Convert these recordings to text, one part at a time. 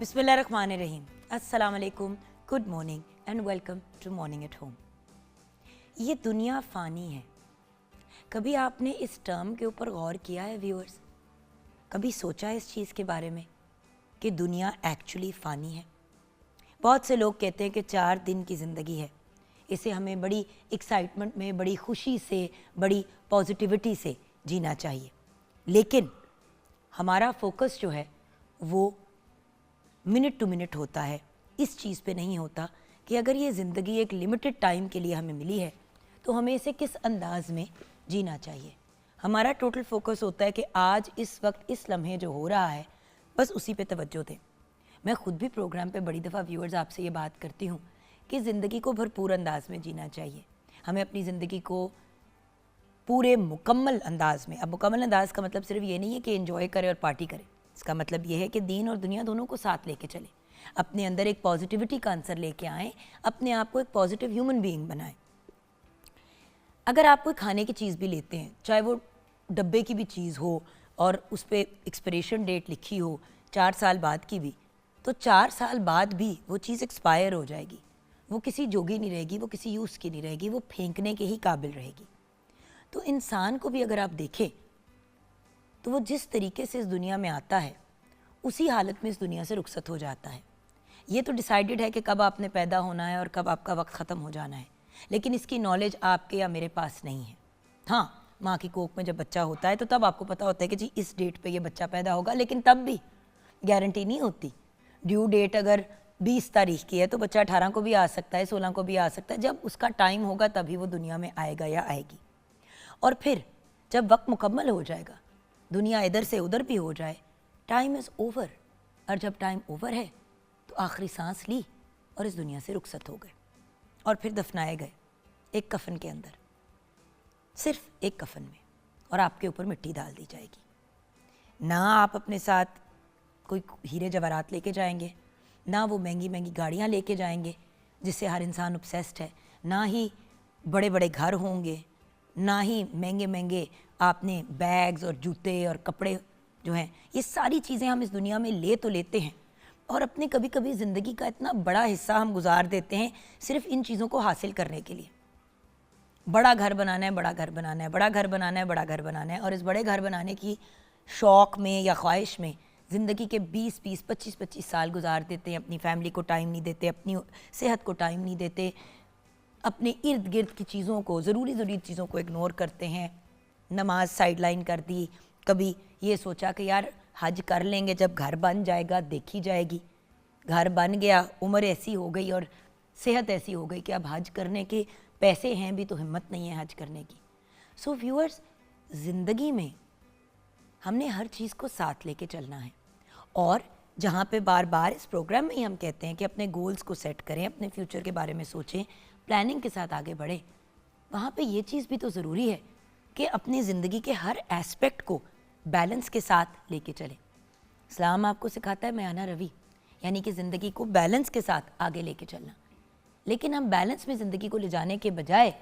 बिस्मिल्लाहिर्रहमानिर्रहीम, अस्सलाम वालेकुम, good morning and welcome to morning at home. ये दुनिया फ़ानी है। कभी आपने इस टर्म के ऊपर गौर किया है व्यूअर्स? कभी सोचा है इस चीज़ के बारे में कि दुनिया एक्चुअली फ़ानी है? बहुत से लोग कहते हैं कि 4 दिन की ज़िंदगी है, इसे हमें बड़ी एक्साइटमेंट में, बड़ी खुशी से, बड़ी पॉजिटिविटी से जीना चाहिए। लेकिन हमारा फोकस जो है वो मिनट टू मिनट होता है, इस चीज़ पे नहीं होता कि अगर ये ज़िंदगी एक लिमिटेड टाइम के लिए हमें मिली है तो हमें इसे किस अंदाज में जीना चाहिए। हमारा टोटल फोकस होता है कि आज इस वक्त इस लम्हे जो हो रहा है बस उसी पे तवज्जो दें। मैं ख़ुद भी प्रोग्राम पे बड़ी दफ़ा व्यूअर्स आपसे ये बात करती हूँ कि ज़िंदगी को भरपूर अंदाज में जीना चाहिए। हमें अपनी ज़िंदगी को पूरे मुकम्मल अंदाज में, अब मुकम्मल अंदाज का मतलब सिर्फ ये नहीं है कि एंजॉय करें और पार्टी करें, इसका मतलब ये है कि दीन और दुनिया दोनों को साथ लेके चलें, अपने अंदर एक पॉजिटिविटी का आंसर लेके आएँ, अपने आप को एक पॉजिटिव ह्यूमन बीइंग बनाएं। अगर आप कोई खाने की चीज़ भी लेते हैं, चाहे वो डब्बे की भी चीज़ हो और उस पर एक्सपायरेशन डेट लिखी हो 4 साल बाद की भी, तो 4 साल बाद भी वो चीज़ एक्सपायर हो जाएगी, वो किसी जोगी नहीं रहेगी, वो किसी यूज़ की नहीं रहेगी, वो फेंकने के ही काबिल रहेगी। तो इंसान को भी अगर आप देखें तो वो जिस तरीके से इस दुनिया में आता है उसी हालत में इस दुनिया से रुखसत हो जाता है। ये तो डिसाइडेड है कि कब आपने पैदा होना है और कब आपका वक्त ख़त्म हो जाना है, लेकिन इसकी नॉलेज आपके या मेरे पास नहीं है। हाँ, माँ की कोख में जब बच्चा होता है तो तब आपको पता होता है कि जी इस डेट पे ये बच्चा पैदा होगा, लेकिन तब भी गारंटी नहीं होती। ड्यू डेट अगर 20 तारीख की है तो बच्चा 18 को भी आ सकता है, 16 को भी आ सकता है। जब उसका टाइम होगा तभी वो दुनिया में आएगा या आएगी। और फिर जब वक्त मुकम्मल हो जाएगा, दुनिया इधर से उधर भी हो जाए, टाइम इज़ ओवर। और जब टाइम ओवर है तो आखिरी सांस ली और इस दुनिया से रुखसत हो गए और फिर दफनाए गए एक कफन के अंदर, सिर्फ एक कफन में, और आपके ऊपर मिट्टी डाल दी जाएगी। ना आप अपने साथ कोई हीरे जवाहरात लेके जाएंगे, ना वो महंगी महंगी गाड़ियाँ लेके जाएंगे जिससे हर इंसान ऑब्सेस्ड है, ना ही बड़े बड़े घर होंगे, ना ही महंगे महंगे आपने बैग्स और जूते और कपड़े जो हैं, ये सारी चीज़ें हम इस दुनिया में ले तो लेते हैं और अपने कभी कभी ज़िंदगी का इतना बड़ा हिस्सा हम गुजार देते हैं सिर्फ इन चीज़ों को हासिल करने के लिए। बड़ा घर बनाना है, बड़ा घर बनाना है, बड़ा घर बनाना है, बड़ा घर बनाना है, और इस बड़े घर बनाने की शौक़ में या ख्वाहिश में ज़िंदगी के 20-20, 25-25 साल गुजार देते हैं। अपनी फैमिली को टाइम नहीं देते, अपनी सेहत को टाइम नहीं देते, अपने इर्द गिर्द की चीज़ों को, ज़रूरी चीज़ों को इग्नोर करते हैं। नमाज साइडलाइन कर दी, कभी ये सोचा कि यार हज कर लेंगे, जब घर बन जाएगा देखी जाएगी। घर बन गया, उम्र ऐसी हो गई और सेहत ऐसी हो गई कि अब हज करने के पैसे हैं भी तो हिम्मत नहीं है हज करने की। सो व्यूअर्स, ज़िंदगी में हमने हर चीज़ को साथ लेके चलना है, और जहाँ पे बार बार इस प्रोग्राम में ही हम कहते हैं कि अपने गोल्स को सेट करें, अपने फ्यूचर के बारे में सोचें, प्लानिंग के साथ आगे बढ़ें, वहाँ पे ये चीज़ भी तो ज़रूरी है कि अपनी ज़िंदगी के हर एस्पेक्ट को बैलेंस के साथ लेके चलें। इस्लाम आपको सिखाता है मयाना रवि, यानी कि ज़िंदगी को बैलेंस के साथ आगे लेके चलना। लेकिन हम बैलेंस में ज़िंदगी को ले जाने के बजाय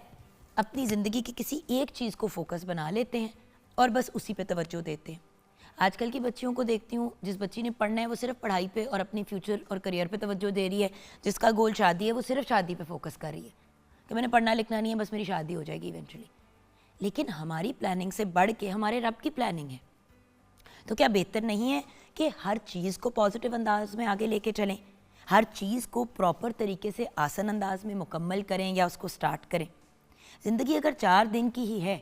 अपनी ज़िंदगी की किसी एक चीज़ को फोकस बना लेते हैं और बस उसी पे तवज्जो देते हैं। आजकल की बच्चियों को देखती हूँ, जिस बच्ची ने पढ़ना है वो सिर्फ पढ़ाई पे और अपनी फ्यूचर और करियर पे तवज्जो दे रही है। जिसका गोल शादी है वो सिर्फ शादी पे फोकस कर रही है कि मैंने पढ़ना लिखना नहीं है, बस मेरी शादी हो जाएगी इवेंचुअली। लेकिन हमारी प्लानिंग से बढ़ के हमारे रब की प्लानिंग है। तो क्या बेहतर नहीं है कि हर चीज़ को पॉजिटिव अंदाज में आगे लेके चलें, हर चीज़ को प्रॉपर तरीके से आसान अंदाज में मुकम्मल करें या उसको स्टार्ट करें? ज़िंदगी अगर 4 दिन की ही है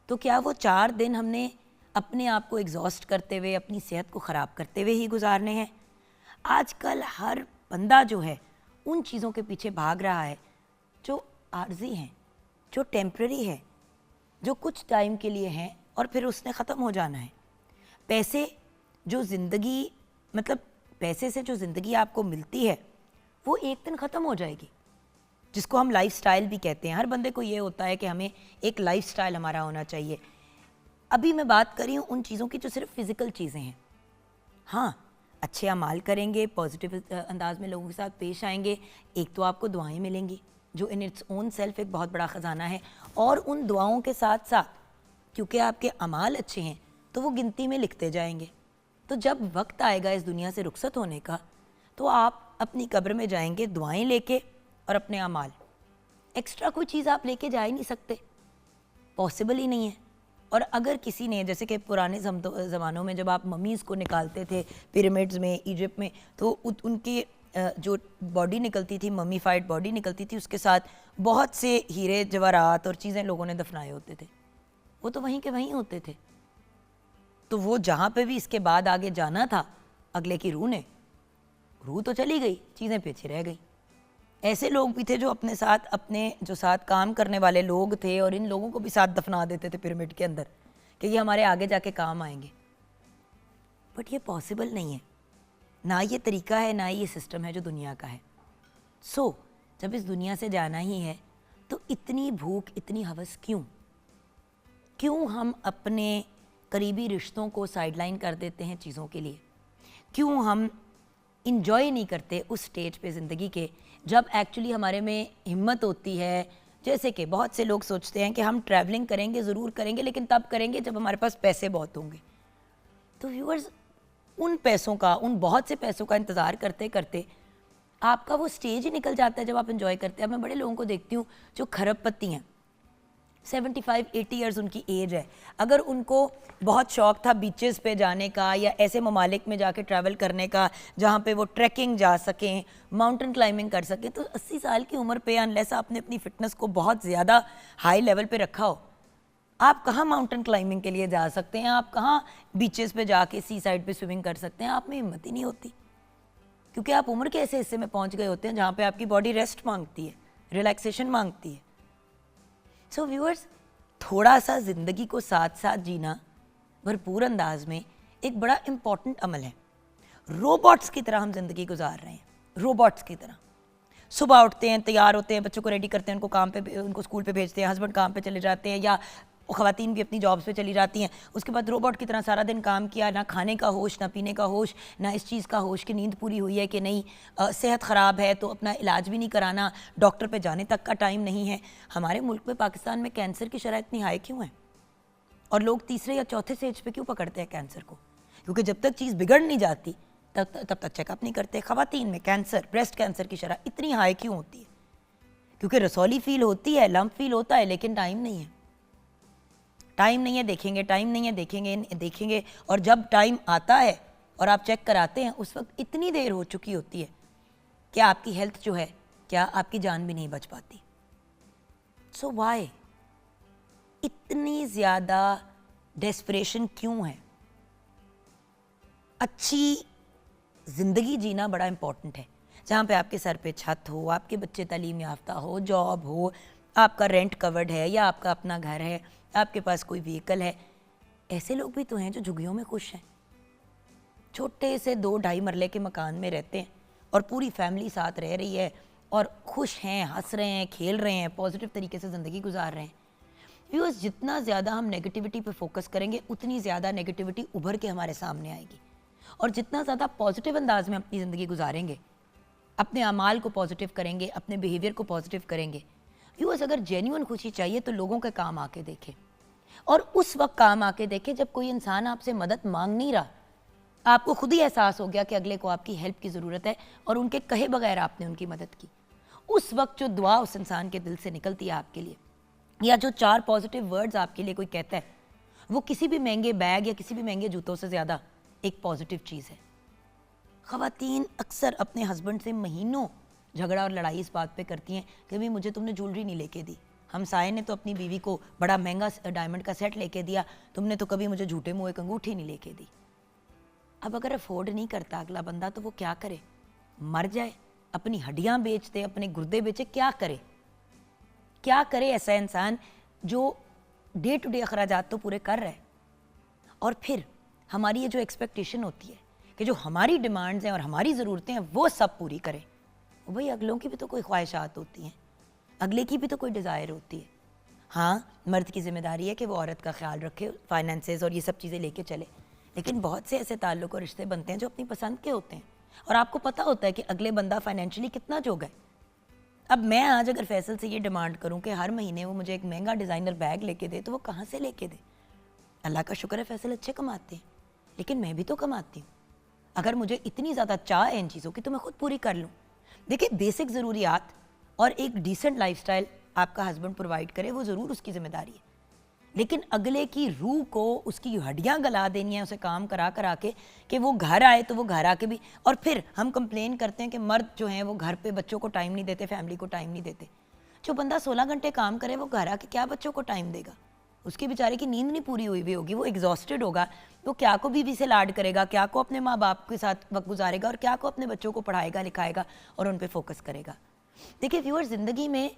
तो क्या वो 4 दिन हमने अपने आप को एग्जॉस्ट करते हुए, अपनी सेहत को ख़राब करते हुए ही गुजारने हैं? आजकल हर बंदा जो है उन चीज़ों के पीछे भाग रहा है जो आर्जी हैं, जो टेम्प्रेरी है, जो कुछ टाइम के लिए हैं और फिर उसने ख़त्म हो जाना है। पैसे जो ज़िंदगी, मतलब पैसे से जो ज़िंदगी आपको मिलती है वो एक दिन ख़त्म हो जाएगी, जिसको हम लाइफस्टाइल भी कहते हैं। हर बंदे को ये होता है कि हमें एक लाइफस्टाइल हमारा होना चाहिए। अभी मैं बात कर रही हूँ उन चीज़ों की जो सिर्फ फिज़िकल चीज़ें हैं। हाँ, अच्छे अमाल करेंगे, पॉजिटिव अंदाज में लोगों के साथ पेश आएंगे, एक तो आपको दुआएं मिलेंगी जो इन इट्स ओन सेल्फ एक बहुत बड़ा ख़जाना है, और उन दुआओं के साथ साथ क्योंकि आपके अमाल अच्छे हैं तो वो गिनती में लिखते जाएंगे। तो जब वक्त आएगा इस दुनिया से रुखसत होने का तो आप अपनी कब्र में जाएंगे दुआएं लेके और अपने अमाल। एक्स्ट्रा कोई चीज़ आप लेके जा ही नहीं सकते, पॉसिबल ही नहीं है। और अगर किसी ने, जैसे कि पुराने ज़मानों में जब आप ममीज़ को निकालते थे पिरामिड्स में, इजिप्ट में, तो उनकी जो बॉडी निकलती थी, ममीफाइड बॉडी निकलती थी, उसके साथ बहुत से हीरे जवाहरात और चीज़ें लोगों ने दफनाए होते थे। वो तो वहीं के वहीं होते थे। तो वो जहाँ पे भी इसके बाद आगे जाना था अगले की रूह ने, रूह तो चली गई, चीज़ें पीछे रह गई। ऐसे लोग भी थे जो अपने साथ, अपने जो साथ काम करने वाले लोग थे और इन लोगों को भी साथ दफना देते थे पिरामिड के अंदर कि ये हमारे आगे जाके काम आएंगे। बट ये पॉसिबल नहीं है, ना ये तरीका है, ना ये सिस्टम है जो दुनिया का है। सो जब इस दुनिया से जाना ही है तो इतनी भूख, इतनी हवस क्यों हम अपने करीबी रिश्तों को साइडलाइन कर देते हैं चीज़ों के लिए? क्यों हम इंजॉय नहीं करते उस स्टेज पे ज़िंदगी के जब एक्चुअली हमारे में हिम्मत होती है? जैसे कि बहुत से लोग सोचते हैं कि हम ट्रैवलिंग करेंगे, ज़रूर करेंगे, लेकिन तब करेंगे जब हमारे पास पैसे बहुत होंगे। तो व्यूअर्स, उन पैसों का, उन बहुत से पैसों का इंतज़ार करते करते आपका वो स्टेज ही निकल जाता है जब आप इंजॉय करते हैं। अब मैं बड़े लोगों को देखती हूँ जो खरबपति हैं, 75-80 ईयर्स उनकी एज है, अगर उनको बहुत शौक़ था बीचेस पे जाने का या ऐसे ममालिक में जाके ट्रैवल करने का जहाँ पे वो ट्रैकिंग जा सकें, माउंटेन क्लाइंबिंग कर सकें, तो 80 साल की उम्र पे अनलेस आपने अपनी फ़िटनेस को बहुत ज़्यादा हाई लेवल पे रखा हो, आप कहाँ माउंटेन क्लाइंबिंग के लिए जा सकते हैं? आप कहाँ बीचेस पे जाके सी साइड पे स्विमिंग कर सकते हैं? आप में हिम्मत ही नहीं होती, क्योंकि आप उम्र के ऐसे हिस्से में पहुँच गए होते हैं जहाँ पे आपकी बॉडी रेस्ट मांगती है, रिलैक्सेशन मांगती है। सो व्यूअर्स, थोड़ा सा ज़िंदगी को साथ साथ जीना भरपूर अंदाज में एक बड़ा इम्पॉर्टेंट अमल है। रोबोट्स की तरह हम ज़िंदगी गुजार रहे हैं, रोबोट्स की तरह। सुबह उठते हैं, तैयार होते हैं, बच्चों को रेडी करते हैं, उनको काम पे, उनको स्कूल पे भेजते हैं, हस्बैंड काम पे चले जाते हैं या ख़वातीन भी अपनी जॉब्स पे चली जाती हैं। उसके बाद रोबोट की तरह सारा दिन काम किया, ना खाने का होश, ना पीने का होश, ना इस चीज़ का होश कि नींद पूरी हुई है कि नहीं, सेहत ख़राब है तो अपना इलाज भी नहीं कराना, डॉक्टर पे जाने तक का टाइम नहीं है। हमारे मुल्क में, पाकिस्तान में, कैंसर की शरह इतनी हाई क्यों है? और लोग तीसरे या चौथे स्टेज पे क्यों पकड़ते हैं कैंसर को? क्योंकि जब तक चीज़ बिगड़ नहीं जाती तब तक चेकअप नहीं करते। ख़वातीन में कैंसर, ब्रेस्ट कैंसर की शरह इतनी हाई क्यों होती है? क्योंकि रसौली फील होती है, लम्प फील होता है, लेकिन टाइम नहीं है। टाइम नहीं है, देखेंगे, टाइम नहीं है, देखेंगे, और जब टाइम आता है और आप चेक कराते हैं उस वक्त इतनी देर हो चुकी होती है कि आपकी हेल्थ जो है, क्या आपकी जान भी नहीं बच पाती। सो वाई इतनी ज़्यादा डेस्परेशन क्यों है? अच्छी ज़िंदगी जीना बड़ा इम्पॉर्टेंट है, जहाँ पे आपके सर पे छत हो, आपके बच्चे तालीम याफ्ता हो, जॉब हो, आपका रेंट कवर्ड है या आपका अपना घर है, आपके पास कोई व्हीकल है। ऐसे लोग भी तो हैं जो झुग्गियों में खुश हैं, छोटे से 2-2.5 मरले के मकान में रहते हैं और पूरी फैमिली साथ रह रही है और खुश हैं, हंस रहे हैं, खेल रहे हैं, पॉजिटिव तरीके से ज़िंदगी गुजार रहे हैं। व्यूअर्स, जितना ज़्यादा हम नेगेटिविटी पे फोकस करेंगे उतनी ज़्यादा नेगेटिविटी उभर के हमारे सामने आएगी, और जितना ज़्यादा पॉजिटिव अंदाज में अपनी ज़िंदगी गुजारेंगे, अपने अमाल को पॉजिटिव करेंगे, अपने बिहेवियर को पॉजिटिव करेंगे। व्यूअर्स, अगर जेन्युइन खुशी चाहिए तो लोगों के काम आके देखें, और उस वक्त काम आके देखें जब कोई इंसान आपसे मदद मांग नहीं रहा, आपको खुद ही एहसास हो गया कि अगले को आपकी हेल्प की ज़रूरत है और उनके कहे बगैर आपने उनकी मदद की। उस वक्त जो दुआ उस इंसान के दिल से निकलती है आपके लिए, या जो 4 पॉजिटिव वर्ड्स आपके लिए कोई कहता है, वो किसी भी महंगे बैग या किसी भी महंगे जूतों से ज़्यादा एक पॉजिटिव चीज़ है। ख़वातीन अक्सर अपने हस्बैंड से महीनों झगड़ा और लड़ाई इस बात पे करती हैं कि भाई मुझे तुमने ज्वेलरी नहीं लेके दी, हमसाये ने तो अपनी बीवी को बड़ा महंगा डायमंड का सेट लेके दिया, तुमने तो कभी मुझे झूठे मुँह एक अंगूठी नहीं लेके दी। अब अगर अफोर्ड नहीं करता अगला बंदा तो वो क्या करे? मर जाए, अपनी हड्डियाँ बेच दे, अपने गुर्दे बेचे, क्या करे? क्या करे ऐसा इंसान जो डे टू डे अखराजात तो पूरे कर रहा है, और फिर हमारी ये जो एक्सपेक्टेशन होती है कि जो हमारी डिमांड्स हैं और हमारी ज़रूरतें हैं वो सब पूरी करें। भाई, अगलों की भी तो कोई ख्वाहिशात होती हैं, अगले की भी तो कोई डिज़ायर होती है। हाँ, मर्द की जिम्मेदारी है कि वो औरत का ख्याल रखे, फाइनेंसेस और ये सब चीज़ें लेके चले, लेकिन बहुत से ऐसे ताल्लुक और रिश्ते बनते हैं जो अपनी पसंद के होते हैं, और आपको पता होता है कि अगले बंदा फाइनेंशियली कितना जोग है। अब मैं आज अगर फैसल से ये डिमांड करूँ कि हर महीने वो मुझे एक महंगा डिज़ाइनर बैग लेके दे, तो वो कहाँ से लेके दे? अल्लाह का शुक्र है फैसल अच्छे कमाते हैं, लेकिन मैं भी तो कमाती हूँ। अगर मुझे इतनी ज़्यादा चाह है इन चीज़ों की तो मैं खुद पूरी कर लूँ। देखिए, बेसिक ज़रूरियात और एक डिसेंट लाइफस्टाइल आपका हस्बैंड प्रोवाइड करे, वो ज़रूर उसकी ज़िम्मेदारी है, लेकिन अगले की रूह को, उसकी हड्डियां गला देनी है उसे काम करा करा के कि वो घर आए तो वो घर आके भी, और फिर हम कंप्लेन करते हैं कि मर्द जो हैं वो घर पे बच्चों को टाइम नहीं देते, फैमिली को टाइम नहीं देते। जो बंदा 16 घंटे काम करे वो घर आके क्या बच्चों को टाइम देगा? उसकी बेचारे की नींद नहीं पूरी हुई होगी, वो एग्जॉस्टेड होगा, वो क्या को बीवी से लाड करेगा, क्या को अपने माँ बाप के साथ वक्त गुजारेगा, और क्या को अपने बच्चों को पढ़ाएगा लिखाएगा और उन पर फोकस करेगा। देखिए व्यूअर्स, ज़िंदगी में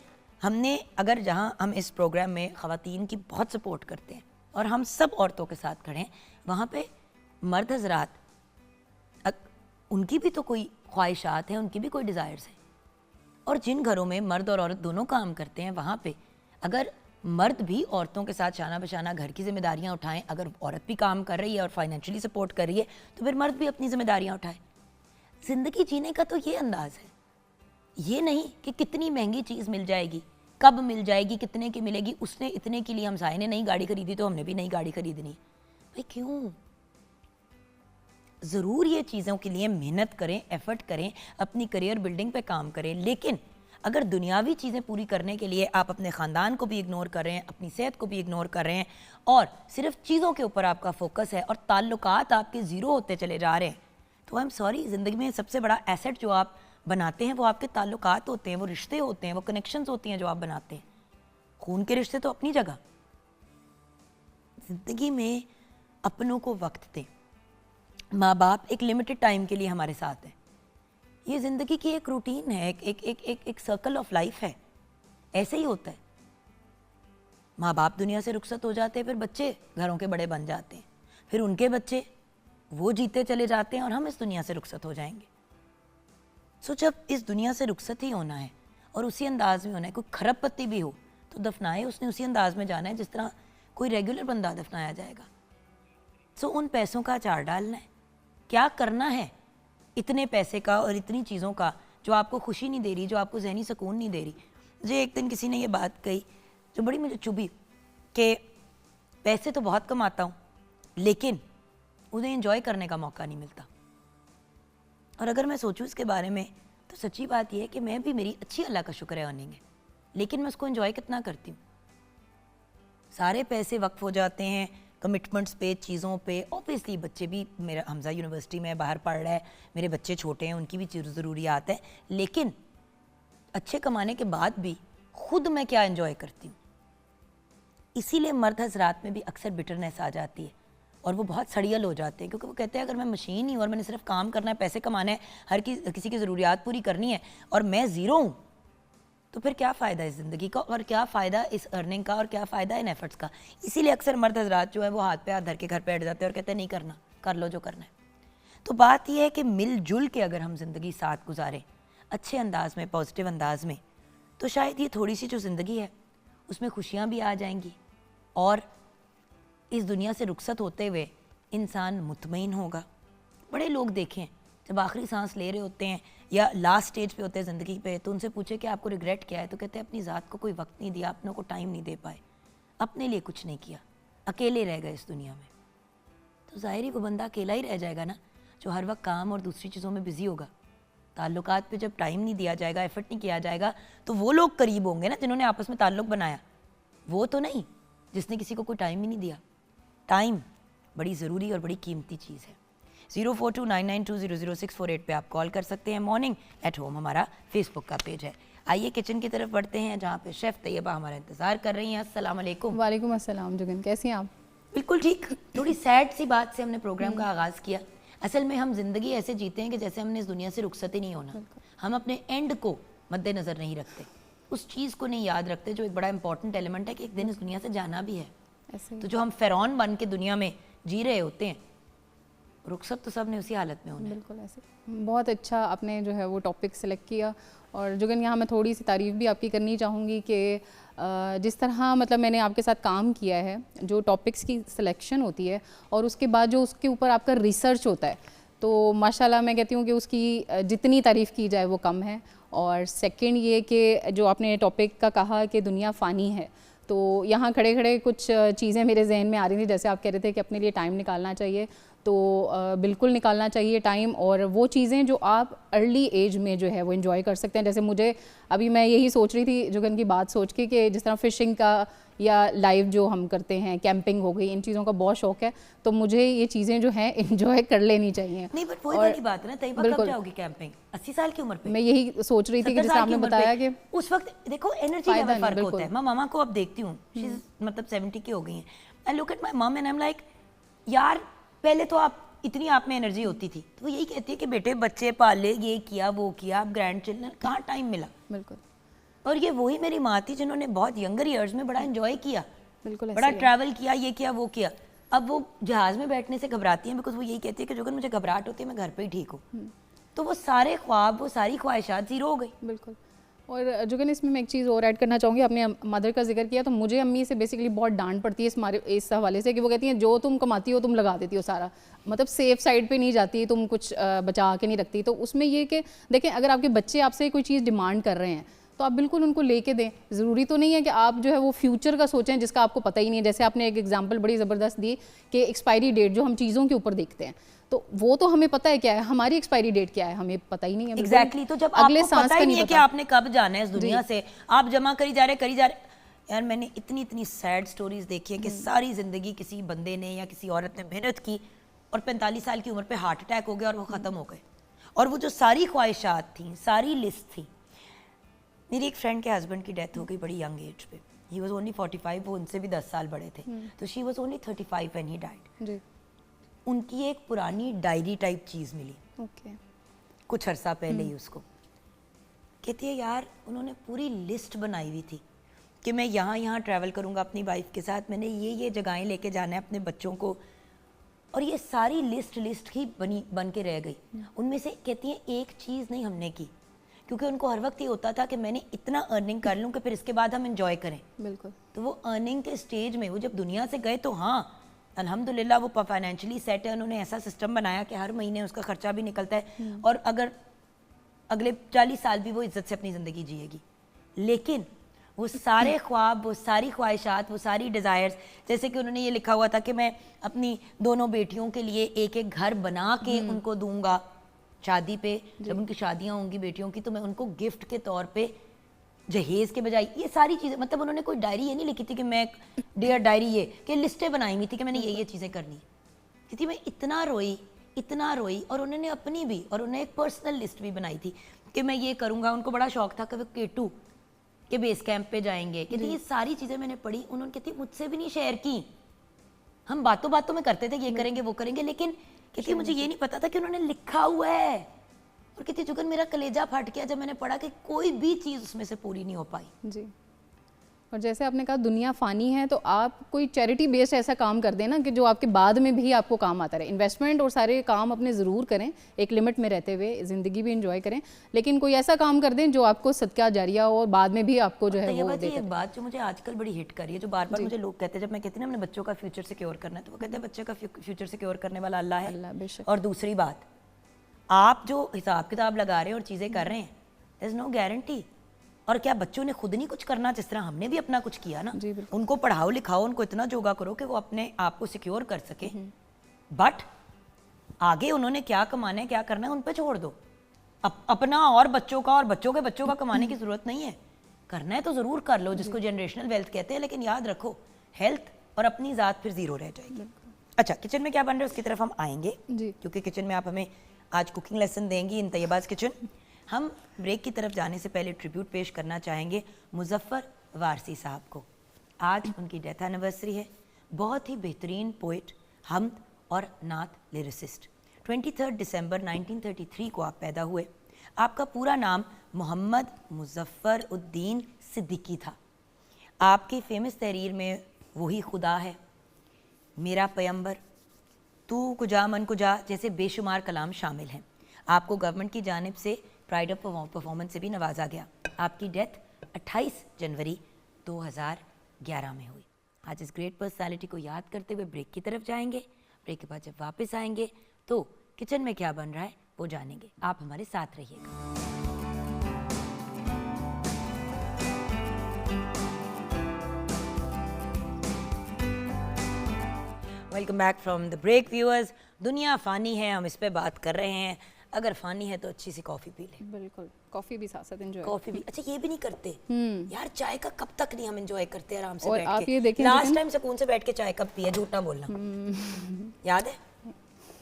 हमने, अगर जहाँ हम इस प्रोग्राम में ख़वातीन की बहुत सपोर्ट करते हैं और हम सब औरतों के साथ खड़े हैं, वहाँ पे मर्द हजरात, उनकी भी तो कोई ख्वाहिशात हैं, उनकी भी कोई डिज़ायर्स हैं। और जिन घरों में मर्द और औरत दोनों काम करते हैं, वहाँ पे अगर मर्द भी औरतों के साथ शाना बशाना घर की जिम्मेदारियाँ उठाएं, अगर औरत भी काम कर रही है और फाइनेंशियली सपोर्ट कर रही है तो फिर मर्द भी अपनी जिम्मेदारियाँ उठाए। ज़िंदगी जीने का तो ये अंदाज़ है, ये नहीं कि कितनी महंगी चीज़ मिल जाएगी, कब मिल जाएगी, कितने की मिलेगी। उसने इतने के लिए, हम साय ने नई गाड़ी खरीदी तो हमने भी नई गाड़ी खरीदनी। भाई क्यों? ज़रूर ये चीज़ों के लिए मेहनत करें, एफर्ट करें, अपनी करियर बिल्डिंग पे काम करें, लेकिन अगर दुनियावी चीज़ें पूरी करने के लिए आप अपने ख़ानदान को भी इग्नोर कर रहे हैं, अपनी सेहत को भी इग्नोर कर रहे हैं, और सिर्फ चीज़ों के ऊपर आपका फोकस है और ताल्लुकात आपके ज़ीरो होते चले जा रहे हैं, तो आई एम सॉरी, ज़िंदगी में सबसे बड़ा एसेट जो आप बनाते हैं वो आपके ताल्लुकात होते हैं, वो रिश्ते होते हैं, वो कनेक्शंस होती हैं जो आप बनाते हैं। खून के रिश्ते तो अपनी जगह। ज़िंदगी में अपनों को वक्त दें। माँ बाप एक लिमिटेड टाइम के लिए हमारे साथ हैं। ये ज़िंदगी की एक रूटीन है, एक सर्कल ऑफ लाइफ है, ऐसे ही होता है। माँ बाप दुनिया से रुखसत हो जाते हैं, फिर बच्चे घरों के बड़े बन जाते हैं, फिर उनके बच्चे वो जीते चले जाते हैं और हम इस दुनिया से रुखसत हो जाएंगे। सो जब इस दुनिया से रुखसत ही होना है और उसी अंदाज में होना है, कोई खरब पत्ती भी हो तो दफनाए उसने उसी अंदाज में जाना है जिस तरह कोई रेगुलर बंदा दफनाया जाएगा। सो उन पैसों का अचार डालना है। क्या करना है इतने पैसे का और इतनी चीज़ों का जो आपको खुशी नहीं दे रही, जो आपको जहनी सुकून नहीं दे रही। मुझे एक दिन किसी ने ये बात कही जो बड़ी मुझे चुभी कि पैसे तो बहुत कमाता हूँ लेकिन उन्हें एंजॉय करने का मौका नहीं मिलता। और अगर मैं सोचूं इसके बारे में तो सच्ची बात यह है कि मैं भी, मेरी अच्छी अल्लाह का शुक्र है अर्निंग है, लेकिन मैं उसको एंजॉय कितना करती हूँ। सारे पैसे वक्फ हो जाते हैं कमिटमेंट्स पे, चीज़ों पे। ऑब्वियसली बच्चे भी, मेरा हमजा यूनिवर्सिटी में बाहर पढ़ रहा है, मेरे बच्चे छोटे हैं, उनकी भी ज़रूरियात है, लेकिन अच्छे कमाने के बाद भी खुद मैं क्या एंजॉय करती हूँ। इसीलिए मर्द हजरात में भी अक्सर बिटरनेस आ जाती है और वो बहुत सड़ियल हो जाते हैं, क्योंकि वो कहते हैं अगर मैं मशीन ही हूँ और मैंने सिर्फ काम करना है, पैसे कमाना है, हर किसी की ज़रूरियात पूरी करनी है और मैं ज़ीरो हूँ, तो फिर क्या फ़ायदा इस ज़िंदगी का, और क्या फ़ायदा इस अर्निंग का, और क्या फ़ायदा इन एफर्ट्स का। इसीलिए अक्सर मर्द हजरात जो है वो हाथ पे हाथ धर के घर पे बैठ जाते हैं और कहते हैं नहीं करना, कर लो जो करना है। तो बात यह है कि मिलजुल के अगर हम ज़िंदगी साथ गुजारें अच्छे अंदाज में, पॉजिटिव अंदाज में, तो शायद ये थोड़ी सी जो ज़िंदगी है उसमें खुशियाँ भी आ जाएंगी और इस दुनिया से रुखसत होते हुए इंसान मुतमईन होगा। बड़े लोग देखें जब आखिरी सांस ले रहे होते हैं या लास्ट स्टेज पे होते हैं ज़िंदगी पे, तो उनसे पूछे कि आपको रिग्रेट क्या है, तो कहते हैं अपनी ज़ात को कोई वक्त नहीं दिया, अपनों को टाइम नहीं दे पाए, अपने लिए कुछ नहीं किया, अकेले रह गए इस दुनिया में। तो ज़ाहिर ही वो बंदा अकेला ही रह जाएगा ना, जो हर वक्त काम और दूसरी चीज़ों में बिजी होगा। ताल्लुकात पे जब टाइम नहीं दिया जाएगा, एफर्ट नहीं किया जाएगा, तो वो लोग करीब होंगे ना जिन्होंने आपस में ताल्लुक बनाया, वो तो नहीं जिसने किसी को कोई टाइम ही नहीं दिया। टाइम बड़ी ज़रूरी और बड़ी कीमती चीज़ है। 042992000648 पे आप कॉल कर सकते हैं। मॉर्निंग एट होम हमारा फेसबुक का पेज है। आइए किचन की तरफ बढ़ते हैं जहाँ पे शेफ़ तैयबा हमारा इंतज़ार कर रही हैं। अस्सलाम वालेकुम। वालेकुम अस्सलाम जुगन, कैसी हैं आप? बिल्कुल ठीक। थोड़ी सैड सी बात से हमने प्रोग्राम का आगाज़ किया। असल में हम ज़िंदगी ऐसे जीते हैं कि जैसे हमने इस दुनिया से रुखसत ही नहीं होना। हम अपने एंड को मद्देनज़र नहीं रखते, उस चीज़ को नहीं याद रखते जो एक बड़ा इंपॉर्टेंट एलिमेंट है कि एक दिन इस दुनिया से जाना भी है। तो जो हम फ़िरौन बन के दुनिया में जी रहे होते हैं, रुखसत तो सब ने उसी हालत में होना है। बिल्कुल ऐसे। बहुत अच्छा आपने जो है वो टॉपिक सेलेक्ट किया। और जुगन यहाँ मैं थोड़ी सी तारीफ़ भी आपकी करनी चाहूँगी कि जिस तरह मतलब मैंने आपके साथ काम किया है, जो टॉपिक्स की सिलेक्शन होती है और उसके बाद जो उसके ऊपर आपका रिसर्च होता है, तो माशाल्लाह मैं कहती हूँ कि उसकी जितनी तारीफ़ की जाए वो कम है। और सेकंड ये कि जो आपने टॉपिक का कहा कि दुनिया फ़ानी है, तो यहाँ खड़े खड़े कुछ चीज़ें मेरे जहन में आ रही थी। जैसे आप कह रहे थे कि अपने लिए टाइम निकालना चाहिए, तो बिल्कुल निकालना चाहिए टाइम, और वो चीज़ें जो आप अर्ली एज में जो है वो एंजॉय कर सकते हैं। जैसे मुझे अभी मैं यही सोच रही थी जुगन की बात सोच के कि जिस तरह फ़िशिंग का या लाइव जो हम करते हैं, कैंपिंग हो गई, इन चीज़ों का बहुत शौक है, तो मुझे ये चीज़ें जो हैं एंजॉय कर लेनी चाहिए। नहीं बट वही वाली बात है ना, तैयबा कब जाओगी कैंपिंग? 80 साल की उम्र पे? मैं यही सोच रही थी कि जैसे आपने बताया कि उस वक्त देखो एनर्जी लेवल फर्क होता है। मैं मामा को अब देखती हूँ, शी मतलब 70 की हो गई हैं। I look at my mum and I am like यार पहले तो आप इतनी आप में एनर्जी होती थी, तो वो यही कहती है कि बेटे बच्चे पाले, ये किया वो किया, अब ग्रैंड चिल्ड्रन, कहाँ टाइम मिला। बिल्कुल। और ये वही मेरी माँ थी जिन्होंने बहुत यंगर ईयर्स में बड़ा एंजॉय किया, बिल्कुल बड़ा ट्रैवल किया, ये किया वो किया। अब वो जहाज में बैठने से घबराती हैं बिकॉज वो यही कहती है कि जो मुझे घबराहट होती है मैं घर पे ही ठीक हूँ। तो वो सारे ख्वाब, वो सारी ख्वाहिशात जीरो हो गई। बिल्कुल। और जुगन इसमें मैं एक चीज़ और ऐड करना चाहूँगी, आपने मदर का जिक्र किया, तो मुझे अम्मी से बेसिकली बहुत डांट पड़ती है इस हवाले से कि वो कहती हैं जो तुम कमाती हो तुम लगा देती हो सारा, मतलब सेफ साइड पे नहीं जाती, तुम कुछ बचा के नहीं रखती। तो उसमें ये कि देखें, अगर आपके बच्चे आपसे कोई चीज़ डिमांड कर रहे हैं तो आप बिल्कुल उनको लेके दें। ज़रूरी तो नहीं है कि आप जो है वो फ्यूचर का सोचें जिसका आपको पता ही नहीं है। जैसे आपने एक एग्जांपल बड़ी ज़बरदस्त दी कि एक्सपायरी डेट जो हम चीज़ों के ऊपर देखते हैं, तो वो तो हमें पता है क्या है, हमारी एक्सपायरी डेट क्या है हमें पता ही नहीं है। एग्जैक्टली तो जब अगले आपको सांस पता का ही नहीं नहीं है कि पता। आपने कब जाना है इस दुनिया से, आप जमा करी जा रहे यार मैंने इतनी इतनी सैड स्टोरीज देखी है कि सारी जिंदगी किसी बंदे ने या किसी औरत ने मेहनत की और 45 साल की उम्र पे हार्ट अटैक हो गया और वो ख़त्म हो गए। और वो जो सारी ख्वाहिशात थी, सारी लिस्ट थी। मेरी एक फ्रेंड के हस्बैंड की डेथ हो गई बड़ी यंग एज पे, ही वाज ओनली 45, वो उनसे भी 10 साल बड़े थे, तो she was only 35 when he died. उनकी एक पुरानी डायरी टाइप चीज़ मिली, कुछ अरसा पहले ही उसको। कहती है यार उन्होंने पूरी लिस्ट बनाई हुई थी कि मैं यहाँ यहाँ ट्रैवल करूँगा अपनी वाइफ के साथ, मैंने ये जगहें लेके जाना है अपने बच्चों को, और ये सारी लिस्ट ही बन के रह गई। उनमें से कहती है एक चीज़ नहीं हमने की, क्योंकि उनको हर वक्त ये होता था कि मैंने इतना अर्निंग कर लूँ कि फिर इसके बाद हम एंजॉय करें। बिल्कुल। तो वो अर्निंग के स्टेज में वो जब दुनिया से गए तो हाँ अल्हम्दुलिल्लाह वो फाइनेंशियली सेट है, उन्होंने ऐसा सिस्टम बनाया कि हर महीने उसका खर्चा भी निकलता है और अगर अगले 40 साल भी वो इज्जत से अपनी ज़िंदगी जिएगी। लेकिन वो सारे ख्वाब, वो सारी ख्वाहिशात, वो सारी डिज़ायर्स, जैसे कि उन्होंने ये लिखा हुआ था कि मैं अपनी दोनों बेटियों के लिए एक एक घर बना के उनको दूंगा शादी पे, जब उनकी शादियाँ होंगी बेटियों की तो मैं उनको गिफ्ट के तौर पे जहेज़ के बजाय, ये सारी चीज़ें, मतलब उन्होंने कोई डायरी ये नहीं लिखी थी कि मैं डियर डायरी, ये कि लिस्टें बनाई हुई थी कि मैंने ये चीज़ें करनी है। क्योंकि मैं इतना रोई और उन्होंने अपनी भी, और उन्होंने एक पर्सनल लिस्ट भी बनाई थी कि मैं ये करूँगा। उनको बड़ा शौक था कि वो K2 के बेस कैंप पे जाएंगे। कहती ये सारी चीज़ें मैंने पढ़ी, उन्होंने कहती मुझसे भी नहीं शेयर की, हम बातों बातों में करते थे ये करेंगे वो करेंगे, लेकिन कहती मुझे ये नहीं पता था कि उन्होंने लिखा हुआ है। और कहती जुगन मेरा कलेजा फट गया जब मैंने पढ़ा कि कोई भी चीज़ उसमें से पूरी नहीं हो पाई। जी। और जैसे आपने कहा दुनिया फ़ानी है, तो आप कोई चैरिटी बेस्ड ऐसा काम कर देना कि जो आपके बाद में भी आपको काम आता रहे। इन्वेस्टमेंट और सारे काम अपने ज़रूर करें, एक लिमिट में रहते हुए, ज़िंदगी भी एंजॉय करें, लेकिन कोई ऐसा काम कर दें जो आपको सदका जारिया हो और बाद में भी आपको जो है वो देता है। एक बात जो मुझे आजकल बड़ी हिट कर रही है, जो बार बार मुझे लोग कहते हैं, जब मैं कहती हूँ ना अपने बच्चों का फ्यूचर सिक्योर करना है, तो वो कहते हैं बच्चे का फ्यूचर सिक्योर करने वाला अल्लाह है। और दूसरी बात, आप जो हिसाब किताब लगा रहे हैं और चीज़ें कर रहे हैं, देयर इज नो गारंटी। और क्या बच्चों ने खुद नहीं कुछ करना, जिस तरह हमने भी अपना कुछ किया ना, उनको पढ़ाओ लिखाओ, उनको इतना जोगा करो कि वो अपने आप को सिक्योर कर सके, बट आगे उन्होंने क्या कमाना है क्या करना है उन पे छोड़ दो। अपना और बच्चों का और बच्चों के बच्चों का कमाने की जरूरत नहीं है। करना है तो जरूर कर लो, जिसको जनरेशनल वेल्थ कहते हैं, लेकिन याद रखो हेल्थ और अपनी ज़ात फिर जीरो रह जाएगी। अच्छा, किचन में क्या बन रहा है उसकी तरफ हम आएंगे, क्योंकि किचन में आप हमें आज कुकिंग लेसन देंगी इन तैयबाज़ किचन। हम ब्रेक की तरफ जाने से पहले ट्रिब्यूट पेश करना चाहेंगे मुज़फ़्फ़र वारसी साहब को। आज उनकी डेथ एनिवर्सरी है। बहुत ही बेहतरीन पोइट, हमद और नात लिरिसिस्ट। 23 दिसंबर 1933 को आप पैदा हुए। आपका पूरा नाम मोहम्मद मुज़फ़्फ़र उद्दीन सिद्दीकी था। आपकी फेमस तहरीर में वही खुदा है, मेरा पैगंबर, तू कुजा मन कुजा जैसे बेशुमार कलाम शामिल हैं। आपको गवर्नमेंट की जानिब से प्राइड ऑफ परफॉर्मेंस से भी नवाजा गया। आपकी डेथ 28 जनवरी 2011 में हुई। आज इस ग्रेट पर्सनालिटी को याद करते हुए ब्रेक की तरफ जाएंगे। ब्रेक के बाद जब वापस आएंगे तो किचन में क्या बन रहा है वो जानेंगे। आप हमारे साथ रहिएगा। Welcome back from the break viewers. दुनिया फ़ानी है, हम इस पे बात कर रहे हैं। अगर फ़ानी है तो अच्छी सी कॉफ़ी पी लें। बिल्कुल, कॉफ़ी भी साथ साथ एंजॉय। कॉफ़ी भी अच्छा, ये भी नहीं करते यार, चाय का कब तक नहीं हम एंजॉय करते आराम से और बैठ आप के। ये देखें लास्ट टाइम सुकून से बैठ के चाय कब पिया, झूठ ना बोलना। याद है?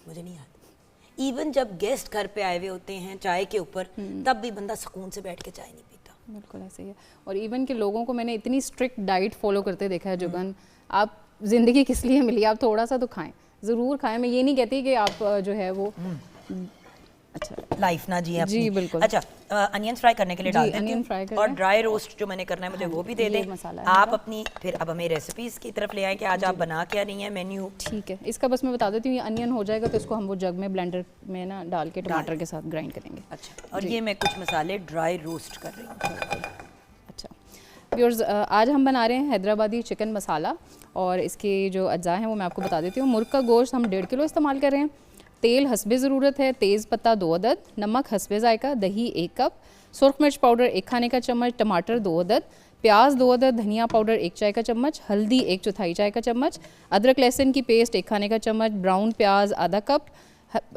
मुझे नहीं याद। इवन जब गेस्ट घर पे आए हुए होते हैं चाय के ऊपर, तब भी बंदा सुकून से बैठ के चाय नहीं पीता। बिल्कुल ऐसे ही है। और इवन के लोगों को मैंने इतनी स्ट्रिक्ट डाइट फॉलो करते देखा है जुगन। आप ज़िंदगी किस लिए मिली, आप थोड़ा सा तो खाएं, ज़रूर खाएं। मैं ये नहीं कहती कि आप जो है वो अच्छा लाइफ ना जिए अपनी। जी बिल्कुल। अच्छा, अनियंस फ्राई करने के लिए डाल देती अनियन हूँ फ्राई कर और लें। ड्राई रोस्ट जो मैंने करना है मुझे वो भी दे ये दें। मसाला है आप मेरा। अपनी फिर अब हमें रेसिपीज़ की तरफ ले आए कि आज आप बना क्या रही हैं मेन्यू। ठीक है, इसका बस मैं बता देती हूँ, ये अनियन हो जाएगा तो इसको हम वो जग में ब्लेंडर में ना डाल के टमाटर के साथ ग्राइंड करेंगे। अच्छा, और ये मैं कुछ मसाले ड्राई रोस्ट कर रही हूँ। अच्छा व्यूअर्स, आज हम बना रहे हैं हैदराबादी चिकन मसाला और इसके जो अज्जा हैं वो मैं आपको बता देती हूँ। मुर्ग का गोश्त हम 1.5 किलो इस्तेमाल कर रहे हैं। तेल हस्बे ज़रूरत है, तेज़ पत्ता 2 अदद, नमक हस्बे जायका, दही 1 कप, सुरख मिर्च पाउडर 1 खाने का चम्मच, टमाटर 2 अदद, प्याज 2 अदद, धनिया पाउडर 1 चाय का चम्मच, हल्दी 1/4 चाय का चम्मच, अदरक लहसुन की पेस्ट 1 खाने का चम्मच, ब्राउन प्याज आधा कप,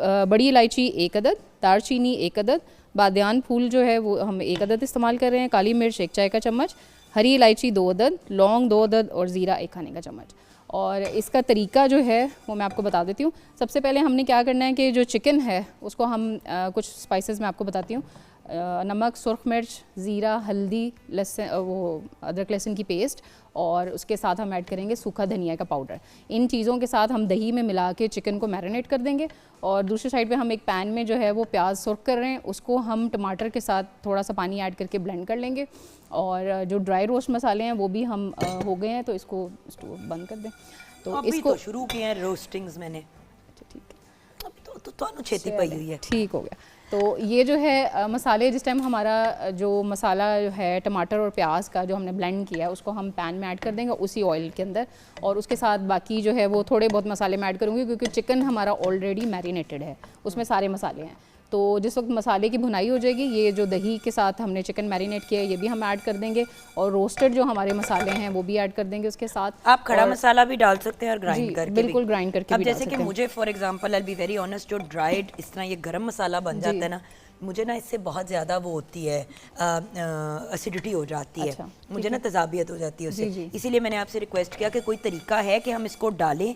बड़ी इलायची 1 अदद, दालचीनी 1 अदद, बादियान फूल जो है वो हम 1 अदद इस्तेमाल कर रहे हैं, काली मिर्च 1 चाय का चम्मच, हरी इलायची 2 अदद, लौंग 2 अदद और ज़ीरा 1 खाने का चम्मच। और इसका तरीका जो है वो मैं आपको बता देती हूँ। सबसे पहले हमने क्या करना है कि जो चिकन है उसको हम कुछ स्पाइसेस मैं आपको बताती हूँ। नमक, सुरख मिर्च, ज़ीरा, हल्दी, लहसुन, वो अदरक लहसुन की पेस्ट और उसके साथ हम ऐड करेंगे सूखा धनिया का पाउडर। इन चीज़ों के साथ हम दही में मिला के चिकन को मैरिनेट कर देंगे। और दूसरी साइड पे हम एक पैन में जो है वो प्याज सुरख कर रहे हैं, उसको हम टमाटर के साथ थोड़ा सा पानी ऐड करके ब्लेंड कर लेंगे। और जो ड्राई रोस्ट मसाले हैं वो भी हम हो गए हैं, तो इसको स्टोव बंद कर दें। तो अभी इसको तो शुरू किए हैं रोस्टिंग्स मैंने। ठीक है, अभी तो ਤੁਹਾਨੂੰ ਛੇਤੀ पई हुई है। ठीक हो गया। तो ये जो है मसाले, जिस टाइम हमारा जो मसाला जो है टमाटर और प्याज का जो हमने ब्लेंड किया है उसको हम पैन में ऐड कर देंगे उसी ऑयल के अंदर। और उसके साथ बाकी जो है वो थोड़े बहुत मसाले मैं ऐड करूँगी क्योंकि चिकन हमारा ऑलरेडी मैरिनेटेड है, उसमें सारे मसाले हैं। तो जिस वक्त मसाले की भुनाई हो जाएगी, ये जो दही के साथ हमने चिकन मैरिनेट किया है ये भी हम ऐड कर देंगे और रोस्टेड जो हमारे मसाले हैं वो भी ऐड कर देंगे उसके साथ। आप खड़ा मसाला भी डाल सकते हैं और ग्राइंड करके बिल्कुल ग्राइंड करके अब भी डाल जैसे कि सकते हैं। मुझे for example I be very honest, जो ड्राइड इस तरह ये गरम मसाला बन जाता है ना, मुझे ना इससे बहुत ज़्यादा वो होती है, एसिडिटी हो जाती है। अच्छा, मुझे ना तजाबियत हो जाती है जी, उससे। जी। इसीलिए मैंने आपसे रिक्वेस्ट किया कि कोई तरीका है कि हम इसको डालें,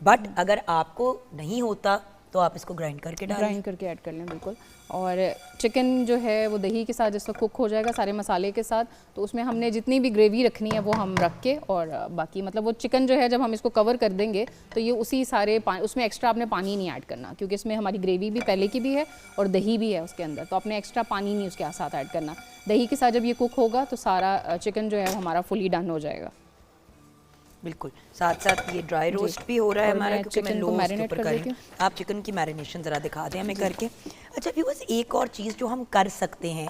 बट अगर आपको नहीं होता तो आप इसको ग्राइंड करके डालें। ग्राइंड करके ऐड कर लें बिल्कुल। और चिकन जो है वो दही के साथ जिस वक्त कुक हो जाएगा सारे मसाले के साथ, तो उसमें हमने जितनी भी ग्रेवी रखनी है वो हम रख के, और बाकी मतलब वो चिकन जो है जब हम इसको कवर कर देंगे तो ये उसी सारे उसमें एक्स्ट्रा आपने पानी नहीं ऐड करना क्योंकि इसमें हमारी ग्रेवी भी पहले की भी है और दही भी है उसके अंदर, तो आपने एक्स्ट्रा पानी नहीं उसके साथ ऐड करना। दही के साथ जब ये कुक होगा तो सारा चिकन जो है वो हमारा फुली डन हो जाएगा। बिल्कुल, साथ साथ ये ड्राई रोस्ट भी हो रहा है और हमारा मैं क्योंकि मैं चिकन को लो मैरिनेट ऊपर कर कर रही देती हूँ। आप चिकन की मैरिनेशन ज़रा दिखा दें हमें करके। अच्छा व्यूअर्स, एक और चीज़ जो हम कर सकते हैं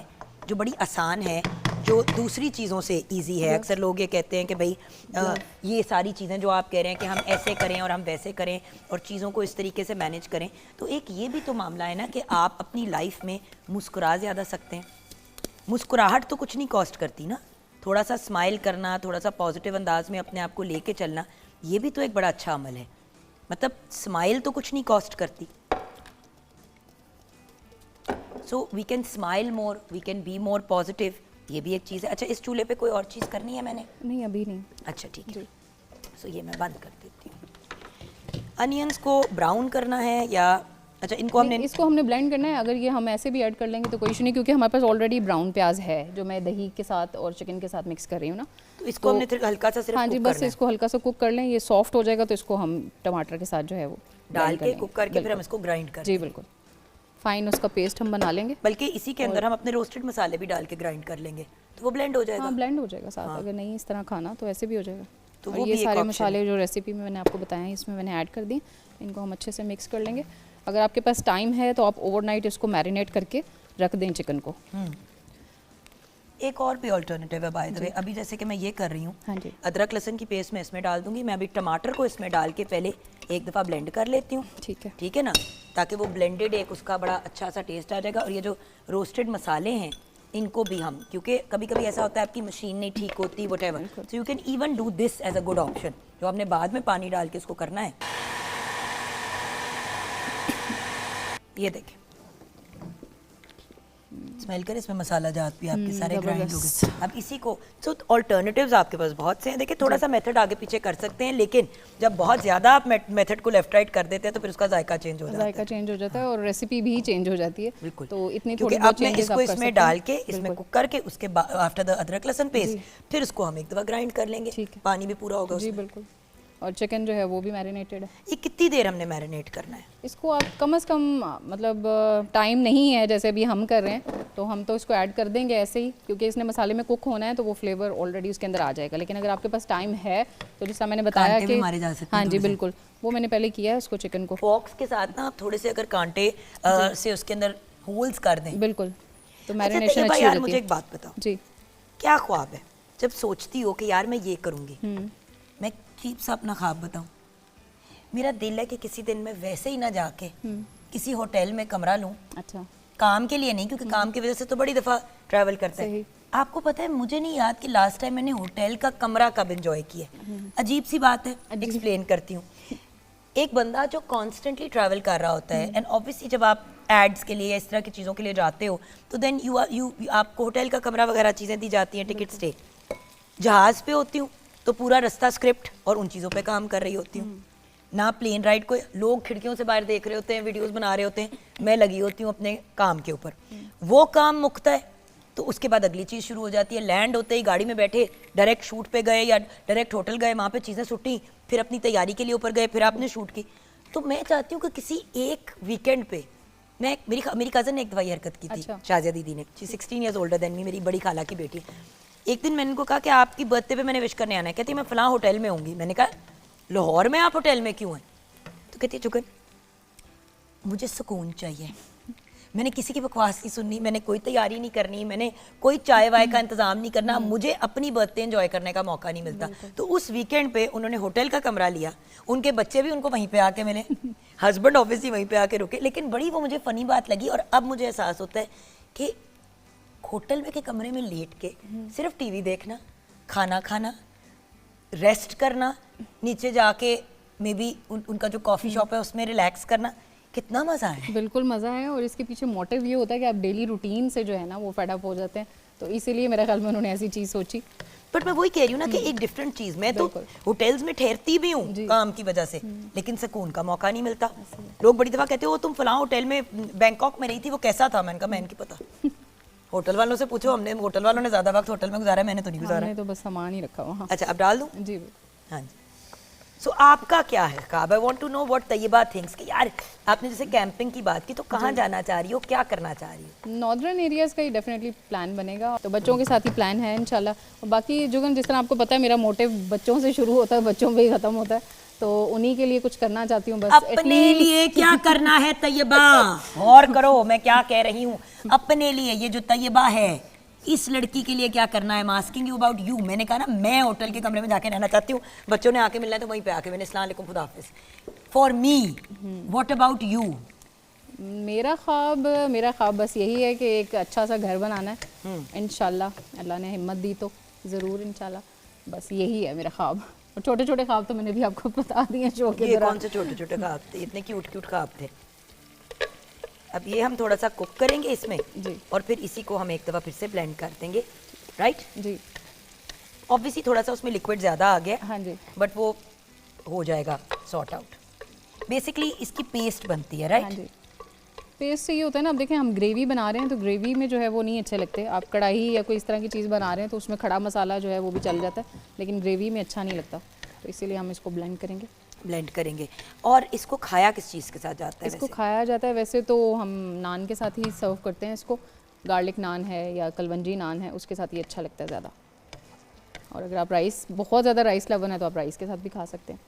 जो बड़ी आसान है, जो दूसरी चीज़ों से इजी है। अक्सर लोग ये कहते हैं कि भाई ये सारी चीज़ें जो आप कह रहे हैं कि हम ऐसे करें और हम वैसे करें और चीज़ों को इस तरीके से मैनेज करें, तो एक ये भी तो मामला है ना कि आप अपनी लाइफ में मुस्कुरा ज़्यादा सकते हैं। मुस्कुराहट तो कुछ नहीं कॉस्ट करती ना, थोड़ा सा स्माइल करना, थोड़ा सा पॉजिटिव अंदाज में अपने आप को लेके चलना, ये भी तो एक बड़ा अच्छा अमल है। मतलब स्माइल तो कुछ नहीं कॉस्ट करती। So we can smile more, we can be more positive, ये भी एक चीज़ है। अच्छा, इस चूल्हे पे कोई और चीज़ करनी है मैंने? नहीं अभी नहीं। अच्छा ठीक है, सो ये मैं बंद कर देती हूँ। अनियंस को ब्राउन करना है या अच्छा इनको हमने इसको हमने ब्लेंड करना है। अगर ये हम ऐसे भी ऐड कर लेंगे तो कोई इशू नहीं क्योंकि हमारे पास ऑलरेडी ब्राउन प्याज है जो मैं दही के साथ और चिकन के साथ मिक्स कर रही हूँ ना, तो इसको हमने फिर हल्का सा सिर्फ हाँ जी, कुक बस करना है। इसको हल्का सा कुक कर लें, ये सॉफ्ट हो जाएगा तो इसको हम टमाटर के साथ जो है वो डाल grind के कुक करके फिर हम इसको ग्राइंड कर जी बिल्कुल फाइन उसका पेस्ट हम बना लेंगे। बल्कि इसी के अंदर हम अपने रोस्टेड मसाले भी डाल के ग्राइंड कर लेंगे तो वो ब्लेंड हो जाएगा। हाँ ब्लेंड हो जाएगा साथ। अगर नहीं इस तरह खाना तो ऐसे भी हो जाएगा। तो और वो ये भी एक सारे option मसाले जो रेसिपी में मैंने आपको बताए हैं इसमें मैंने ऐड कर दिए, इनको हम अच्छे से मिक्स कर लेंगे। अगर आपके पास टाइम है तो आप ओवरनाइट इसको मैरिनेट करके रख दें चिकन को। एक और भी ऑल्टरनेटिव है बाय द वे, अभी जैसे कि मैं ये कर रही हूँ, हाँ जी अदरक लहसुन की पेस्ट मैं इसमें डाल दूंगी। मैं अभी टमाटर को इसमें डाल के पहले एक दफ़ा ब्लेंड कर लेती हूँ, ठीक है ना, ताकि वो ब्लेंडेड एक उसका बड़ा अच्छा सा टेस्ट आ जाएगा। और ये जो रोस्टेड मसाले हैं इनको भी हम, क्योंकि कभी कभी ऐसा होता है आपकी मशीन नहीं ठीक होती, whatever, so you can even do this as a good option. जो आपने बाद में पानी डाल के उसको करना है ये देखें, स्मेल करें, इसमें मसाला जात भी आपके सारे ग्राइंड हो गए। अब इसी को तो ऑल्टरनेटिव्स आपके पास बहुत से हैं। देखिए थोड़ा सा मेथड आगे पीछे कर सकते हैं, लेकिन जब बहुत ज़्यादा आप मेथड को लेफ्ट राइट कर देते हैं तो फिर उसका जायका चेंज हो जाता है। जायका चेंज हो जाता है और रेसिपी भी चेंज हो जाती है। बिल्कुल। तो इतनी क्योंकि थोड़ी बहुत आपने चेंजेस इसको आप कर इसमें सकते हैं। डाल के इसमें कुक करके उसके बाद आफ्टर द अदरक लहसुन पेस्ट फिर उसको हम एक दफ़ा ग्राइंड कर लेंगे। ठीक है। पानी भी पूरा होगा जी उसमें। बिल्कुल। और चिकन जो है वो भी मैरिनेटेड है। ये कितनी देर हमने मैरिनेट करना है? इसको आप कम से कम मतलब टाइम नहीं है जैसे अभी हम कर रहे हैं, तो हम तो इसको ऐड कर देंगे ऐसे ही, क्योंकि इसने मसाले में कुक होना है तो वो फ्लेवर ऑलरेडी उसके अंदर आ जाएगा। लेकिन अगर आपके पास टाइम है तो जैसा मैंने बताया कांटे भी कि मारे जा सकते हैं हाँ जी थोड़े से। बिल्कुल, वो मैंने पहले किया है उसको, चिकन को। फॉक्स के साथ ना आप थोड़े से अगर कांटे से उसके अंदर होल्स कर दें। बिल्कुल, तो अच्छा मैरिनेशन तैयबा अच्छी हो यार, जाती मुझे है। एक बात बताओ, जी। क्या ख्वाब है जब सोचती हो कि यार मैं ये करूँगी? मैं चीप सा अपना ख्वाब बताऊँ, मेरा दिल है कि किसी दिन मैं वैसे ही ना जाके किसी होटल में कमरा लूँ, अच्छा। काम के लिए नहीं, क्योंकि काम की वजह से तो बड़ी दफ़ा ट्रैवल करते हैं। सही। आपको पता है, मुझे नहीं याद कि लास्ट टाइम मैंने होटल का कमरा कब एंजॉय किया। अजीब सी बात है, एक्सप्लेन करती हूँ। एक बंदा जो कॉन्स्टेंटली ट्रैवल कर रहा होता है, एंड ऑब्वियसली जब आप एड्स के लिए इस तरह की चीज़ों के लिए जाते हो तो देन आपको होटल का कमरा वगैरह चीज़ें दी जाती हैं, टिकट स्टे। जहाज़ पे होती हूँ तो पूरा रास्ता स्क्रिप्ट और उन चीज़ों पे काम कर रही होती हूँ ना। प्लेन राइड को लोग खिड़कियों से बाहर देख रहे होते हैं, वीडियोस बना रहे होते हैं, मैं लगी होती हूँ अपने काम के ऊपर। वो काम मुकता है तो उसके बाद अगली चीज़ शुरू हो जाती है। लैंड होते ही गाड़ी में बैठे डायरेक्ट शूट पे गए या डायरेक्ट होटल गए, वहाँ पे चीज़ें सुटी, फिर अपनी तैयारी के लिए ऊपर गए, फिर आपने शूट की। तो मैं चाहती हूँ कि किसी एक वीकेंड पे मेरी कज़न ने एक दफ़ा हरकत की थी। अच्छा। शाजिया दीदी ने, she 16 years older than me, मेरी बड़ी खाला की बेटी। एक दिन मैंने उनको कहा कि आपकी बर्थडे पे मैंने विश करने आना है। कहती मैं फ़लाँ होटल में होंगी। मैंने कहा लाहौर में आप होटल में क्यों हैं? तो कहती चुकन मुझे सुकून चाहिए, मैंने किसी की बकवास नहीं सुननी, मैंने कोई तैयारी नहीं करनी, मैंने कोई चाय वाय का इंतज़ाम नहीं करना, मुझे अपनी बर्थडे एंजॉय करने का मौका नहीं मिलता। तो उस वीकेंड पे उन्होंने होटल का कमरा लिया, उनके बच्चे भी उनको वहीं पे आके मिले, हस्बैंड ऑब्वियसली वहीं पे आके रुके। लेकिन बड़ी वो मुझे फ़नी बात लगी, और अब मुझे एहसास होता है कि होटल में के कमरे में लेट के सिर्फ टीवी देखना, खाना खाना, रेस्ट करना, नीचे जाके मे बी उनका जो कॉफ़ी शॉप है उसमें रिलैक्स करना, कितना मज़ा है। बिल्कुल मज़ा है। और इसके पीछे मोटिव ये होता है कि आप डेली रूटीन से जो है ना वो फेड अप हो जाते हैं, तो इसीलिए मेरे ख्याल में उन्होंने ऐसी चीज़ सोची। बट मैं वही कह रही हूँ ना कि एक डिफरेंट चीज़, मैं तो होटल्स में ठहरती भी हूँ काम की वजह से, लेकिन सुकून का मौका नहीं मिलता। लोग बड़ी दफ़ा कहते हो तुम फलां होटल में बैंकॉक में रही थी, वो कैसा था? मैंने कहा मैं इनकी पता, होटल वालों से पूछो, हमने होटल वालों ने ज़्यादा वक्त होटल में गुजारा, मैंने तो नहीं गुजारा। हमने तो बस सामान ही रखा वहाँ। अच्छा अब डाल दूँ? जी। हाँ जी। सो आपका क्या है ख्वाब? I want to know what तैयबा थिंग्स कि यार आपने जैसे कैंपिंग की बात की, तो कहाँ जाना चाह रही हो, क्या करना चाह रही हो? नॉर्दर्न एरियाज़ का ही डेफिनेटली प्लान बनेगा, तो बच्चों के साथ ही प्लान है इंशाल्लाह। और बाकी जुगन जिस तरह आपको पता है मेरा मोटिव बच्चों से शुरू होता है, बच्चों पे ही ख़त्म होता है, तो उन्हीं के लिए कुछ करना चाहती हूँ बस। अपने लिए क्या करना है तैयबा? और करो मैं क्या कह रही हूँ, अपने लिए। ये जो तैयबा है इस लड़की के लिए क्या करना है? Masking you about you. मैंने कहा ना मैं होटल के कमरे में जाके रहना चाहती हूँ, बच्चों ने आके मिलना है तो वहीं पे आके मैंने अस्सलाम वालेकुम खुदा हाफिज़। For me what about you? मेरा ख्वाब बस यही है कि एक अच्छा सा घर बनाना है इंशाल्लाह, अल्लाह ने हिम्मत दी तो ज़रूर इंशाल्लाह, बस यही है मेरा ख्वाब। और छोटे छोटे ख्वाब तो मैंने भी आपको बता दिए शो के ये दौरान। कौन से छोटे छोटे ख्वाब थे? इतने क्यूट क्यूट ख्वाब थे। अब ये हम थोड़ा सा कुक करेंगे इसमें जी। और फिर इसी को हम एक दफ़ा फिर से ब्लेंड कर देंगे, राइट? जी। ऑब्वियसली थोड़ा सा उसमें लिक्विड ज़्यादा आ गया, हाँ जी। बट वो हो जाएगा सॉर्ट आउट। बेसिकली इसकी पेस्ट बनती है, राइट? हाँ जी। पेस्ट से ये होता है ना, अब देखें हम ग्रेवी बना रहे हैं तो ग्रेवी में जो है वो नहीं अच्छे लगते। आप कढ़ाई या कोई इस तरह की चीज़ बना रहे हैं तो उसमें खड़ा मसाला जो है वो भी चल जाता है, लेकिन ग्रेवी में अच्छा नहीं लगता, तो इसीलिए हम इसको ब्लेंड करेंगे। ब्लेंड करेंगे। और इसको खाया किस चीज़ के साथ जाता है? इसको खाया जाता है वैसे तो हम नान के साथ ही सर्व करते हैं इसको, गार्लिक नान है या कलवंजी नान है उसके साथ ये अच्छा लगता है ज़्यादा। और अगर आप राइस, बहुत ज़्यादा राइस लवन है तो आप राइस के साथ भी खा सकते हैं।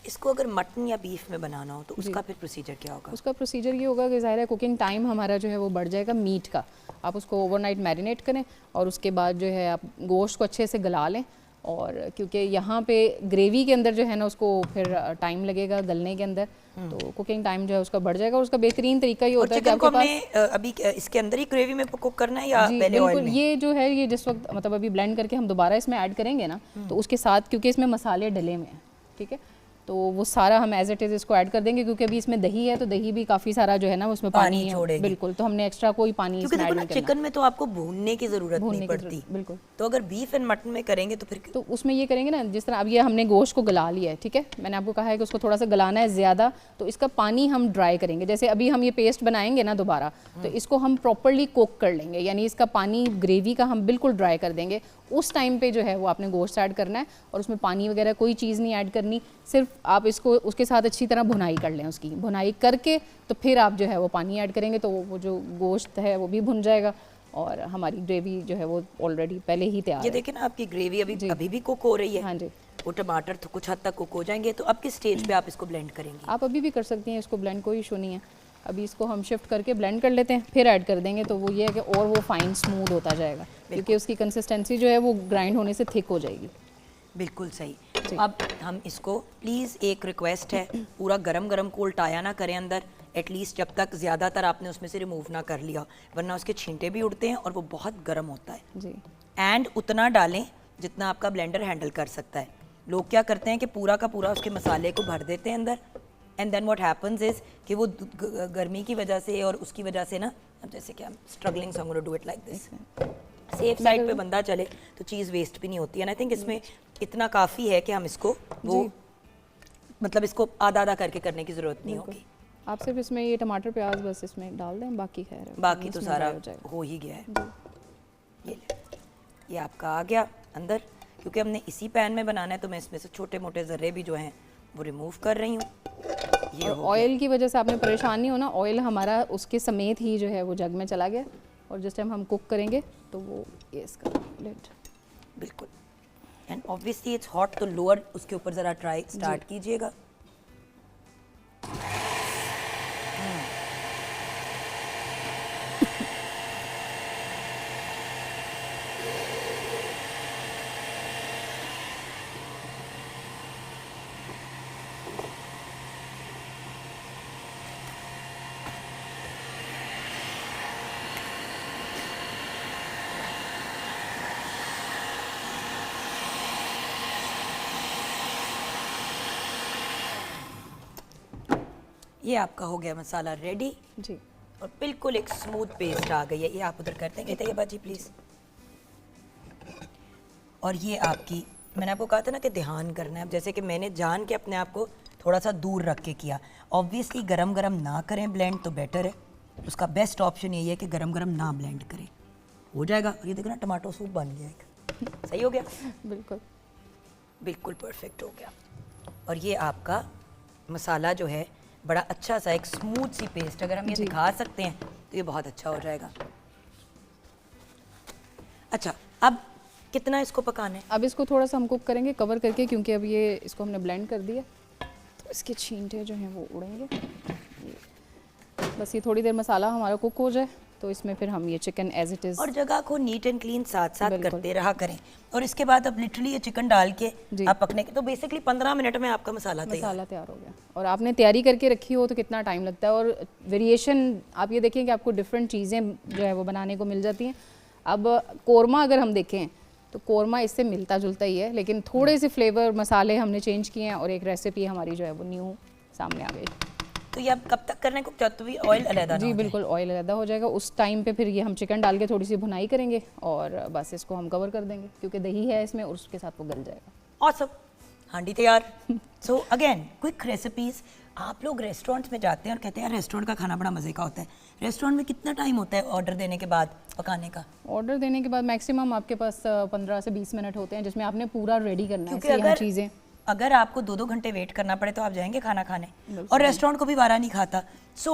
इसको अगर मटन या बीफ में बनाना हो तो उसका फिर प्रोसीजर क्या होगा? उसका प्रोसीजर ये होगा कि ज़ाहिर है कुकिंग टाइम हमारा जो है वो बढ़ जाएगा मीट का। आप उसको ओवरनाइट मैरिनेट करें और उसके बाद जो है आप गोश्त को अच्छे से गला लें, और क्योंकि यहाँ पे ग्रेवी के अंदर जो है ना उसको फिर टाइम लगेगा गलने के अंदर, तो कुकिंग टाइम जो है उसका बढ़ जाएगा। और उसका बेहतरीन तरीका ये होता है कि आपके पास अभी इसके अंदर ही ग्रेवी में कुक करना है या पहले ऑयल में? ये जो है ये जिस वक्त मतलब अभी ब्लेंड करके हम दोबारा इसमें ऐड करेंगे ना, तो उसके साथ क्योंकि इसमें मसाले डले हुए हैं, ठीक है, तो वो सारा हम एज इट इज़ इसको ऐड कर देंगे, क्योंकि अभी इसमें दही है तो दही भी काफ़ी सारा जो है ना उसमें पानी है, छोड़ेगी। बिल्कुल, तो हमने एक्स्ट्रा कोई पानी क्योंकि इसमें देखो ऐड ना नहीं करना। चिकन में तो आपको भूनने की जरूरत नहीं पड़ती, बिल्कुल। तो अगर बीफ एंड मटन में करेंगे तो फिर तो उसमें ये करेंगे ना, जिस तरह अब ये हमने गोश्त को गला लिया है, ठीक है, मैंने आपको कहा है कि उसको थोड़ा सा गलाना है ज़्यादा, तो इसका पानी हम ड्राई करेंगे। जैसे अभी हम ये पेस्ट बनाएंगे ना दोबारा, तो इसको हम प्रॉपरली कुक कर लेंगे, यानी इसका पानी ग्रेवी का हम बिल्कुल ड्राई कर देंगे। उस टाइम पे जो है वो आपने गोश्त ऐड करना है और उसमें पानी वगैरह कोई चीज़ नहीं ऐड करनी, सिर्फ आप इसको उसके साथ अच्छी तरह भुनाई कर लें। उसकी भुनाई करके तो फिर आप जो है वो पानी ऐड करेंगे, तो वो जो गोश्त है वो भी भुन जाएगा और हमारी ग्रेवी जो है वो ऑलरेडी पहले ही तैयार ये है। देखिए ना आपकी ग्रेवी अभी भी कुक हो रही है। हाँ जी। वो टमाटर तो कुछ हद तक कुक हो जाएंगे, तो अब किस स्टेज पे आप इसको ब्लेंड करेंगे? आप अभी भी कर सकती हैं इसको ब्लेंड, कोई इशू नहीं है। अभी इसको हम शिफ्ट करके ब्लेंड कर लेते हैं, फिर ऐड कर देंगे, तो वो ये है कि और वो फाइन स्मूथ होता जाएगा, क्योंकि उसकी कंसिस्टेंसी जो है वो ग्राइंड होने से थिक हो जाएगी। बिल्कुल सही। अब हम इसको, प्लीज़ एक रिक्वेस्ट है, पूरा गरम गरम को उल्टाया ना करें अंदर, एटलीस्ट जब तक ज़्यादातर आपने उसमें से रिमूव ना कर लिया, वरना उसके छींटे भी उड़ते हैं और वो बहुत गर्म होता है जी। एंड उतना डालें जितना आपका ब्लेंडर हैंडल कर सकता है। लोग क्या करते हैं कि पूरा का पूरा उसके मसाले को भर देते हैं अंदर, and then what happens is कि वो गर्मी की वजह से और उसकी वजह से ना, अब जैसे कि I am struggling so I am gonna do it like this, safe side पे बंदा चले तो चीज़ वेस्ट भी नहीं होती है। आई थिंक इसमें इतना काफ़ी है कि हम इसको वो मतलब इसको आधा आधा करके करने की ज़रूरत नहीं होगी। आप सिर्फ इसमें ये टमाटर प्याज बस इसमें डाल दें, बाकी खैर बाकी तो इसमें सारा हो जाएगा। हो ही गया है। ये आपका आ गया अंदर, क्योंकि हमने इसी पैन में बनाना है तो मैं इसमें से छोटे मोटे ज़र्रे भी जो हैं वो रिमूव कर रही हूँ। ये और ऑयल की वजह से आपने परेशान नहीं होना, ऑयल हमारा उसके समेत ही जो है वो जग में चला गया, और जिस टाइम हम कुक करेंगे तो वो ये इसका लिड बिल्कुल, एंड ऑब्वियसली इट्स हॉट, तो लोअर उसके ऊपर ज़रा ट्राई स्टार्ट कीजिएगा। ये आपका हो गया मसाला रेडी जी। और बिल्कुल एक स्मूथ पेस्ट आ गई है। ये आप उधर करते हैं तैयबा जी प्लीज़। और ये आपकी, मैंने आपको कहा था ना कि ध्यान करना है, जैसे कि मैंने जान के अपने आप को थोड़ा सा दूर रख के किया। ऑब्वियसली गरम गरम ना करें ब्लेंड तो बेटर है, उसका बेस्ट ऑप्शन यही है कि गरम गरम ना ब्लेंड करें, हो जाएगा। और ये देखो ना टमाटो सूप बन गया एक, सही हो गया, बिल्कुल बिल्कुल परफेक्ट हो गया। और ये आपका मसाला जो है बड़ा अच्छा सा एक स्मूथ सी पेस्ट, अगर हम ये दिखा सकते हैं तो ये बहुत अच्छा हो जाएगा। अच्छा, अब कितना इसको पकाना है? अब इसको थोड़ा सा हम कुक करेंगे कवर करके, क्योंकि अब ये इसको हमने ब्लेंड कर दिया तो इसके छींटे जो हैं वो उड़ेंगे। बस ये थोड़ी देर मसाला हमारा कुक हो जाए तो इसमें फिर हम ये चिकन एज इट इज़, और जगह को नीट एंड क्लीन साथ साथ करते रहा करें। और इसके बाद अब लिटरली ये चिकन डाल के आप पकने के, तो बेसिकली 15 मिनट में आपका मसाला तैयार हो गया। और आपने तैयारी करके रखी हो तो कितना टाइम लगता है, और वेरिएशन आप ये देखें कि आपको डिफरेंट चीज़ें जो है वो बनाने को मिल जाती हैं। अब कोरमा अगर हम देखें तो कोरमा इससे मिलता जुलता ही है, लेकिन थोड़े से फ्लेवर मसाले हमने चेंज किए हैं और एक रेसिपी हमारी जो है वो न्यू सामने आ गई। तो ये अब कब तक करने को, जब भी ऑयल अलग जी बिल्कुल, ऑयल अलग हो जाएगा उस टाइम पे फिर ये हम चिकन डाल के थोड़ी सी भुनाई करेंगे और बस इसको हम कवर कर देंगे, क्योंकि दही है इसमें और उसके साथ वो गल जाएगा। ऑसम, हांडी तैयार। So again quick recipes. आप लोग रेस्टोरेंट्स में जाते हैं और कहते हैं यार रेस्टोरेंट का खाना बड़ा मज़े का होता है। रेस्टोरेंट में कितना टाइम होता है ऑर्डर देने के बाद पकाने का? ऑर्डर देने के बाद मैक्सिमम आपके पास 15 से 20 मिनट होते हैं, जिसमें आपने पूरा रेडी करना है। क्योंकि चीज़ें अगर आपको 2-2 घंटे वेट करना पड़े तो आप जाएंगे खाना खाने, और रेस्टोरेंट को भी वारा नहीं खाता। सो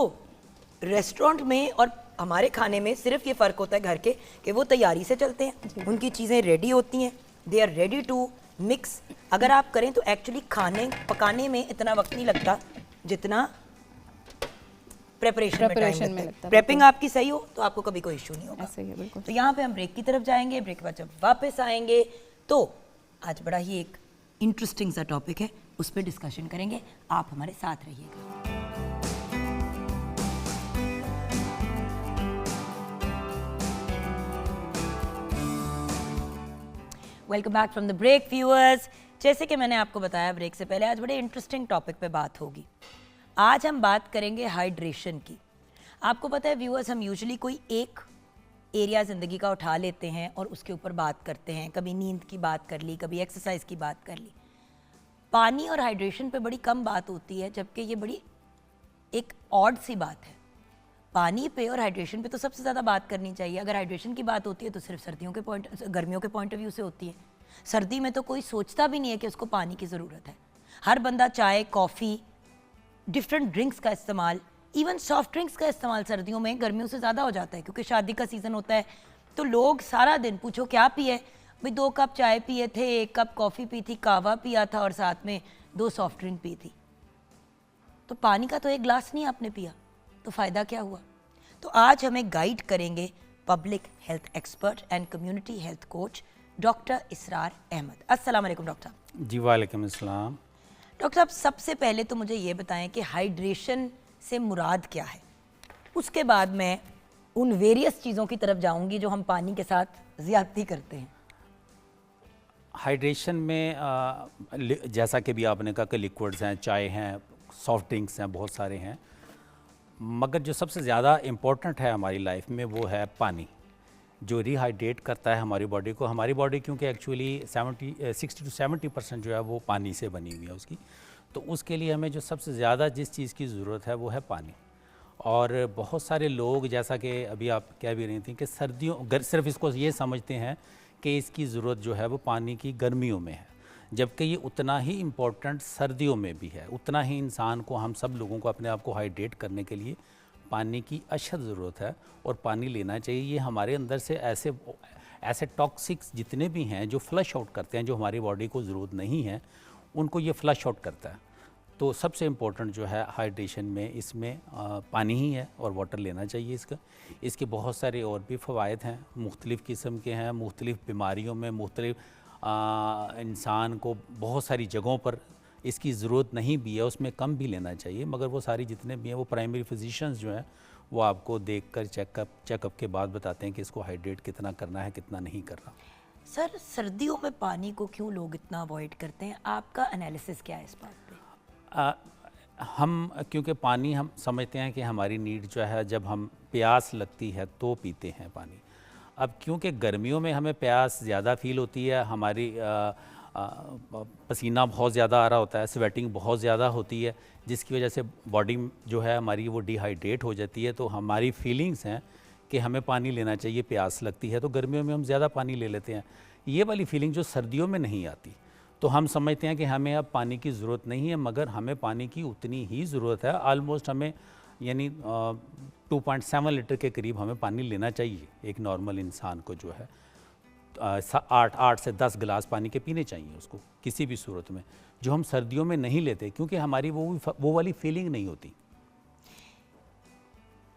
रेस्टोरेंट में और हमारे खाने में सिर्फ ये फ़र्क होता है घर के कि वो तैयारी से चलते हैं, उनकी चीज़ें रेडी होती हैं, they are ready to mix. अगर आप करें तो एक्चुअली खाने पकाने में इतना वक्त नहीं लगता जितना प्रेपरेशन में टाइम लगता है। प्रेपिंग आपकी सही हो तो आपको कभी कोई इशू नहीं होगा। ऐसे ही है, बिल्कुल। तो यहाँ पे हम ब्रेक की तरफ जाएंगे, ब्रेक के बाद जब वापस आएंगे तो आज बड़ा ही एक इंटरेस्टिंग सा टॉपिक है, उस पर डिस्कशन करेंगे। आप हमारे साथ रहिएगा। Welcome back from the break, viewers. जैसे कि मैंने आपको बताया ब्रेक से पहले, आज बड़े इंटरेस्टिंग टॉपिक पे बात होगी। आज हम बात करेंगे हाइड्रेशन की। आपको पता है व्यूअर्स, हम यूजुअली कोई एक एरिया ज़िंदगी का उठा लेते हैं और उसके ऊपर बात करते हैं। कभी नींद की बात कर ली, कभी एक्सरसाइज की बात कर ली। पानी और हाइड्रेशन पे बड़ी कम बात होती है, जबकि ये बड़ी एक ऑड सी बात है। पानी पे और हाइड्रेशन पे तो सबसे ज़्यादा बात करनी चाहिए। अगर हाइड्रेशन की बात होती है तो सिर्फ गर्मियों के पॉइंट ऑफ व्यू से होती है। सर्दी में तो कोई सोचता भी नहीं है कि उसको पानी की ज़रूरत है। हर बंदा चाय, कॉफ़ी, डिफरेंट ड्रिंक्स का इस्तेमाल, इवन सॉफ्ट ड्रिंक्स का इस्तेमाल सर्दियों में गर्मियों से ज़्यादा हो जाता है, क्योंकि शादी का सीज़न होता है तो लोग सारा दिन पूछो क्या पिए, भाई 2 कप चाय पिए थे, 1 कप कॉफ़ी पी थी, कहवा पिया था और साथ में 2 सॉफ्ट ड्रिंक पी थी। तो पानी का तो 1 ग्लास नहीं आपने पिया, तो फ़ायदा क्या हुआ? तो आज हमें गाइड करेंगे public health expert and community health coach doctor Israr Ahmad. अस्सलाम वालेकुम डॉक्टर। जी वालेकुम अस्सलाम। डॉक्टर साहब, सबसे पहले तो मुझे ये बताएं कि हाइड्रेशन से मुराद क्या है। उसके बाद मैं उन वेरियस चीज़ों की तरफ जाऊंगी जो हम पानी के साथ ज़्यादती करते हैं। हाइड्रेशन में जैसा कि भी आपने कहा कि लिक्विड्स हैं, चाय हैं, सॉफ्ट ड्रिंक्स हैं, बहुत सारे हैं, मगर जो सबसे ज़्यादा इम्पोर्टेंट है हमारी लाइफ में वो है पानी, जो रिहाइड्रेट करता है हमारी बॉडी को। हमारी बॉडी क्योंकि एक्चुअली 60 to 70% जो है वो पानी से बनी हुई है उसकी, तो उसके लिए हमें जो सबसे ज़्यादा जिस चीज़ की ज़रूरत है वो है पानी। और बहुत सारे लोग, जैसा कि अभी आप कह भी रही थी, कि सिर्फ इसको ये समझते हैं कि इसकी ज़रूरत जो है वो पानी की गर्मियों में है, जबकि ये उतना ही इम्पोर्टेंट सर्दियों में भी है। उतना ही इंसान को, हम सब लोगों को अपने आप को हाइड्रेट करने के लिए पानी की अशद ज़रूरत है और पानी लेना चाहिए। ये हमारे अंदर से ऐसे टॉक्सिक्स जितने भी हैं जो फ्लश आउट करते हैं, जो हमारी बॉडी को ज़रूरत नहीं है, उनको ये फ्लश आउट करता है। तो सबसे इम्पोर्टेंट जो है हाइड्रेशन में, इसमें पानी ही है और वाटर लेना चाहिए। इसके बहुत सारे और भी फ़वाइद हैं, मुख्तलिफ़ किस्म के हैं। मुख्तलिफ़ बीमारियों में मुख्तलिफ़ इंसान को बहुत सारी जगहों पर इसकी ज़रूरत नहीं भी है, उसमें कम भी लेना चाहिए, मगर वो सारी जितने भी हैं वो प्राइमरी फिजिशियंस जो हैं वो आपको देखकर चेकअप के बाद बताते हैं कि इसको हाइड्रेट कितना करना है, कितना नहीं करना। सर, सर्दियों में पानी को क्यों लोग इतना अवॉइड करते हैं? आपका एनालिसिस क्या है इस बात पे? क्योंकि पानी हम समझते हैं कि हमारी नीड जो है, जब हम प्यास लगती है तो पीते हैं पानी। अब क्योंकि गर्मियों में हमें प्यास ज़्यादा फील होती है, हमारी पसीना बहुत ज़्यादा आ रहा होता है, स्वेटिंग बहुत ज़्यादा होती है, जिसकी वजह से बॉडी जो है हमारी वो डिहाइड्रेट हो जाती है। तो हमारी फीलिंग्स हैं कि हमें पानी लेना चाहिए, प्यास लगती है, तो गर्मियों में हम ज़्यादा पानी ले लेते हैं। ये वाली फीलिंग जो सर्दियों में नहीं आती, तो हम समझते हैं कि हमें अब पानी की ज़रूरत नहीं है, मगर हमें पानी की उतनी ही ज़रूरत है। आलमोस्ट हमें यानी 2.7 लीटर के करीब हमें पानी लेना चाहिए। एक नॉर्मल इंसान को जो है 8 से 10 गिलास पानी के पीने चाहिए उसको, किसी भी सूरत में, जो हम सर्दियों में नहीं लेते, क्योंकि हमारी वो वाली फीलिंग नहीं होती।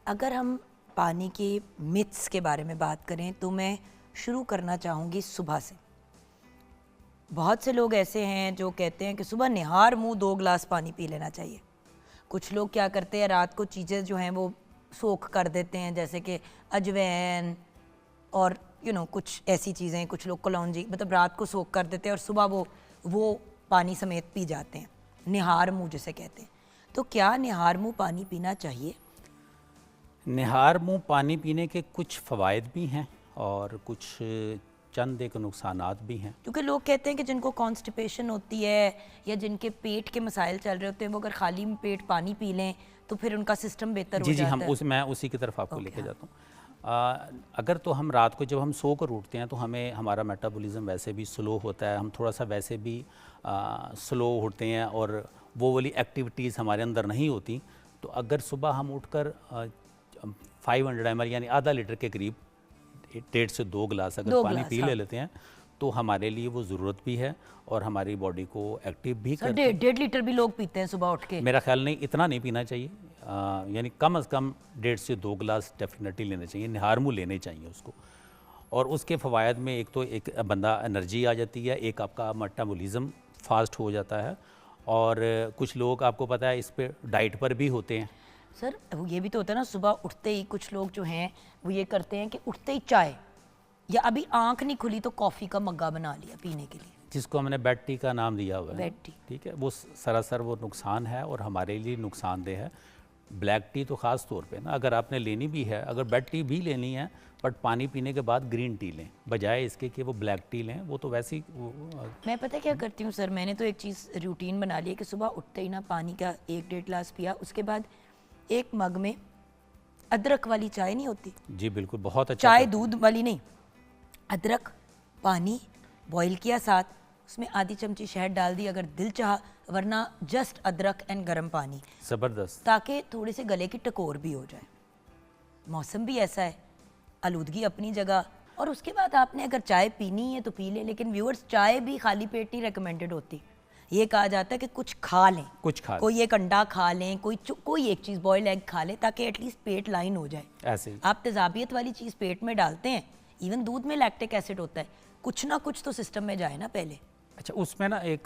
अगर हम पानी के मिथ्स के बारे में बात करें तो मैं शुरू करना चाहूँगी सुबह से। बहुत से लोग ऐसे हैं जो कहते हैं कि सुबह निहार मुंह 2 गिलास पानी पी लेना चाहिए। कुछ लोग क्या करते हैं, रात को चीज़ें जो हैं वो सोख कर देते हैं, जैसे कि अजवैन और कुछ ऐसी चीज़ें। कुछ लोग कलौंजी, मतलब रात को सोख कर देते हैं और सुबह वो पानी समेत पी जाते हैं, निहार मुंह जिसे कहते हैं। तो क्या निहार मुंह पानी पीना चाहिए? निहार मुँह पानी पीने के कुछ फ़वाइद भी हैं और कुछ चंद एक नुकसानात भी हैं। क्योंकि लोग कहते हैं कि जिनको कॉन्स्टिपेशन होती है या जिनके पेट के मसाइल चल रहे होते हैं, वो अगर खाली पेट पानी पी लें तो फिर उनका सिस्टम बेहतर हो जाता है। मैं उसी की तरफ आपको लेके जाता हूँ। अगर तो हम रात को जब हम सो कर उठते हैं तो हमारा मेटाबॉलिज्म वैसे भी स्लो होता है, हम थोड़ा सा वैसे भी स्लो उठते हैं और वो वाली एक्टिविटीज़ हमारे अंदर नहीं होती। तो अगर सुबह हम उठकर 500 ml यानी आधा लीटर के करीब 1.5 से 2 गिलास अगर पानी पी लेते हैं तो हमारे लिए वो ज़रूरत भी है और हमारी बॉडी को एक्टिव भी करती है। 1.5 लीटर भी लोग पीते हैं सुबह उठ के। मेरा ख्याल नहीं, इतना नहीं पीना चाहिए, यानी कम से कम 1.5 से 2 गिलास डेफिनेटली लेने चाहिए, निहार मुँह लेने चाहिए उसको। और उसके फ़वायद में एक तो एक बंदा एनर्जी आ जाती है, एक आपका मेटाबॉलिज्म फास्ट हो जाता है, और कुछ लोग आपको पता है इस पे डाइट पर भी होते हैं। सर, ये भी तो होता है ना, सुबह उठते ही कुछ लोग जो हैं वो ये करते हैं कि उठते ही चाय, या अभी आंख नहीं खुली तो कॉफ़ी का मग्गा बना लिया पीने के लिए। जिसको हमने बेड टी का नाम दिया हुआ है, बेड टी। ठीक है, वो सरासर वो नुकसान है और हमारे लिए नुकसानदेह है। ब्लैक टी तो ख़ास तौर पे ना, अगर आपने लेनी भी है, अगर बेड टी भी लेनी है, बट पानी पीने के बाद ग्रीन टी लें बजाय इसके कि वो ब्लैक टी लें। वो तो वैसे ही मैं पता क्या करती हूँ सर, मैंने तो एक चीज़ रूटीन बना ली है कि सुबह उठते ही ना पानी का 1-1.5 गिलास पिया, उसके बाद एक मग में अदरक वाली चाय नहीं होती, जी बिल्कुल, बहुत अच्छा चाय करते दूध वाली नहीं, अदरक पानी बॉईल किया, साथ उसमें आधी चमची शहद डाल दी अगर दिल चाहा, वरना जस्ट अदरक एंड गर्म पानी, हैं। ज़बरदस्त। ताकि थोड़े से गले की टकोर भी हो जाए। मौसम भी ऐसा है, आलूदगी अपनी जगह, और उसके बाद आपने अगर चाय पीनी है तो पी लें, लेकिन व्यूअर्स चाय भी खाली पेट नहीं रिकमेंडेड होती। ये कहा जाता है कि कुछ खा लें, कुछ खा कोई एक अंडा खा लें, कोई एक चीज़ बॉइल्ड एग खा लें, ताकि एटलीस्ट पेट लाइन हो जाए। ऐसे ही आप तेजाबियत वाली चीज़ पेट में डालते हैं, इवन दूध में लैक्टिक एसिड होता है, कुछ ना कुछ तो सिस्टम में जाए ना पहले। अच्छा, उसमें ना एक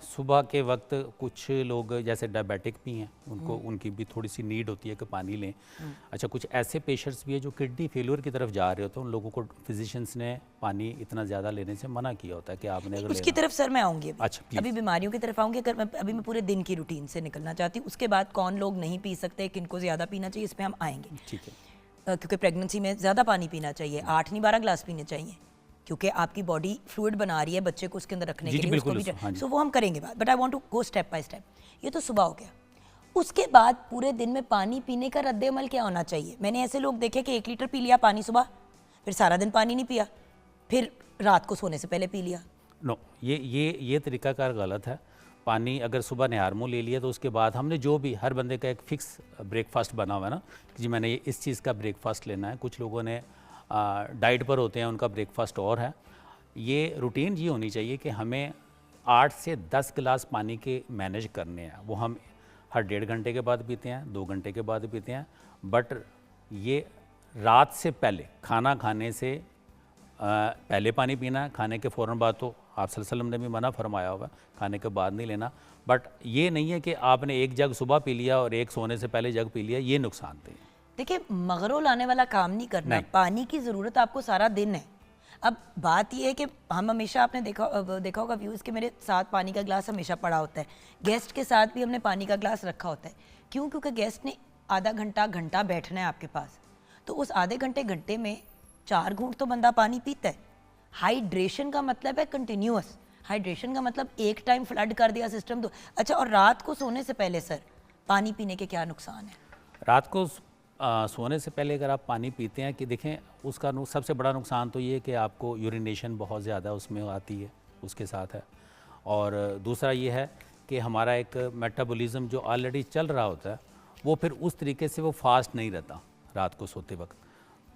सुबह के वक्त कुछ लोग जैसे डायबिटिक भी हैं, उनको उनकी भी थोड़ी सी नीड होती है कि पानी लें। अच्छा, कुछ ऐसे पेशेंट्स भी हैं जो किडनी फेलियर की तरफ जा रहे होते हैं, उन लोगों को फिजिशियंस ने पानी इतना ज़्यादा लेने से मना किया होता है कि आपने अगर उसकी तरफ सर मैं आऊँगी अच्छा, please। अभी बीमारियों की तरफ आऊँगी। अगर अभी मैं पूरे दिन की रूटीन से निकलना चाहती हूँ, उसके बाद कौन लोग नहीं पी सकते, किनको ज़्यादा पीना चाहिए, इस पर हम आएंगे। ठीक है, क्योंकि प्रेगनेंसी में ज़्यादा पानी पीना चाहिए, 8 नहीं 12 गिलास पीने चाहिए, क्योंकि आपकी बॉडी फ्लूइड बना रही है बच्चे को उसके अंदर रखने जी, के जी, लिए, उसको बिल्कुल, भी हाँ जी। सो वो हम करेंगे बात, but I want to go step by step. ये तो सुबह हो गया, उसके बाद पूरे दिन में पानी पीने का रद्द-ए-अमल क्या होना चाहिए? मैंने ऐसे लोग देखे कि 1 लीटर पी लिया पानी सुबह, फिर सारा दिन पानी नहीं पिया, फिर रात को सोने से पहले पी लिया। नो, ये तरीकाकार गलत है। पानी अगर सुबह निहार मुँह ले लिया तो उसके बाद हमने जो भी, हर बंदे का एक फ़िक्स ब्रेकफास्ट बना हुआ है ना कि जी मैंने ये इस चीज़ का ब्रेकफास्ट लेना है। कुछ लोगों ने डाइट पर होते हैं, उनका ब्रेकफास्ट और है। ये रूटीन ये होनी चाहिए कि हमें 8 से 10 गिलास पानी के मैनेज करने हैं। वो हम हर 1.5 घंटे के बाद पीते हैं, 2 घंटे के बाद पीते हैं, बट ये रात से पहले, खाना खाने से पहले पानी पीना है, खाने के फ़ौरन बाद तो आप सल्लल्लाहु अलैहि वसल्लम ने भी मना फरमाया होगा, खाने के बाद नहीं लेना। बट ये नहीं है कि आपने एक जग सुबह पी लिया और एक सोने से पहले जग पी लिया, ये नुकसानदेह है। देखिए, मगरों लाने वाला काम नहीं करना, नहीं। पानी की ज़रूरत आपको सारा दिन है। अब बात ये है कि हम हमेशा, आपने देखा होगा व्यूज़ कि मेरे साथ पानी का ग्लास हमेशा पड़ा होता है, गेस्ट के साथ भी हमने पानी का ग्लास रखा होता है। क्यों? क्योंकि गेस्ट ने आधा घंटा बैठना है आपके पास, तो उस आधे घंटे में 4 घूंट तो बंदा पानी पीता है। हाइड्रेशन का मतलब है कंटिन्यूअस, हाइड्रेशन का मतलब एक टाइम फ्लड कर दिया सिस्टम तो। अच्छा, और रात को सोने से पहले सर पानी पीने के क्या नुकसान है? रात को सोने से पहले अगर आप पानी पीते हैं कि देखें, उसका सबसे बड़ा नुकसान तो ये है कि आपको यूरिनेशन बहुत ज़्यादा उसमें आती है, उसके साथ है। और दूसरा ये है कि हमारा एक मेटाबॉलिज्म जो ऑलरेडी चल रहा होता है, वो फिर उस तरीके से वो फास्ट नहीं रहता रात को सोते वक्त।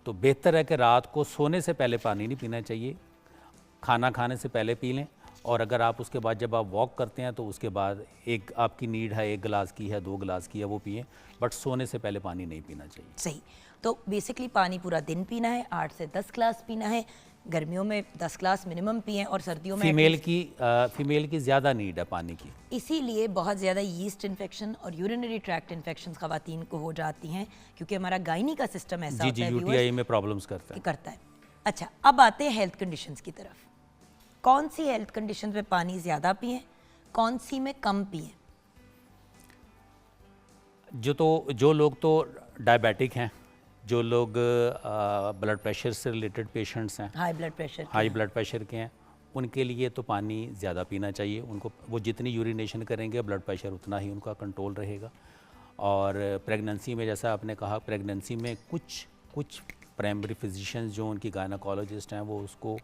तो बेहतर है कि रात को सोने से पहले पानी नहीं पीना चाहिए, खाना खाने से पहले पी लें। और अगर आप उसके बाद जब आप वॉक करते हैं तो उसके बाद एक आपकी नीड है 1 गिलास की है, 2 गिलास की है, वो पिएं, बट सोने से पहले पानी नहीं पीना चाहिए। सही। तो बेसिकली पानी पूरा दिन पीना है, 8 से 10 गिलास पीना है, गर्मियों में 10 गिलास मिनिमम पिएं, और सर्दियों में फीमेल की ज़्यादा नीड है पानी की। इसीलिए बहुत ज़्यादा यीस्ट इन्फेक्शन और यूरिनरी ट्रैक्ट इन्फेक्शंस ख़वातीन को हो जाती हैं, क्योंकि हमारा गायनी का सिस्टम ऐसा जी होता जी, है यूटीआई में प्रॉब्लम्स करता है। करता है। अच्छा, अब आते हैं हेल्थ कंडीशंस की तरफ। कौन सी हेल्थ कंडीशंस में पानी ज़्यादा पिएं, कौन सी में कम पिएं? जो लोग तो डायबिटिक हैं, जो लोग ब्लड प्रेशर से रिलेटेड पेशेंट्स हैं, high blood pressure high blood pressure के हैं, उनके लिए तो पानी ज़्यादा पीना चाहिए। उनको वो जितनी यूरिनेशन करेंगे ब्लड प्रेशर उतना ही उनका कंट्रोल रहेगा। और प्रेगनेंसी में, जैसा आपने कहा, प्रेगनेंसी में कुछ प्राइमरी फिजिशियंस जो उनकी गायनोकोलॉजिस्ट हैं, वो उसको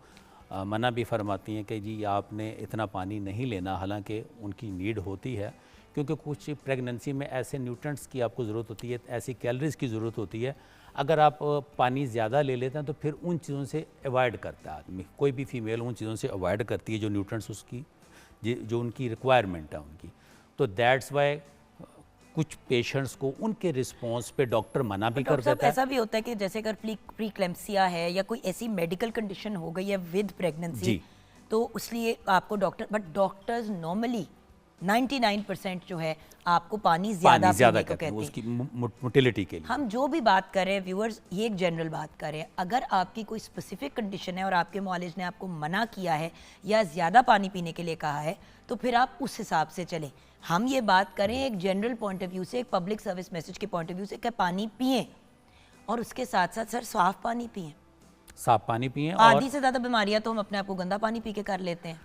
मना भी फरमाती हैं कि जी आपने इतना पानी नहीं लेना, हालांकि उनकी नीड होती है, क्योंकि कुछ प्रेगनेंसी में ऐसे न्यूट्रिएंट्स की आपको ज़रूरत होती है, ऐसी कैलोरीज़ की ज़रूरत होती है। अगर आप पानी ज़्यादा ले लेते हैं तो फिर उन चीज़ों से अवॉइड करता है आदमी, कोई भी फीमेल उन चीज़ों से अवॉइड करती है जो न्यूट्रिएंट्स उसकी जो उनकी रिक्वायरमेंट है उनकी। तो दैट्स वाई कुछ पेशेंट्स को उनके रिस्पॉन्स पे डॉक्टर मना भी कर देता है। ऐसा भी होता है कि जैसे अगर प्रीक्लेम्सिया है या कोई ऐसी मेडिकल कंडीशन हो गई है विद प्रेगनेंसी, तो इसलिए आपको डॉक्टर्स नॉर्मली 99% जो है आपको पानी ज़्यादा पानी ज़्यादा पीने को कहते हैं कहते हैं। उसकी मोटिलिटी के लिए। हम जो भी बात कर रहे हैं व्यूअर्स, ये एक जनरल बात कर रहे हैं। अगर आपकी कोई स्पेसिफिक कंडीशन है और आपके मुआलिज ने आपको मना किया है या ज़्यादा पानी पीने के लिए कहा है, तो फिर आप उस हिसाब से चलें। हम ये बात करें एक जनरल पॉइंट ऑफ व्यू से, एक पब्लिक सर्विस मैसेज के पॉइंट ऑफ व्यू से कि पानी पिएं, और उसके साथ साथ सर साफ़ पानी पिएं। साफ पानी पिएं। और आधी से ज़्यादा बीमारियां तो हम अपने आप को गंदा पानी पी के कर लेते हैं।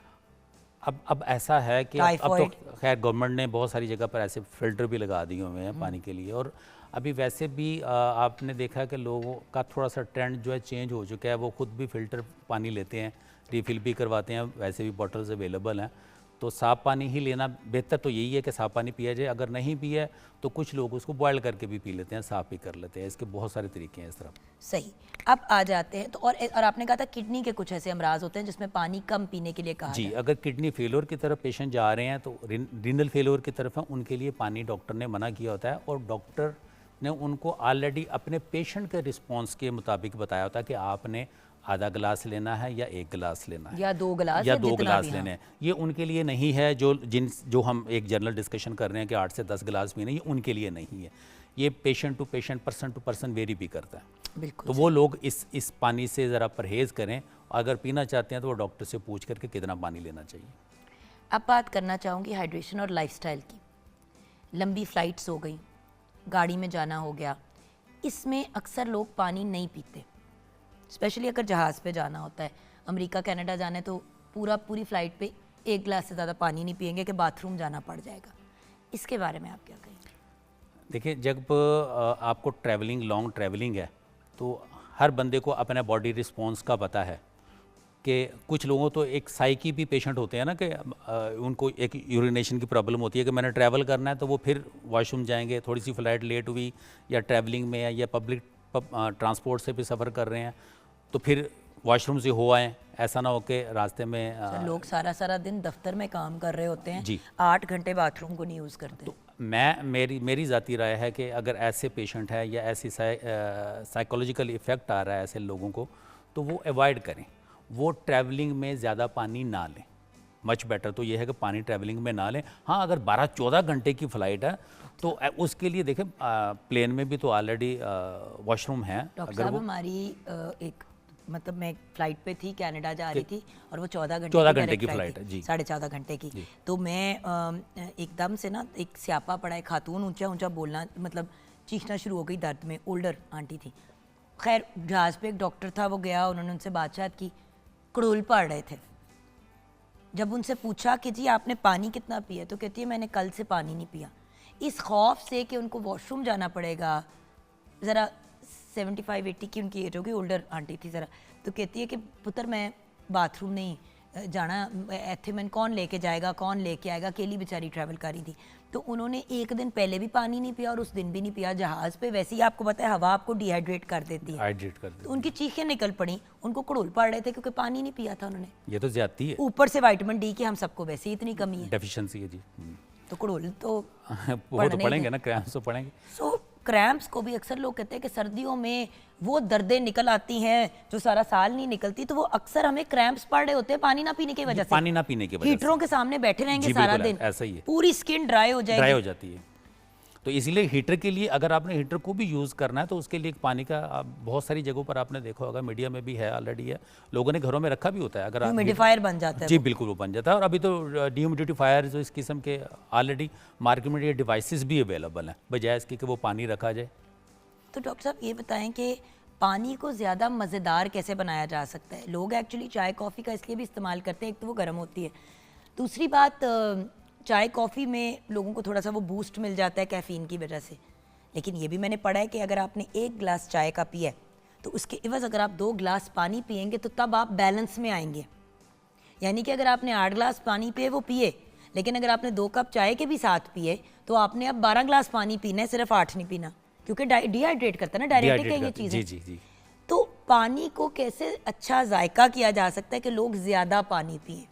अब ऐसा है कि अब टाइफाइड। तो खैर गवर्नमेंट ने बहुत सारी जगह पर ऐसे फिल्टर भी लगा दिए हुए हैं पानी के लिए। और अभी वैसे भी आपने देखा है कि लोगों का थोड़ा सा ट्रेंड जो है चेंज हो चुका है, वो खुद भी फ़िल्टर पानी लेते हैं, रिफ़िल भी करवाते हैं, वैसे भी बॉटल्स अवेलेबल हैं। तो साफ़ पानी ही लेना बेहतर तो यही है कि साफ़ पानी पिया जाए। अगर नहीं पिया तो कुछ लोग उसको बॉयल करके भी पी लेते हैं, साफ़ भी कर लेते हैं। इसके बहुत सारे तरीके हैं इस तरह। सही। अब आ जाते हैं तो और आपने कहा था किडनी के कुछ ऐसे अमराज होते हैं जिसमें पानी कम पीने के लिए कहा जी, जाता है। अगर किडनी फेलियर की तरफ पेशेंट जा रहे हैं तो रीनल फेलियर की तरफ है, उनके लिए पानी डॉक्टर ने मना किया होता है, और डॉक्टर ने उनको ऑलरेडी अपने पेशेंट के रिस्पॉन्स के मुताबिक बताया होता है कि आपने आधा गिलास लेना है या 1 गिलास लेना है या 2 गिलास या 2 जितना गिलास भी, लेने हाँ। हैं। ये उनके लिए नहीं है। जो हम एक जनरल डिस्कशन कर रहे हैं कि 8 से 10 गिलास पीने, ये उनके लिए नहीं है। ये patient to patient, person to person vary भी करता है। बिल्कुल। तो वो लोग इस पानी से ज़रा परहेज़ करें। अगर पीना चाहते हैं तो वो डॉक्टर से पूछ करके कितना पानी लेना चाहिए। अब बात करना चाहूँगी हाइड्रेशन और लाइफस्टाइल की। लंबी फ़्लाइट्स हो गई, गाड़ी में जाना हो गया, इसमें अक्सर लोग पानी नहीं पीते, स्पेशली अगर जहाज़ पे जाना होता है। अमेरिका कनाडा जाना है तो पूरी फ़्लाइट पे 1 गिलास से ज़्यादा पानी नहीं पिएंगे कि बाथरूम जाना पड़ जाएगा। इसके बारे में आप क्या कहेंगे? देखिए, जब आपको ट्रैवलिंग, लॉन्ग ट्रैवलिंग है, तो हर बंदे को अपना बॉडी रिस्पॉन्स का पता है कि कुछ लोगों तो एक साइकी भी पेशेंट होते हैं ना कि उनको एक यूरिनेशन की प्रॉब्लम होती है कि मैंने ट्रैवल करना है तो वो फिर वॉशरूम जाएंगे, थोड़ी सी फ़्लाइट लेट हुई या ट्रैवलिंग में या पब्लिक ट्रांसपोर्ट से भी सफ़र कर रहे हैं तो फिर वॉशरूम से हो आएँ, ऐसा ना हो कि रास्ते में सर, लोग सारा दिन दफ्तर में काम कर रहे होते हैं जी। 8 घंटे बाथरूम को नहीं यूज़ करते। तो मेरी ज़ाती राय है कि अगर ऐसे पेशेंट है या ऐसी साइकोलॉजिकल इफ़ेक्ट आ रहा है ऐसे लोगों को, तो वो अवॉइड करें। वो ट्रैवलिंग में ज़्यादा पानी ना लें। मच बेटर तो ये है कि पानी ट्रैवलिंग में ना लें। हाँ, अगर 12-14 घंटे की फ़्लाइट है तो उसके लिए देखें प्लेन में भी तो ऑलरेडी वॉशरूम है। डॉक्टर साहब, हमारी एक मतलब मैं फ़्लाइट पे थी, कनाडा जा रही थी, और वो 14 घंटे की फ़्लाइट है जी, 14.5 घंटे की। तो मैं एकदम से ना एक स्यापा पड़ा है, खातून ऊंचा बोलना, मतलब चीखना शुरू हो गई दर्द में। ओल्डर आंटी थी। खैर जहाज़ पे एक डॉक्टर था, वो गया, उन्होंने उनसे बातचीत की, कड़ोल पड़ रहे थे। जब उनसे पूछा कि जी आपने पानी कितना पिया, तो कहती है मैंने कल से पानी नहीं पिया। इस खौफ से कि उनको वॉशरूम जाना पड़ेगा, ज़रा 75-80 की उनकी एज होगी, ओल्डर आंटी थी ज़रा, तो कहती है कि पुत्र मैं बाथरूम नहीं जाना, ऐथे मैंने कौन लेके जाएगा, कौन लेके आएगा, अकेली बेचारी ट्रैवल कर रही थी। तो उन्होंने एक दिन पहले भी पानी नहीं पिया और उस दिन भी नहीं पिया। जहाज़ पे वैसे ही आपको पता है हवा आपको डिहाइड्रेट कर देती है, हाइड्रेट कर दें। तो उनकी चीखें निकल पड़ी, उनको कड़ोल पड़ रहे थे क्योंकि पानी नहीं पिया था उन्होंने। ये तो ज़्यादती है, ऊपर से विटामिन डी की हम सबको वैसे ही इतनी कमी है, डेफिशिएंसी है जी। तो कड़ोल तो वो तो पढ़ेंगे ना, क्रैम्प्स तो पढ़ेंगे। सो क्रैम्प्स को भी अक्सर लोग कहते हैं कि सर्दियों में वो दर्दें निकल आती हैं जो सारा साल नहीं निकलती, तो वो अक्सर हमें क्रैम्प्स पड़ रहे होते हैं पानी ना पीने की वजह से। पानी ना पीने की वजह से हीटरों के सामने बैठे रहेंगे जी, सारा बिल्कुल दिन, ऐसा ही है। पूरी स्किन ड्राई हो ड्राई जाएगी। हो जाती है। तो इसीलिए हीटर के लिए, अगर आपने हीटर को भी यूज़ करना है तो उसके लिए पानी का बहुत सारी जगहों पर आपने देखा होगा, मीडिया में भी है, ऑलरेडी है, लोगों ने घरों में रखा भी होता है। अगर ह्यूमिडिफायर बन जाता है जी वो। बिल्कुल वो बन जाता है। और अभी तो डिह्यूमिडिफायर जो इस किस्म के ऑलरेडी मार्केट में ये डिवाइसेस भी अवेलेबल हैं, बजाय इसके कि वो पानी रखा जाए। तो डॉक्टर साहब ये बताएं कि पानी को ज़्यादा मज़ेदार कैसे बनाया जा सकता है? लोग एक्चुअली चाय कॉफ़ी का इसलिए भी इस्तेमाल करते हैं, एक तो वो गर्म होती है, दूसरी बात चाय कॉफ़ी में लोगों को थोड़ा सा वो बूस्ट मिल जाता है कैफ़ीन की वजह से। लेकिन ये भी मैंने पढ़ा है कि अगर आपने 1 गिलास चाय का पिया है तो उसके एवज़ अगर आप 2 गिलास पानी पिएंगे तो तब आप बैलेंस में आएंगे। यानी कि अगर आपने 8 गिलास पानी पिए वो पिए, लेकिन अगर आपने 2 कप चाय के भी साथ पिए तो आपने अब 12 गिलास पानी पीना है, सिर्फ 8 नहीं पीना, क्योंकि डिहाइड्रेट करता है ना, डायरेक्टिक है ये चीज़ें। जी जी जी। तो पानी को कैसे अच्छा जायका किया जा सकता है कि लोग ज़्यादा पानी पिए?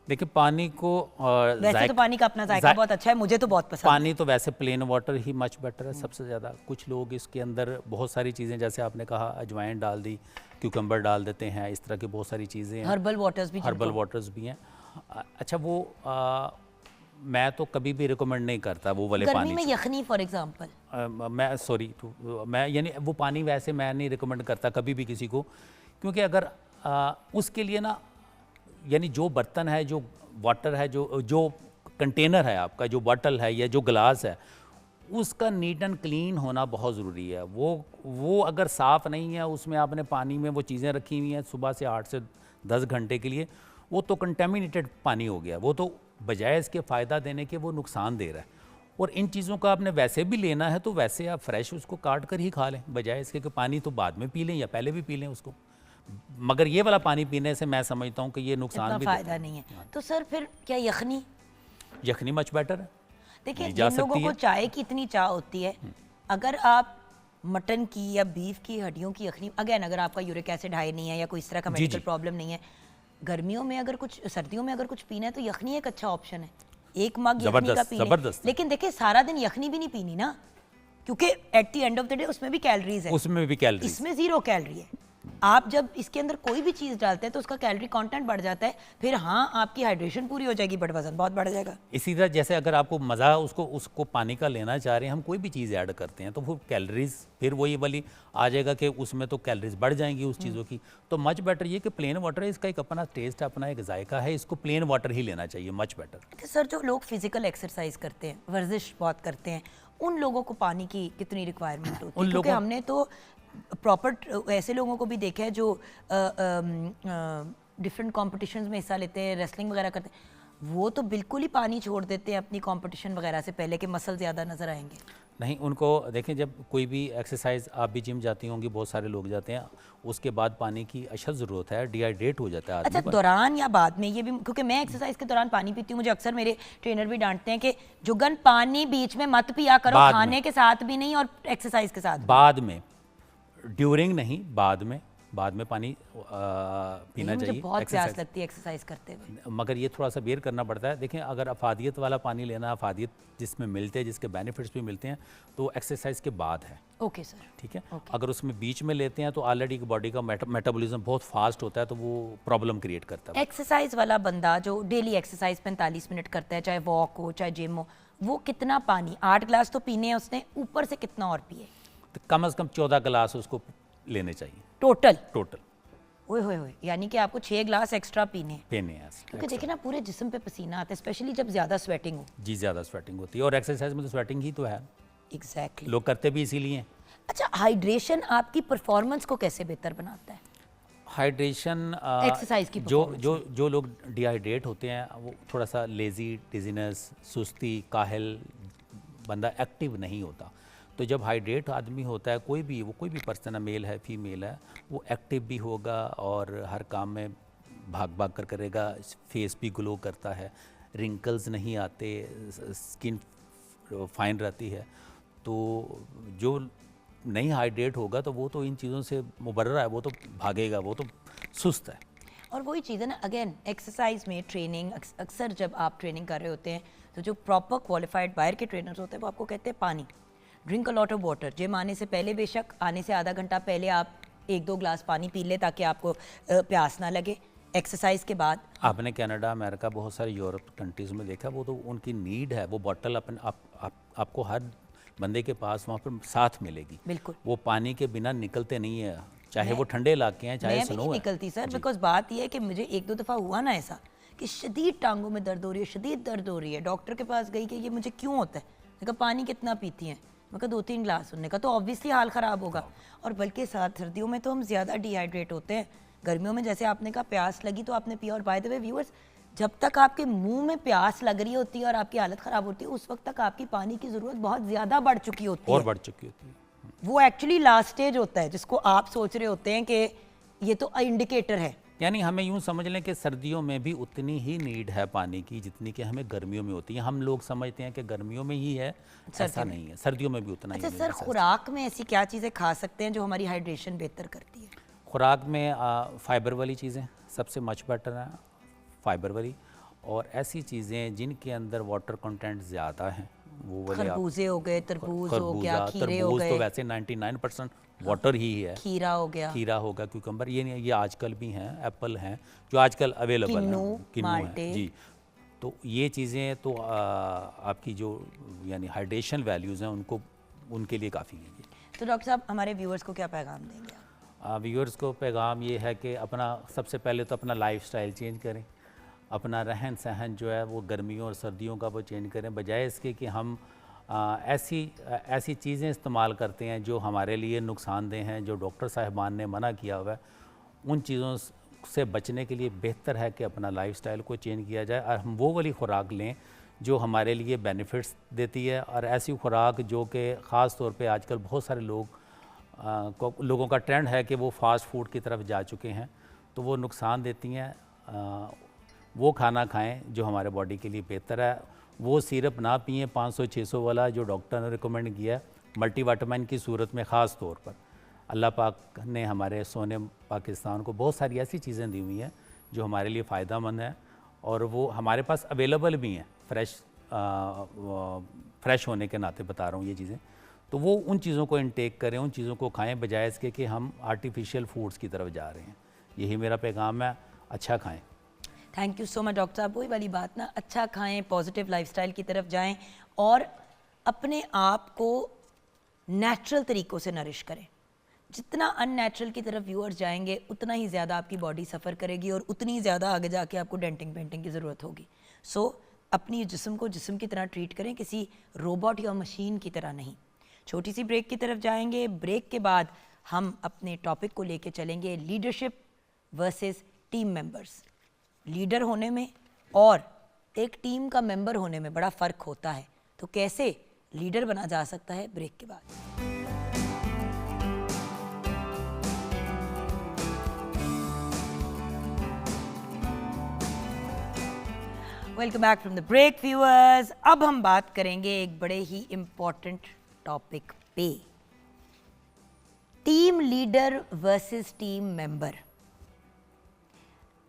देखिए, पानी को वैसे तो पानी का अपना जायका बहुत अच्छा है, मुझे तो बहुत पसंद है। पानी तो वैसे प्लेन वाटर ही मच बेटर है सबसे ज़्यादा। कुछ लोग इसके अंदर बहुत सारी चीज़ें, जैसे आपने कहा अजवाइन डाल दी, क्यूकम्बर डाल देते हैं, इस तरह की बहुत सारी चीज़ें हैं। हर्बल वाटर्स भी, हर्बल वाटर्स भी हैं। अच्छा, वो मैं तो कभी भी रिकमेंड नहीं करता वो वाले गर्मी पानी में से। यखनी फॉर एग्जांपल, मैं सॉरी मैं यानी वो पानी वैसे मैं नहीं रिकमेंड करता कभी भी किसी को, क्योंकि अगर उसके लिए ना यानी जो बर्तन है, जो वाटर है, जो कंटेनर है आपका, जो बॉटल है या जो गिलास है, उसका नीट एंड क्लीन होना बहुत ज़रूरी है। वो अगर साफ़ नहीं है, उसमें आपने पानी में वो चीज़ें रखी हुई हैं सुबह से 8 से 10 घंटे के लिए, वो तो कंटेमिनेटेड पानी हो गया, वो तो बजाय इसके फ़ायदा देने के वो नुकसान दे रहा है। और इन चीज़ों का आपने वैसे भी लेना है तो वैसे आप फ्रेश उसको काट कर ही खा लें, बजाय इसके कि पानी तो बाद में पी लें या पहले भी पी लें उसको। मगर ये वाला पानी पीने से मैं समझता हूँ कि ये नुकसान इतना भी देता फायदा नहीं है। तो सर फिर क्या यखनी, है। यखनी मच बेटर है। देखिए ली जा जिन लोगों सकती को है। चाय की इतनी चाह होती है, अगर आप मटन की या बीफ की हड्डियों की यखनी, अगेन अगर आपका यूरिक एसिड हाई नहीं है या कोई इस तरह का जी, मेडिकल जी। प्रॉब्लम नहीं है, गर्मियों में अगर कुछ, सर्दियों में अगर कुछ पीना है तो यखनी एक अच्छा ऑप्शन है। एक मग यखनी का जबरदस्त, पी लें। जबरदस्त। लेकिन देखिए सारा दिन यखनी भी नहीं पीनी ना, क्योंकि eight the end of the day उसमें भी कैलोरीज है, उसमें भी कैलोरीज। इसमें 0 कैलोरी है। आप जब इसके अंदर कोई भी चीज़ डालते हैं तो उसका कैलोरी कंटेंट बढ़ जाता है, फिर हाँ आपकी हाइड्रेशन पूरी हो जाएगी बट वजन बहुत बढ़ जाएगा। इसी तरह जैसे अगर आपको मज़ा उसको पानी का लेना चाह रहे हैं, हम कोई भी चीज़ ऐड करते हैं तो वो कैलोरीज फिर वही वाली आ जाएगा कि उसमें तो कैलोरीज बढ़ जाएंगी उस चीज़ों की। तो मच बेटर ये कि प्लेन वाटर है, इसका एक अपना टेस्ट है, अपना एक जायका है, इसको प्लेन वाटर ही लेना चाहिए, मच बेटर। अच्छा सर, जो लोग फिजिकल एक्सरसाइज करते हैं, वर्जिश बहुत करते हैं, उन लोगों को पानी की कितनी रिक्वायरमेंट होती है? उन क्योंकि लोगों- हमने तो प्रॉपर ऐसे लोगों को भी देखा है जो डिफरेंट कॉम्पिटिशन्स में हिस्सा लेते हैं, रेसलिंग वगैरह करते हैं, वो तो बिल्कुल ही पानी छोड़ देते हैं अपनी कंपटीशन वगैरह से पहले कि मसल ज़्यादा नजर आएंगे। नहीं, उनको देखें, जब कोई भी एक्सरसाइज, आप भी जिम जाती होंगी, बहुत सारे लोग जाते हैं, उसके बाद पानी की अशद ज़रूरत है, डिहाइड्रेट हो जाता है अच्छा, आदमी। दौरान या बाद में ये भी, क्योंकि मैं एक्सरसाइज के दौरान पानी पीती हूँ, मुझे अक्सर मेरे ट्रेनर भी डांटते हैं कि जुगन पानी बीच में मत पिया करो, बाद में। खाने के साथ भी नहीं और एक्सरसाइज के साथ भी। बाद में, ड्यूरिंग नहीं, बाद में पानी पीना मुझे चाहिए बहुत प्यास एक्सरसाइज। लगती है एक्सरसाइज करते हुए। मगर ये थोड़ा सा बेयर करना पड़ता है। देखें, अगर अफादियत वाला पानी लेना, अफादियत जिसमें मिलते हैं, जिसके बेनिफिट्स भी मिलते हैं, तो एक्सरसाइज के बाद है, ओके सर। ठीक है। Okay. अगर उसमें बीच में लेते हैं तो ऑलरेडी बॉडी का मेटाबॉलिज्म बहुत फास्ट होता है, तो वो प्रॉब्लम क्रिएट करता है। एक्सरसाइज वाला बंदा जो डेली एक्सरसाइज 45 मिनट करता है, चाहे वॉक हो चाहे जिम हो, वो कितना पानी, 8 ग्लास तो पीने हैं उसने, ऊपर से कितना और पिए तो कम से कम 14 गिलास उसको लेने चाहिए टोटल? टोटल ओए होए होए, यानी कि आपको 6 ग्लास एक्स्ट्रा पीने हैं। पीने हैं। क्योंकि देखिए ना, पूरे जिस्म पे पसीना आता है, स्पेशली जब ज़्यादा स्वेटिंग हो। जी, ज़्यादा स्वेटिंग होती है और एक्सरसाइज में तो स्वेटिंग ही तो है, एग्जैक्टली। लोग करते भी इसीलिए हैं। अच्छा, हाइड्रेशन आपकी परफॉर्मेंस को कैसे बेहतर बनाता है? हाइड्रेशन, एक्सरसाइज की जो performance जो जो लोग डिहाइड्रेट होते हैं, वो थोड़ा सा लेज़ी, डिजीनेस, सुस्ती, काहल, बंदा एक्टिव नहीं होता। तो जब हाइड्रेट आदमी होता है, कोई भी पर्सन है, मेल है, फीमेल है, वो एक्टिव भी होगा और हर काम में भाग कर करेगा, फेस भी ग्लो करता है, रिंकल्स नहीं आते, स्किन फाइन रहती है। तो जो नहीं हाइड्रेट होगा तो वो तो इन चीज़ों से मुबर्रा है, वो तो भागेगा, वो तो सुस्त है। और वही चीज़ है ना, अगेन एक्सरसाइज में ट्रेनिंग, अक्सर जब आप ट्रेनिंग कर रहे होते हैं तो जो प्रॉपर क्वालिफाइड बाहर के ट्रेनर्स होते हैं वो आपको कहते हैं पानी, drink a lot of water. Gym आने से पहले, बेशक आने से आधा घंटा पहले आप 1-2 ग्लास पानी पी लें ताकि आपको प्यास ना लगे। एक्सरसाइज के बाद आपने कनाडा, अमेरिका, बहुत सारे यूरोप कंट्रीज़ में देखा, वो तो उनकी नीड है, वो बॉटल अपन आपको हर बंदे के पास वहाँ पर साथ मिलेगी। बिल्कुल। वो पानी के बिना निकलते नहीं है, चाहे वो ठंडे इलाके हैं, चाहे मैं भी स्नो नहीं है। निकलती सर, बिकॉज बात यह है कि मुझे 1-2 दफ़ा हुआ ना ऐसा कि शदीद टांगों में दर्द हो रही है, शदीद दर्द हो रही है, डॉक्टर के पास गई कि ये मुझे क्यों होता है। मैंने कहा पानी कितना पीती हैं? मैं कहा 2-3 ग्लास। उन्होंने कहा तो ऑब्वियसली हाल ख़राब होगा। और बल्कि साथ सर्दियों में तो हम ज़्यादा डिहाइड्रेट होते हैं, गर्मियों में जैसे आपने कहा प्यास लगी तो आपने पिया। और बाय द वे व्यूअर्स, जब तक आपके मुंह में प्यास लग रही होती है और आपकी हालत ख़राब होती है, उस वक्त तक आपकी पानी की ज़रूरत बहुत ज़्यादा बढ़ चुकी होती और है। बढ़ चुकी होती है। वो एक्चुअली लास्ट स्टेज होता है जिसको आप सोच रहे होते हैं कि ये तो इंडिकेटर है। यानी हमें यूँ समझ लें कि सर्दियों में भी उतनी ही नीड है पानी की जितनी कि हमें गर्मियों में होती है। हम लोग समझते हैं कि गर्मियों में ही है, ऐसा नहीं है, सर्दियों में भी उतना अच्छा ही सर, खुराक में ऐसी क्या चीज़ें खा सकते हैं जो हमारी हाइड्रेशन बेहतर करती है? खुराक में फ़ाइबर वाली चीज़ें सबसे मच बेटर हैं, फ़ाइबर वाली, और ऐसी चीज़ें जिनके अंदर वाटर कंटेंट ज़्यादा हैं, वो वाले आप, खरबूजे हो गए, तरबूज हो गया, खरबूजा, खीरे हो तरबूज तो गए, वैसे 99% वाटर ही है, खीरा हो गया, खीरा होगा, क्यूकम्बर, ये नहीं, ये आजकल भी हैं, एप्पल हैं जो आजकल अवेलेबल हैं, किन्नू, किन्नू माल्टे। है जी। तो ये चीज़ें तो आपकी जो यानी हाइड्रेशन वैल्यूज़ हैं उनको उनके लिए काफ़ी हैं। तो डॉक्टर साहब हमारे व्यूअर्स को क्या पैगाम देंगे आप? व्यूअर्स को पैगाम ये है कि अपना सबसे पहले तो अपना लाइफस्टाइल चेंज करें, अपना रहन सहन जो है वो गर्मियों और सर्दियों का वो चेंज करें, बजाय इसके कि हम ऐसी चीज़ें इस्तेमाल करते हैं जो हमारे लिए नुकसानदेह हैं, जो डॉक्टर साहिबान ने मना किया हुआ है। उन चीज़ों से बचने के लिए बेहतर है कि अपना लाइफस्टाइल को चेंज किया जाए और हम वो वाली खुराक लें जो हमारे लिए बेनिफिट्स देती है, और ऐसी खुराक जो कि ख़ास तौर पे आजकल बहुत सारे लोगों का ट्रेंड है कि वो फास्ट फूड की तरफ जा चुके हैं, तो वो नुकसान देती हैं। वो खाना खाएं जो हमारे बॉडी के लिए बेहतर है। वो सिरप ना पिएं 500-600 वाला जो डॉक्टर ने रिकमेंड किया है मल्टीविटामिन की सूरत में। ख़ास तौर पर अल्लाह पाक ने हमारे सोने पाकिस्तान को बहुत सारी ऐसी चीज़ें दी हुई हैं जो हमारे लिए फ़ायदा मंद है, और वो हमारे पास अवेलेबल भी हैं फ्रेश होने के नाते बता रहा हूँ ये चीज़ें। तो वो उन चीज़ों को इनटेक करें, उन चीज़ों को खाएं, बजाय इसके कि हम आर्टिफिशियल फूड्स की तरफ जा रहे हैं। यही मेरा पैगाम है, अच्छा खाएं। Thank you so much doctor साहब। वही वाली बात ना, अच्छा खाएं, पॉजिटिव लाइफस्टाइल की तरफ जाएं और अपने आप को नेचुरल तरीक़ों से नरिश करें। जितना अननेचुरल की तरफ व्यूअर्स जाएंगे उतना ही ज़्यादा आपकी बॉडी सफ़र करेगी और उतनी ही ज़्यादा आगे जाके आपको डेंटिंग पेंटिंग की ज़रूरत होगी। सो अपनी जिस्म को जिस्म की तरह ट्रीट करें, किसी रोबोट या मशीन की तरह नहीं। छोटी सी ब्रेक की तरफ जाएंगे। ब्रेक के बाद हम अपने टॉपिक को लेके चलेंगे, leadership versus team members. Leader होने में और एक टीम का मेंबर होने में बड़ा फ़र्क होता है, तो कैसे लीडर बना जा सकता है, ब्रेक के बाद। Welcome back from the break viewers. अब हम बात करेंगे एक बड़े ही इम्पॉर्टेंट टॉपिक पे, team leader versus team member.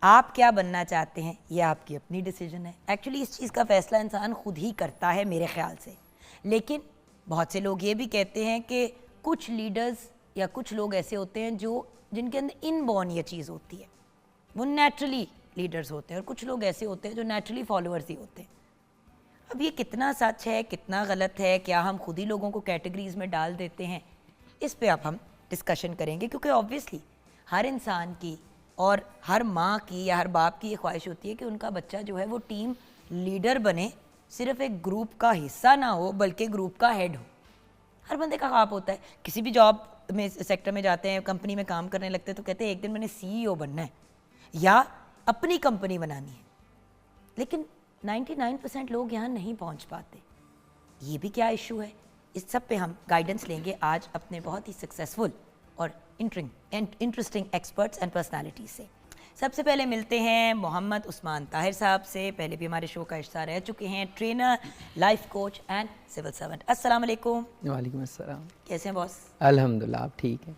आप क्या बनना चाहते हैं ये आपकी अपनी डिसीजन है। एक्चुअली इस चीज़ का फैसला इंसान खुद ही करता है मेरे ख्याल से, लेकिन बहुत से लोग ये भी कहते हैं कि कुछ लीडर्स या कुछ लोग ऐसे होते हैं जिनके अंदर इनबॉर्न ये चीज़ होती है, वो नेचुरली लीडर्स होते हैं, और कुछ लोग ऐसे होते हैं जो नेचुरली फॉलोअर्स ही होते हैं। अब ये कितना सच है, कितना गलत है, क्या हम खुद ही लोगों को कैटेगरीज में डाल देते हैं, इस पे अब हम डिस्कशन करेंगे। क्योंकि ऑब्वियसली हर इंसान की और हर माँ की या हर बाप की ये ख्वाहिश होती है कि उनका बच्चा जो है वो टीम लीडर बने, सिर्फ एक ग्रुप का हिस्सा ना हो बल्कि ग्रुप का हेड हो। हर बंदे का ख्वाब होता है। किसी भी जॉब में सेक्टर में जाते हैं, कंपनी में काम करने लगते हैं तो कहते हैं एक दिन मैंने CEO बनना है या अपनी कंपनी बनानी है, लेकिन 99% लोग यहाँ नहीं पहुँच पाते। ये भी क्या इशू है, इस सब पे हम गाइडेंस लेंगे आज अपने बहुत ही सक्सेसफुल और इंटरेस्टिंग एक्सपर्ट्स एंड पर्सनालिटीज से। सबसे पहले मिलते हैं मोहम्मद उस्मान ताहिर साहब से। पहले भी हमारे शो का हिस्सा रह चुके हैं, trainer, life coach and civil servant. अस्सलाम वालेकुम। वालेकुम अस्सलाम। कैसे हैं बॉस? अल्हम्दुलिल्लाह, आप ठीक हैं?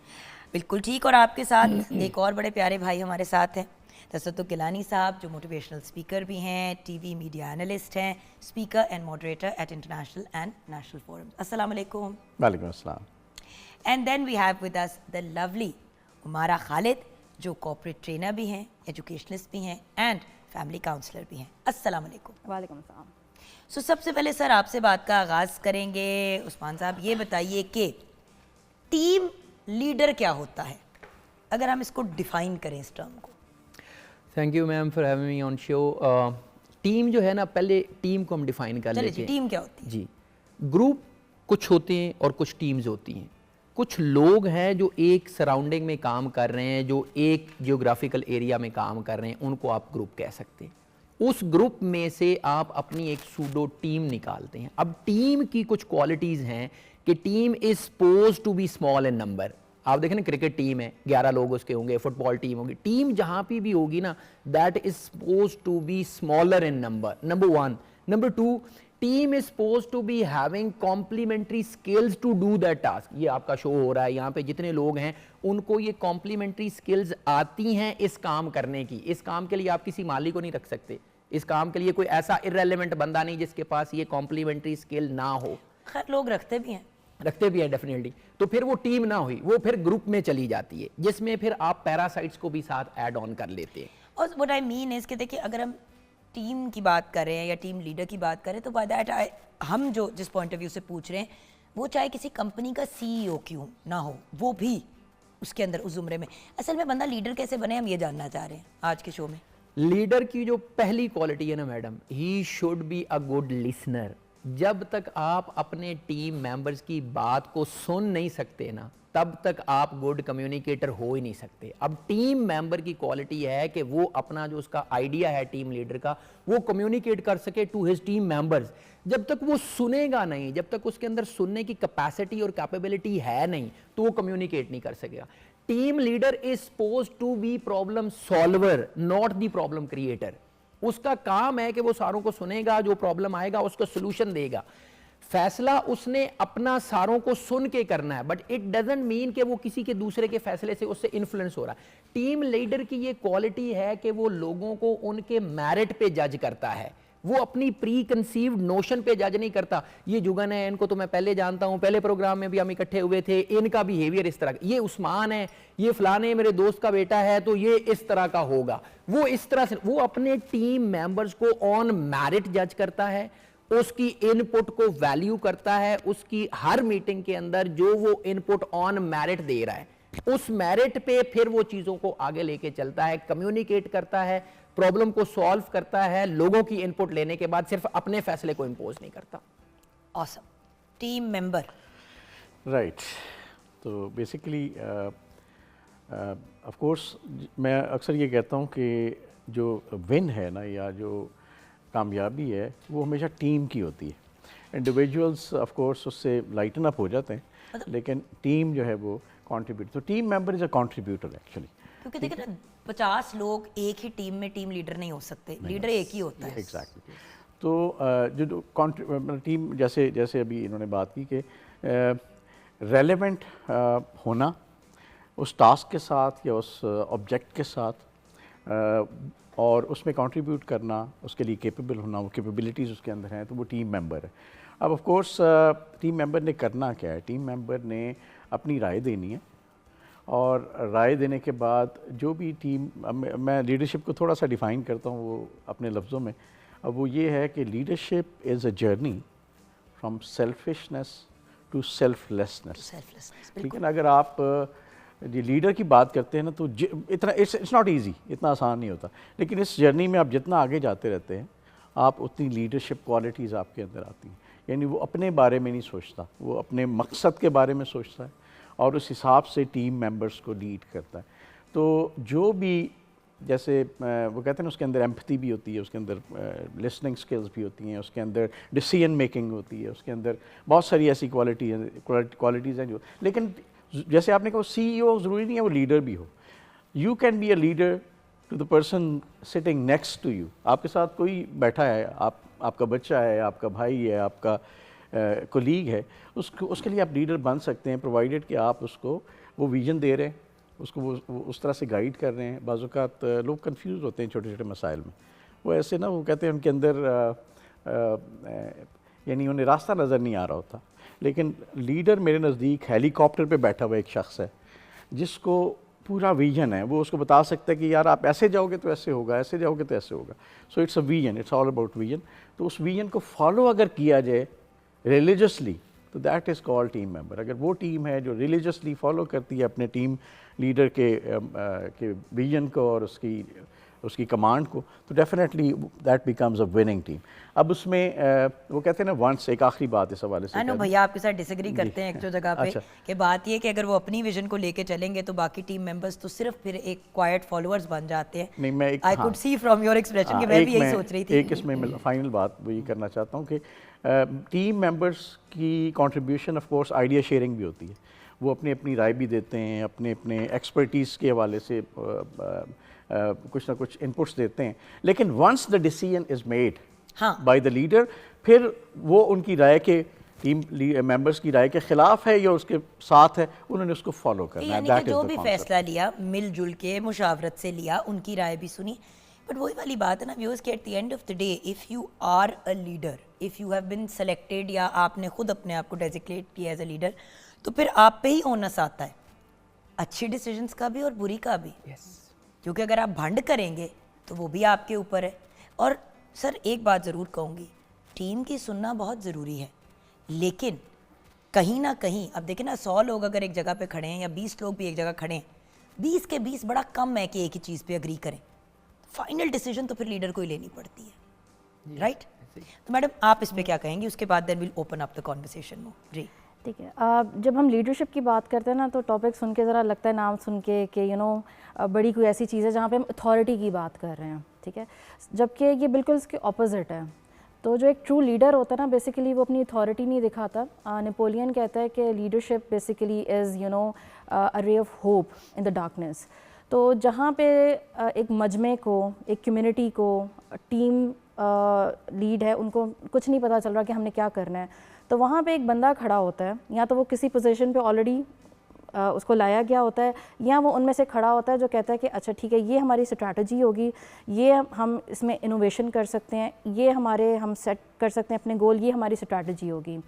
बिल्कुल ठीक। और आपके साथ एक और बड़े प्यारे भाई हमारे साथ हैं, तसद्दुक़ गिलानी साहब, जो मोटिवेशनल स्पीकर भी हैं, टीवी मीडिया एनालिस्ट हैं, speaker and moderator at international and national forums. अस्सलाम वालेकुम। वालेकुम अस्सलाम। And then we have with us the lovely Umara Khalid, जो कॉर्पोरेट ट्रेनर भी हैं, एजुकेशनिस्ट भी हैं एंड फैमिली काउंसलर भी हैं। अस्सलाम वालेकुम। वालेकुम अस्सलाम। सो सबसे पहले सर आपसे बात का आगाज़ करेंगे। उस्मान साहब ये बताइए कि टीम लीडर क्या होता है, अगर हम इसको डिफाइन करें इस टर्म को। Thank you ma'am for having me on show. Team जो है ना, पहले टीम को हम डिफाइन कर लेते हैं। टीम क्या होती है? जी, ग्रुप कुछ होते हैं और कुछ टीम्स होती हैं। कुछ लोग हैं जो एक सराउंडिंग में काम कर रहे हैं, जो एक जियोग्राफिकल एरिया में काम कर रहे हैं, उनको आप ग्रुप कह सकते हैं। उस ग्रुप में से आप अपनी एक सूडो टीम निकालते हैं। अब टीम की कुछ क्वालिटीज़ हैं कि team is suppose to be small in number. आप देखें ना, क्रिकेट टीम है, 11 लोग उसके होंगे, फुटबॉल टीम होगी, टीम जहां पे भी होगी ना, that is suppose to be smaller in number, number 1। Number 2, team is suppose to be having complementary skills to do that task. ये आपका शो हो रहा है, यहाँ पे जितने लोग हैं उनको ये कॉम्प्लीमेंट्री स्किल्स आती हैं इस काम करने की। इस काम के लिए आप किसी माली को नहीं रख सकते, इस काम के लिए कोई ऐसा इररेलेवेंट बंदा नहीं जिसके पास ये कॉम्प्लीमेंट्री स्किल ना हो। खैर लोग रखते भी हैं डेफिनेटली। तो फिर वो टीम ना हुई, वो फिर ग्रुप में चली जाती है, जिसमें फिर आप पैरासाइट्स को भी साथ ऐड ऑन कर लेते हैं। और व्हाट आई मीन इज कि देखिए, अगर हम टीम की बात कर रहे हैं या टीम लीडर की बात करें तो बाय दैट हम जो जिस पॉइंट ऑफ व्यू से पूछ रहे हैं वो चाहे किसी कंपनी का सीईओ क्यों ना हो, वो भी उसके अंदर उस ज़ुमरे में असल में बंदा लीडर कैसे बने, हम ये जानना चाह रहे हैं आज के शो में। लीडर की जो पहली क्वालिटी है ना madam, he should be a good listener. जब तक आप अपने टीम मेंबर्स की बात को सुन नहीं सकते ना, तब तक आप गुड कम्युनिकेटर हो ही नहीं सकते। अब टीम मेंबर की क्वालिटी है कि वो अपना जो उसका आइडिया है टीम लीडर का, वो कम्युनिकेट कर सके टू हिज टीम मेंबर्स। जब तक वो सुनेगा नहीं, जब तक उसके अंदर सुनने की कैपेसिटी और कैपेबिलिटी है नहीं, तो वो कम्युनिकेट नहीं कर सकेगा। Team leader is supposed to be problem solver, not the problem creator. उसका काम है कि वो सारों को सुनेगा, जो प्रॉब्लम आएगा उसका सोल्यूशन देगा। फैसला उसने अपना सारों को सुन के करना है, बट इट डजंट मीन कि वो किसी के दूसरे के फैसले से उससे इन्फ्लुएंस हो रहा है। टीम लीडर की ये क्वालिटी है कि वो लोगों को उनके मेरिट पे जज करता है, वो अपनी प्री कंसीव्ड नोशन पे जज नहीं करता। ये जुगन है, इनको तो मैं पहले जानता हूं, पहले प्रोग्राम में भी हम इकट्ठे हुए थे, इनका बिहेवियर इस तरह, ये उस्मान है, ये फलाने मेरे दोस्त का बेटा है तो ये इस तरह का होगा। वो इस तरह से वो अपने टीम मेंबर्स को ऑन मेरिट जज करता है, उसकी इनपुट को वैल्यू करता है, उसकी हर मीटिंग के अंदर जो वो इनपुट ऑन मेरिट दे रहा है उस मेरिट पे फिर वो चीजों को आगे लेके चलता है, कम्युनिकेट करता है, प्रॉब्लम को सॉल्व करता है, लोगों की इनपुट लेने के बाद सिर्फ अपने फैसले को इंपोज नहीं करता। ऑसम। Team member right. तो बेसिकली ऑफ कोर्स मैं अक्सर ये कहता हूँ कि जो विन है ना या जो कामयाबी है वो हमेशा टीम की होती है। इंडिविजुअल्स ऑफ कोर्स उससे लाइटन अप हो जाते हैं, लेकिन टीम जो है वो कंट्रीब्यूट, तो team member is a contributor actually. क्योंकि देखिए ना 50 लोग एक ही टीम में टीम लीडर नहीं हो सकते, लीडर एक ही होता है। एग्जैक्टली। तो जो टीम जैसे जैसे अभी इन्होंने बात की कि रेलेवेंट होना उस टास्क के साथ या उस ऑब्जेक्ट के साथ और उसमें कंट्रीब्यूट करना, उसके लिए केपेबल होना, वो कैपेबिलिटीज़ उसके अंदर हैं, तो वो टीम मेंबर है। अब ऑफ कोर्स टीम मेंबर ने करना क्या है, टीम मेंबर ने अपनी राय देनी है और राय देने के बाद जो भी टीम, मैं लीडरशिप को थोड़ा सा डिफ़ाइन करता हूँ वो अपने लफ्ज़ों में। अब वो ये है कि leadership is a journey from selfishness to selflessness. लेकिन अगर आप ये लीडर की बात करते हैं ना तो इतना इट्स नॉट इजी, इतना आसान नहीं होता। लेकिन इस जर्नी में आप जितना आगे जाते रहते हैं आप उतनी लीडरशिप क्वालिटीज़ आपके अंदर आती हैं। यानी वो अपने बारे में नहीं सोचता, वो अपने मकसद के बारे में सोचता है और उस हिसाब से टीम मेंबर्स को लीड करता है। तो जो भी जैसे वो कहते हैं ना उसके अंदर एम्पैथी भी होती है, उसके अंदर लिसनिंग स्किल्स भी होती हैं, उसके अंदर डिसीजन मेकिंग होती है, उसके अंदर बहुत सारी ऐसी क्वालिटीज़ हैं जो, लेकिन जैसे आपने कहा सीईओ ज़रूरी नहीं है वो लीडर भी हो। You can be a leader to the person sitting next to you. आपके साथ कोई बैठा है, आपका बच्चा है, आपका भाई है, आपका कोलीग है, उसके लिए आप लीडर बन सकते हैं, प्रोवाइडेड कि आप उसको वो विजन दे रहे हैं, उसको वो उस तरह से गाइड कर रहे हैं। बाज़ औक़ात लोग कंफ्यूज होते हैं छोटे छोटे मसाइल में, वो ऐसे ना वो कहते हैं उनके अंदर यानी उन्हें रास्ता नज़र नहीं आ रहा होता। लेकिन लीडर मेरे नज़दीक हेलीकॉप्टर पे बैठा हुआ एक शख्स है जिसको पूरा विजन है, वो उसको बता सकता है कि यार आप ऐसे जाओगे तो ऐसे होगा, ऐसे जाओगे तो ऐसे होगा। So it's a vision, it's all about vision. तो उस विजन को फॉलो अगर किया जाए रिलीजियसली तो that is called team member. अगर वो टीम है जो रिलीजियसली फॉलो करती है अपने टीम लीडर के विजन को और उसकी कमांड को, तो definitely that becomes a winning team. अब उसमें वो कहते हैं ना वंस, एक आखिरी बात इस हवाले से। भैया आपके साथ डिसएग्री करते हैं एक जो जगह पे अच्छा। कि बात ये कि अगर वो अपनी विजन को लेके चलेंगे तो बाकी टीम मेंबर्स तो सिर्फ फिर एक क्वाइट फॉलोअर्स बन जाते हैं। नहीं, मैं I could see from your expression कि मैं भी यही सोच रही थी। एक इसमें मैं फाइनल बात वो ये करना चाहता हूँ कि टीम मेंबर्स की contribution of course idea sharing भी होती है। वो अपनी अपनी राय भी देते हैं, अपने अपने एक्सपर्टीज़ के हवाले से कुछ ना कुछ इनपुट्स देते हैं। लेकिन once the decision is made by the leader, फिर वो उनकी राय के टीम मेंबर्स की राय के खिलाफ है या उसके साथ है, उन्होंने उसको फॉलो करना है। यानी कि जो भी फैसला लिया मिलजुल के मुशावरत से लिया, उनकी राय भी सुनी। बट वही वाली बात है ना व्यूअर्स कि at the end of the day if you are a leader, if you have been selected या आपने खुद अपने आप को डेजिग्नेट किया एज अ लीडर, तो फिर आप पे ही ओनस आता है अच्छी डिसीजंस का भी और बुरी का भी। क्योंकि अगर आप भंड करेंगे तो वो भी आपके ऊपर है। और सर एक बात ज़रूर कहूँगी, टीम की सुनना बहुत ज़रूरी है, लेकिन कहीं ना कहीं अब देखें ना, 100 लोग अगर एक जगह पे खड़े हैं या 20 लोग भी एक जगह खड़े हैं, 20 के 20 बड़ा कम है कि एक ही चीज़ पे अग्री करें। फाइनल डिसीजन तो फिर लीडर को ही लेनी पड़ती है, राइट? तो मैडम आप इस पे क्या कहेंगी, उसके बाद then will open up the conversation more. जी ठीक है। जब हम लीडरशिप की बात करते हैं ना, तो टॉपिक सुन के ज़रा लगता है, नाम सुन के कि बड़ी कोई ऐसी चीज़ है जहाँ पे हम अथॉरिटी की बात कर रहे हैं, ठीक है, जबकि ये बिल्कुल इसके ऑपोजिट है। तो जो एक ट्रू लीडर होता है ना, बेसिकली वो अपनी अथॉरिटी नहीं दिखाता। नेपोलियन कहता है कि leadership basically is a ray of hope in the darkness. तो जहाँ पे एक मजमे को, एक कम्युनिटी को, टीम लीड है, उनको कुछ नहीं पता चल रहा कि हमने क्या करना है, तो वहाँ पे एक बंदा खड़ा होता है, या तो वो किसी पोजीशन पे ऑलरेडी उसको लाया गया होता है, या वो उनमें से खड़ा होता है जो कहता है कि अच्छा ठीक है, ये हमारी स्ट्रैटेजी होगी, ये हम इसमें इनोवेशन कर सकते हैं, ये हम सेट कर सकते हैं अपने गोल, ये हमारी स्ट्रैटेजी होगी।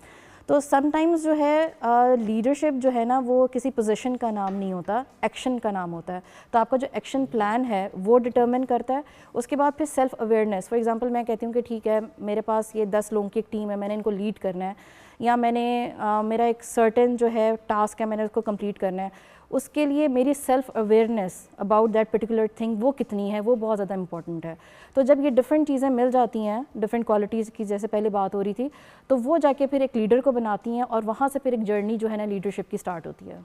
तो समटाइम्स जो है लीडरशिप जो है ना, वो किसी पोजीशन का नाम नहीं होता, एक्शन का नाम होता है। तो आपका जो एक्शन प्लान है वो डिटर्मिन करता है। उसके बाद फिर सेल्फ अवेयरनेस। फॉर एग्जांपल मैं कहती हूँ कि ठीक है, मेरे पास ये 10 लोगों की एक टीम है, मैंने इनको लीड करना है, या मेरा एक सर्टेन जो है टास्क है, मैंने उसको कंप्लीट करना है, उसके लिए मेरी self awareness about that particular thing वो कितनी है, वो बहुत ज़्यादा इंपॉर्टेंट है। तो जब ये डिफरेंट चीज़ें मिल जाती हैं, डिफरेंट क्वालिटीज़ की, जैसे पहले बात हो रही थी, तो वो जाके फिर एक लीडर को बनाती हैं, और वहाँ से फिर एक जर्नी जो है ना लीडरशिप की स्टार्ट होती है।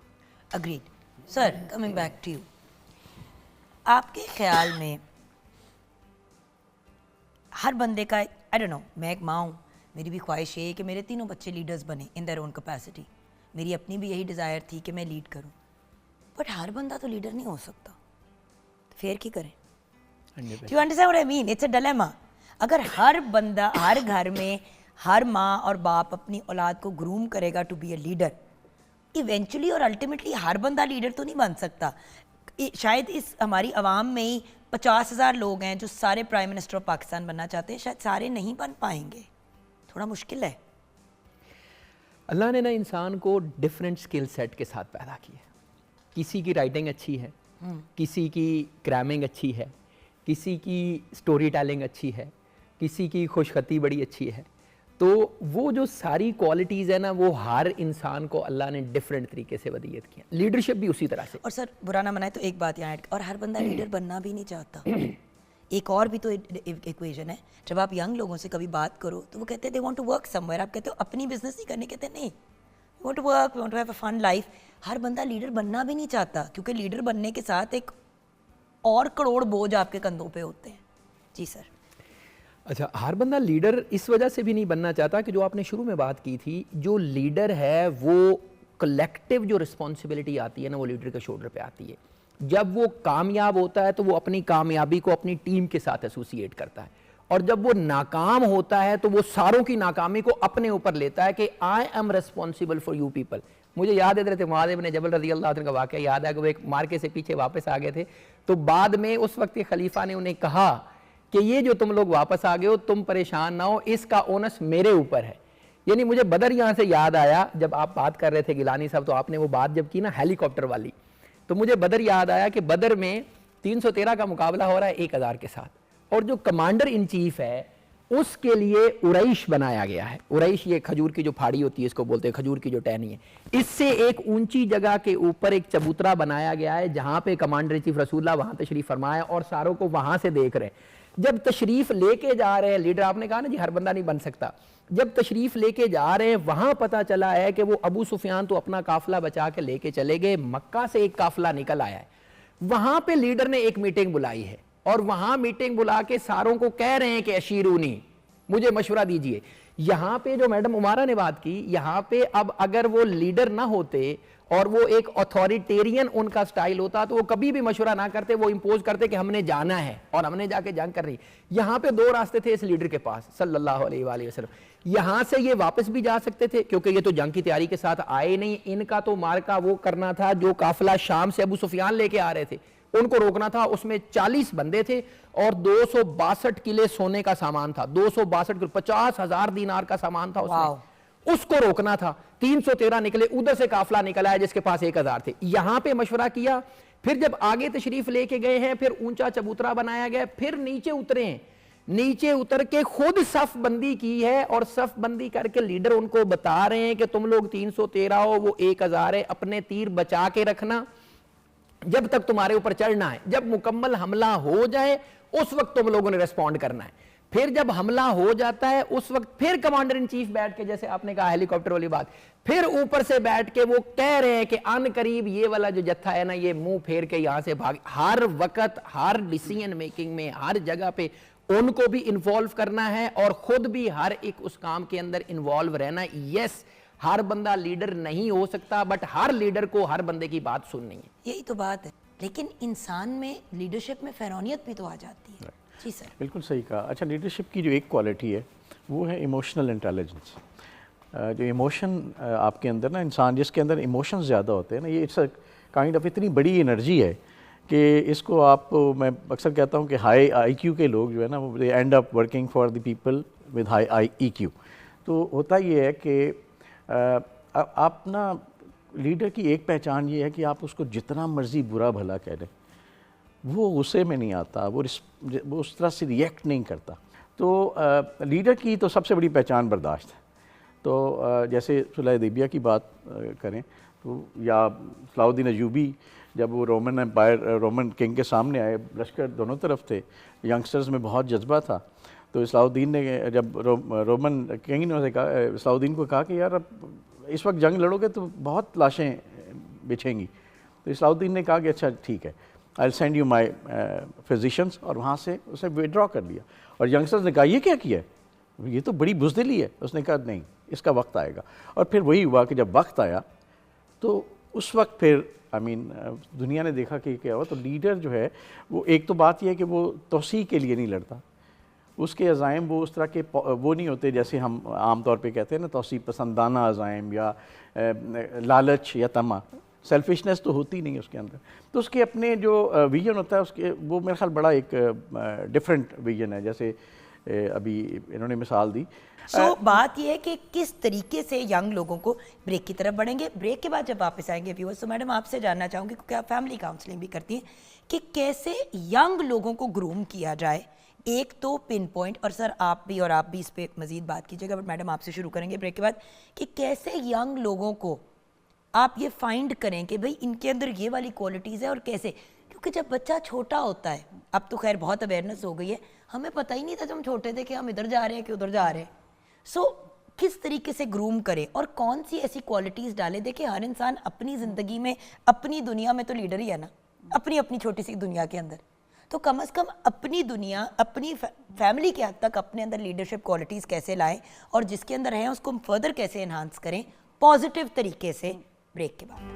Agreed. Sir coming back to you, आपके ख्याल में हर बंदे का, आई डोंट नो, मैं एक माँ हूँ, मेरी भी ख्वाहिश ये है कि मेरे तीनों बच्चे लीडर्स बने इन देयर ओन कैपेसिटी। मेरी अपनी भी यही डिज़ायर थी कि मैं लीड करूँ, बट हर बंदा तो लीडर नहीं हो सकता, तो फिर क्या करें? Do you understand what I mean? It's a dilemma. अगर हर बंदा, हर घर में हर माँ और बाप अपनी औलाद को ग्रूम करेगा to be a leader, eventually और अल्टीमेटली हर बंदा लीडर तो नहीं बन सकता। शायद इस हमारी आवाम में ही 50,000 लोग हैं जो सारे प्राइम मिनिस्टर ऑफ पाकिस्तान बनना चाहते हैं, शायद सारे नहीं बन पाएंगे, थोड़ा मुश्किल है। अल्लाह ने ना इंसान को डिफरेंट स्किल सेट के साथ पैदा किया। किसी की राइटिंग अच्छी है, किसी की क्रैमिंग अच्छी है, किसी की स्टोरी टेलिंग अच्छी है, किसी की खुशखती बड़ी अच्छी है। तो वो जो सारी क्वालिटीज़ है ना, वो हर इंसान को अल्लाह ने डिफरेंट तरीके से वदीयत किया। लीडरशिप भी उसी तरह से। और सर बुरा ना मनाए तो एक बात यहाँ ऐड, और हर बंदा लीडर बनना भी नहीं चाहता। एक और भी तो इक्वेशन है, जब आप यंग लोगों से कभी बात करो तो वो कहते हैं they want to work somewhere, आप कहते हो अपनी बिजनेस नहीं करने, कहते हैं नहीं, we want to work, we want to have a fun life. हर बंदा लीडर बनना भी नहीं चाहता, क्योंकि लीडर बनने के साथ एक और करोड़ बोझ आपके कंधों पे होते हैं। जी सर। अच्छा, हर बंदा लीडर इस वजह से भी नहीं बनना चाहता कि जो आपने शुरू में बात की थी, जो लीडर है वो कलेक्टिव जो रिस्पॉन्सिबिलिटी आती है ना, वो लीडर के शोल्डर पे आती है। जब वो कामयाब होता है तो वो अपनी कामयाबी को अपनी टीम के साथ एसोसिएट करता है, और जब वो नाकाम होता है तो वो सारों की नाकामी को अपने ऊपर लेता है कि I am responsible for you people. मुझे याद है मुआज़ इब्न जबल रज़ी अल्लाह अन्हु का वाक़या याद है कि वो एक मार्के से पीछे वापस आ गए थे, तो बाद में उस वक्त के खलीफा ने उन्हें कहा कि ये जो तुम लोग वापस आ गए हो, तुम परेशान ना हो, इसका ओनस मेरे ऊपर है। यानी मुझे बदर यहाँ से याद आया, जब आप बात कर रहे थे गिलानी साहब, तो आपने वो बात जब की ना हेलीकॉप्टर वाली, तो मुझे बदर याद आया कि बदर में 313 का मुकाबला हो रहा है 1000 के साथ, और जो कमांडर इन चीफ है उसके लिए उरैश बनाया गया है। उरैश ये खजूर की जो फाड़ी होती है, इसको बोलते हैं, खजूर की जो टहनी है, इससे एक ऊंची जगह के ऊपर एक चबूतरा बनाया गया है जहां पे कमांडर इन चीफ रसूलुल्लाह वहां तशरीफ फरमाया और सारों को वहां से देख रहे हैं। जब तशरीफ लेके जा रहे हैं लीडर, आपने कहा ना जी हर बंदा नहीं बन सकता, जब तशरीफ लेके जा रहे हैं वहां पता चला है कि वो अबू सुफियान तो अपना काफिला बचा के लेके चले गए, मक्का से एक काफिला निकल आया है। वहां पे लीडर ने एक मीटिंग बुलाई है और वहां मीटिंग बुला के सारों को कह रहे हैं कि अशीरूनी, मुझे मशवरा दीजिए। यहां पे जो मैडम उमारा ने बात की, यहां पे अब अगर वो लीडर ना होते और वो एक अथॉरिटेरियन उनका स्टाइल होता तो वो कभी भी मशवरा ना करते, वो इंपोज करते कि हमने जाना है और हमने जाके जंग कर रही। यहां पे दो रास्ते थे इस लीडर के पास सल्लल्लाहु अलैहि वसल्लम। यहां से ये वापस भी जा सकते थे क्योंकि ये तो जंग की तैयारी के साथ आए नहीं, इनका तो मार्का वो करना था जो काफिला शाम से अबू सुफियान लेके आ रहे थे, उनको रोकना था। उसमें 40 बंदे थे और 262 किले सोने का सामान था, 262 50,000 दीनार का सामान था उसमें, उसको रोकना था। 313 निकले, उधर से काफिला निकला है जिसके पास 1000 थे। यहां पे मशवरा किया, फिर जब आगे तशरीफ लेके गए हैं, फिर ऊंचा चबूतरा बनाया गया, फिर नीचे उतरे हैं। नीचे उतर के खुद सफ बंदी की है और सफ बंदी करके लीडर उनको बता रहे हैं कि तुम लोग 313 हो, वो 1000 है, अपने तीर बचा के रखना जब तक तुम्हारे ऊपर चढ़ना है, जब मुकम्मल हमला हो जाए उस वक्त तुम लोगों ने रिस्पॉन्ड करना है। फिर जब हमला हो जाता है उस वक्त फिर कमांडर इन चीफ बैठ के, जैसे आपने कहा हेलीकॉप्टर वाली बात, फिर ऊपर से बैठ के वो कह रहे हैं कि अन करीब ये वाला जो जत्था है ना, ये मुंह फेर के यहां से भाग। हर वक्त हर डिसीजन मेकिंग में हर जगह पे उनको भी इन्वॉल्व करना है और खुद भी हर एक उस काम के अंदर इन्वॉल्व रहना है। यस, हर बंदा लीडर नहीं हो सकता, बट हर लीडर को हर बंदे की बात सुननी है। यही तो बात है, लेकिन इंसान में लीडरशिप में फ़िरौनियत भी तो आ जाती है। जी सर, बिल्कुल सही कहा। अच्छा, लीडरशिप की जो एक क्वालिटी है वो है इमोशनल इंटेलिजेंस। जो इमोशन आपके अंदर ना, इंसान जिसके अंदर इमोशंस ज़्यादा होते हैं ना, ये इट्स काइंड ऑफ इतनी बड़ी एनर्जी है कि इसको आप, मैं अक्सर कहता हूँ कि हाई IQ के लोग जो है ना, वो they end up working for the people with high EQ। तो होता ये है कि आप ना, लीडर की एक पहचान ये है कि आप उसको जितना मर्जी बुरा भला कह दें, वो गुस्से में नहीं आता, वो उस तरह से रिएक्ट नहीं करता। तो लीडर की तो सबसे बड़ी पहचान बर्दाश्त है। तो जैसे सुलह हुदैबिया की बात करें तो, या सलाहुद्दीन अय्यूबी जब वो रोमन एम्पायर, रोमन किंग के सामने आए, लश्कर दोनों तरफ थे, यंगस्टर्स में बहुत जज्बा था। तो सलाहुद्दीन ने, जब रोमन किंग ने उसे कहा, सलाहुद्दीन को कहा कि यार अब इस वक्त जंग लड़ोगे तो बहुत लाशें बिछेंगी। तो सलाहुद्दीन ने कहा कि अच्छा ठीक है, I will send you my physicians, और वहाँ से उसे विड्रॉ कर दिया। और यंगस्टर्स ने कहा ये क्या किया है, ये तो बड़ी बुज़दिली है। उसने कहा नहीं, इसका वक्त आएगा। और फिर वही हुआ कि जब वक्त आया तो उस वक्त फिर दुनिया ने देखा कि क्या हुआ। तो लीडर जो है वो, एक तो बात यह है कि वो तौसीह के लिए नहीं लड़ता, उसके अज़ाइम वो उस तरह के वो नहीं होते जैसे हम आम तौर पे कहते हैं ना, तौसीह पसंदाना अज़ाइम या लालच या तमा, सेल्फिशनेस तो होती नहीं उसके अंदर। तो उसके अपने जो विजन होता है उसके, वो मेरे ख्याल बड़ा एक डिफरेंट विजन है। जैसे अभी इन्होंने मिसाल दी। बात यह है कि किस तरीके से यंग लोगों को, ब्रेक की तरफ बढ़ेंगे, ब्रेक के बाद जब वापस आएंगे व्यूअर्स, तो मैडम आपसे जानना चाहूँगी, क्योंकि आप फैमिली काउंसलिंग भी करती हैं, कि कैसे यंग लोगों को ग्रूम किया जाए। एक तो पिन पॉइंट, और सर आप भी इस पर मज़ीद बात कीजिएगा, बट मैडम आपसे शुरू करेंगे ब्रेक के बाद, कि कैसे यंग लोगों को आप ये फाइंड करें कि भाई इनके अंदर ये वाली क्वालिटीज़ है, और कैसे, क्योंकि जब बच्चा छोटा होता है, अब तो खैर बहुत अवेयरनेस हो गई है, हमें पता ही नहीं था जब हम छोटे थे कि हम इधर जा रहे हैं कि उधर जा रहे हैं। सो किस तरीके से ग्रूम करें और कौन सी ऐसी क्वालिटीज़ डालें? देखिए, हर इंसान अपनी ज़िंदगी में, अपनी दुनिया में तो लीडर ही है ना, अपनी अपनी छोटी सी दुनिया के अंदर। तो कम से कम अपनी दुनिया, अपनी फैमिली के हद तक अपने अंदर लीडरशिप क्वालिटीज़ कैसे लाएं, और जिसके अंदर हैं उसको हम फर्दर कैसे एनहांस करें पॉजिटिव तरीके से, ब्रेक के बाद।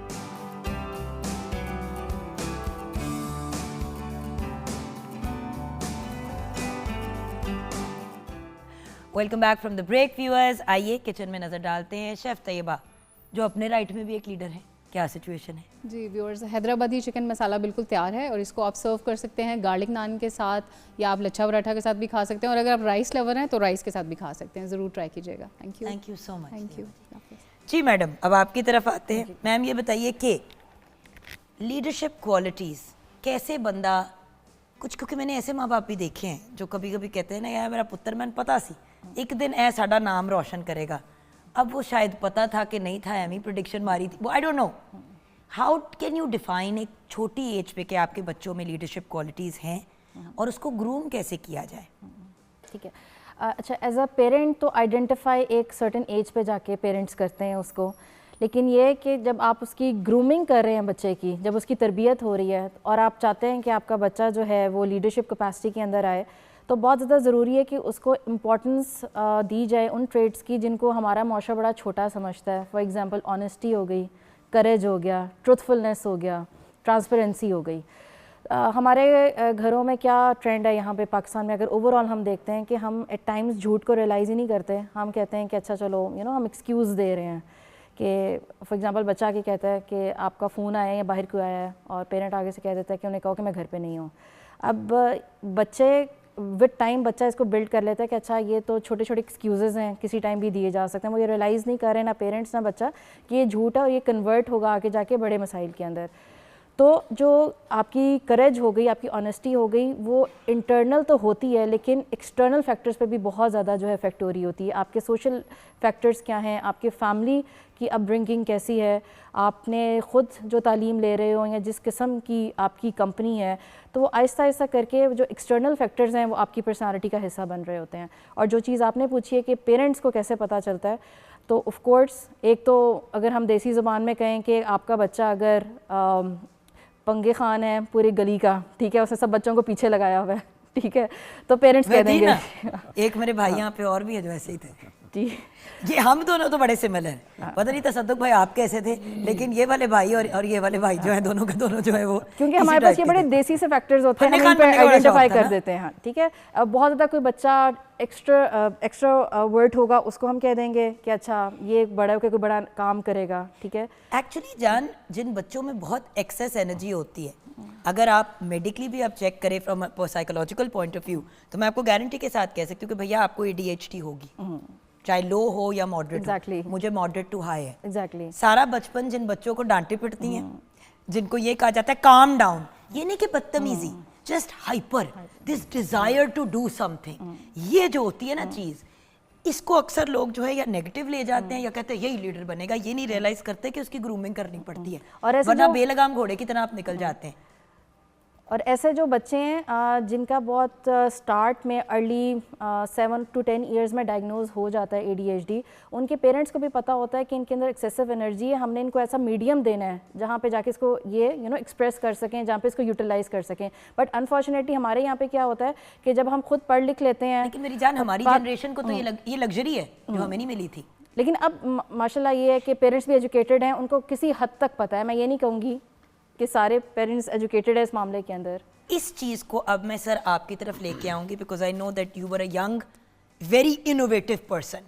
Welcome back from the break viewers. आइए किचन में नज़र डालते हैं। शेफ़ तैयबा, जो अपने राइट में भी एक लीडर है, क्या सिचुएशन है? जी व्यूअर्स, हैदराबादी चिकन मसाला बिल्कुल तैयार है और इसको आप सर्व कर सकते हैं गार्लिक नान के साथ, या आप लच्छा पराठा के साथ भी खा सकते हैं, और अगर आप राइस लवर हैं तो राइस के साथ भी खा सकते हैं। ज़रूर ट्राई कीजिएगा। Thank you so much. Thank you. जी मैडम, अब आपकी तरफ आते हैं। मैम ये बताइए कि लीडरशिप क्वालिटीज़ कैसे बंदा, कुछ, क्योंकि मैंने ऐसे माँ बाप भी देखे हैं जो कभी कभी कहते हैं ना, यार मेरा पुत्र, मैंने पता सी एक दिन ऐ साडा नाम रोशन करेगा। अब वो शायद पता था कि नहीं था, एम ही प्रेडिक्शन मारी थी, वो I don't know. How can you define एक छोटी एज पे कि आपके बच्चों में लीडरशिप क्वालिटीज़ हैं, और उसको ग्रूम कैसे किया जाए? ठीक है। अच्छा, एज अ पेरेंट तो आइडेंटिफाई एक सर्टेन एज पे जाके पेरेंट्स करते हैं उसको, लेकिन ये है कि जब आप उसकी ग्रूमिंग कर रहे हैं बच्चे की, जब उसकी तरबियत हो रही है और आप चाहते हैं कि आपका बच्चा जो है वो लीडरशिप कैपेसिटी के अंदर आए, तो बहुत ज़्यादा ज़रूरी है कि उसको इम्पॉर्टेंस दी जाए उन ट्रेड्स की जिनको हमारा माशरा बड़ा छोटा समझता है। फॉर एग्ज़ाम्पल ऑनेस्टी हो गई, करेज हो गया, ट्रुथफुलनेस हो गया, ट्रांसपेरेंसी हो गई। हमारे घरों में क्या ट्रेंड है यहाँ पे पाकिस्तान में, अगर ओवरऑल हम देखते हैं कि हम एट टाइम्स झूठ को रियलाइज़ ही नहीं करते। हम कहते हैं कि अच्छा चलो हम एक्सक्यूज़ दे रहे हैं, कि फॉर एग्जांपल बच्चा आके कहता है कि आपका फ़ोन आया है या बाहर क्यों आया है, और पेरेंट आगे से कह देता है कि उन्हें कहो कि मैं घर पे नहीं हूँ। अब बच्चे विद टाइम बच्चा इसको बिल्ड कर लेता है कि अच्छा ये तो छोटे छोटे एक्सक्यूज़ेज़ हैं, किसी टाइम भी दिए जा सकते हैं। वो ये रियलाइज़ नहीं कर रहे ना पेरेंट्स ना बच्चा कि ये झूठ है, और ये कन्वर्ट होगा आगे जाके बड़े मसाइल के अंदर। तो जो आपकी करेज हो गई, आपकी ऑनेस्टी हो गई, वो इंटरनल तो होती है लेकिन एक्सटर्नल फैक्टर्स पे भी बहुत ज़्यादा जो है इफेक्ट हो रही होती है। आपके सोशल फैक्टर्स क्या हैं, आपके फैमिली की अपब्रिंगिंग कैसी है, आपने ख़ुद जो तालीम ले रहे हो या जिस किस्म की आपकी कंपनी है, तो वो आहिस्ता आहिस्ता करके जो एक्सटर्नल फैक्टर्स हैं वो आपकी पर्सनालिटी का हिस्सा बन रहे होते हैं। और जो चीज़ आपने पूछी है कि पेरेंट्स को कैसे पता चलता है, तो ऑफ कोर्स एक तो अगर हम देसी ज़ुबान में कहें कि आपका बच्चा अगर पंगे खान है पूरी गली का, ठीक है, उसने सब बच्चों को पीछे लगाया हुआ है, ठीक है, तो पेरेंट्स कह देंगे ना, एक मेरे भाई यहाँ पे और भी है जो ऐसे ही थे जी। ये हम दोनों तो बड़े सिमिलर हैं, पता नहीं तसद्दुक भाई आप कैसे थे, लेकिन ये वाले भाई और ये वाले भाई जो है दोनों के दोनों जो है वो क्योंकि हमारे पास ये बड़े देसी से फैक्टर्स होते हैं, हम इन पे आइडेंटिफाई कर देते हैं। हाँ, ठीक है। अब बहुत ज़्यादा कोई बच्चा एक्स्ट्रा वर्ड होगा, उसको हम कह देंगे कि अच्छा ये बड़ा होकर कोई बड़ा काम करेगा, ठीक है। एक्चुअली जान, जिन बच्चों में बहुत एक्सेस एनर्जी होती है, अगर आप मेडिकली भी आप चेक करें from psychological point of view, तो मैं आपको गारंटी के साथ कह सकती हूँ कि भैया आपको ADHD होगी, चाहे लो हो या मॉडरेट। Exactly. मुझे मॉडरेट टू हाई है। एग्जैक्टली। सारा बचपन जिन बच्चों को डांटे पिटती हैं, जिनको ये कहा जाता है काम डाउन, ये नहीं कि बदतमीजी, just hyper, this desire to do something, ये जो होती है ना चीज, इसको अक्सर लोग जो है या नेगेटिव ले जाते हैं या कहते हैं यही लीडर बनेगा, ये नहीं रियलाइज करते कि उसकी ग्रूमिंग करनी पड़ती है, और ऐसे वरना जो- बेलगाम घोड़े की तरह आप निकल जाते हैं। और ऐसे जो बच्चे हैं जिनका बहुत स्टार्ट में अर्ली 7 to 10 ईयर्स में डायग्नोज हो जाता है ADHD, उनके पेरेंट्स को भी पता होता है कि इनके अंदर एक्सेसिव एनर्जी है, हमने इनको ऐसा मीडियम देना है जहाँ पे जाके इसको ये एक्सप्रेस कर सकें, जहाँ पे इसको यूटिलाइज कर सकें। बट अनफॉर्चुनेटली हमारे यहाँ पे क्या होता है कि जब हम खुद पढ़ लिख लेते हैं, लेकिन मेरी जान, हमारी जनरेशन को तो ये लग्जरी है जो हमें नहीं मिली थी। लेकिन अब माशाल्लाह ये है कि पेरेंट्स भी एजुकेटेड हैं, उनको किसी हद तक पता है। मैं ये नहीं कहूँगी कि सारे पेरेंट्स एजुकेटेड है इस मामले के अंदर। इस चीज को अब मैं सर आपकी तरफ लेके आऊंगी, because I know that you were a young very innovative person.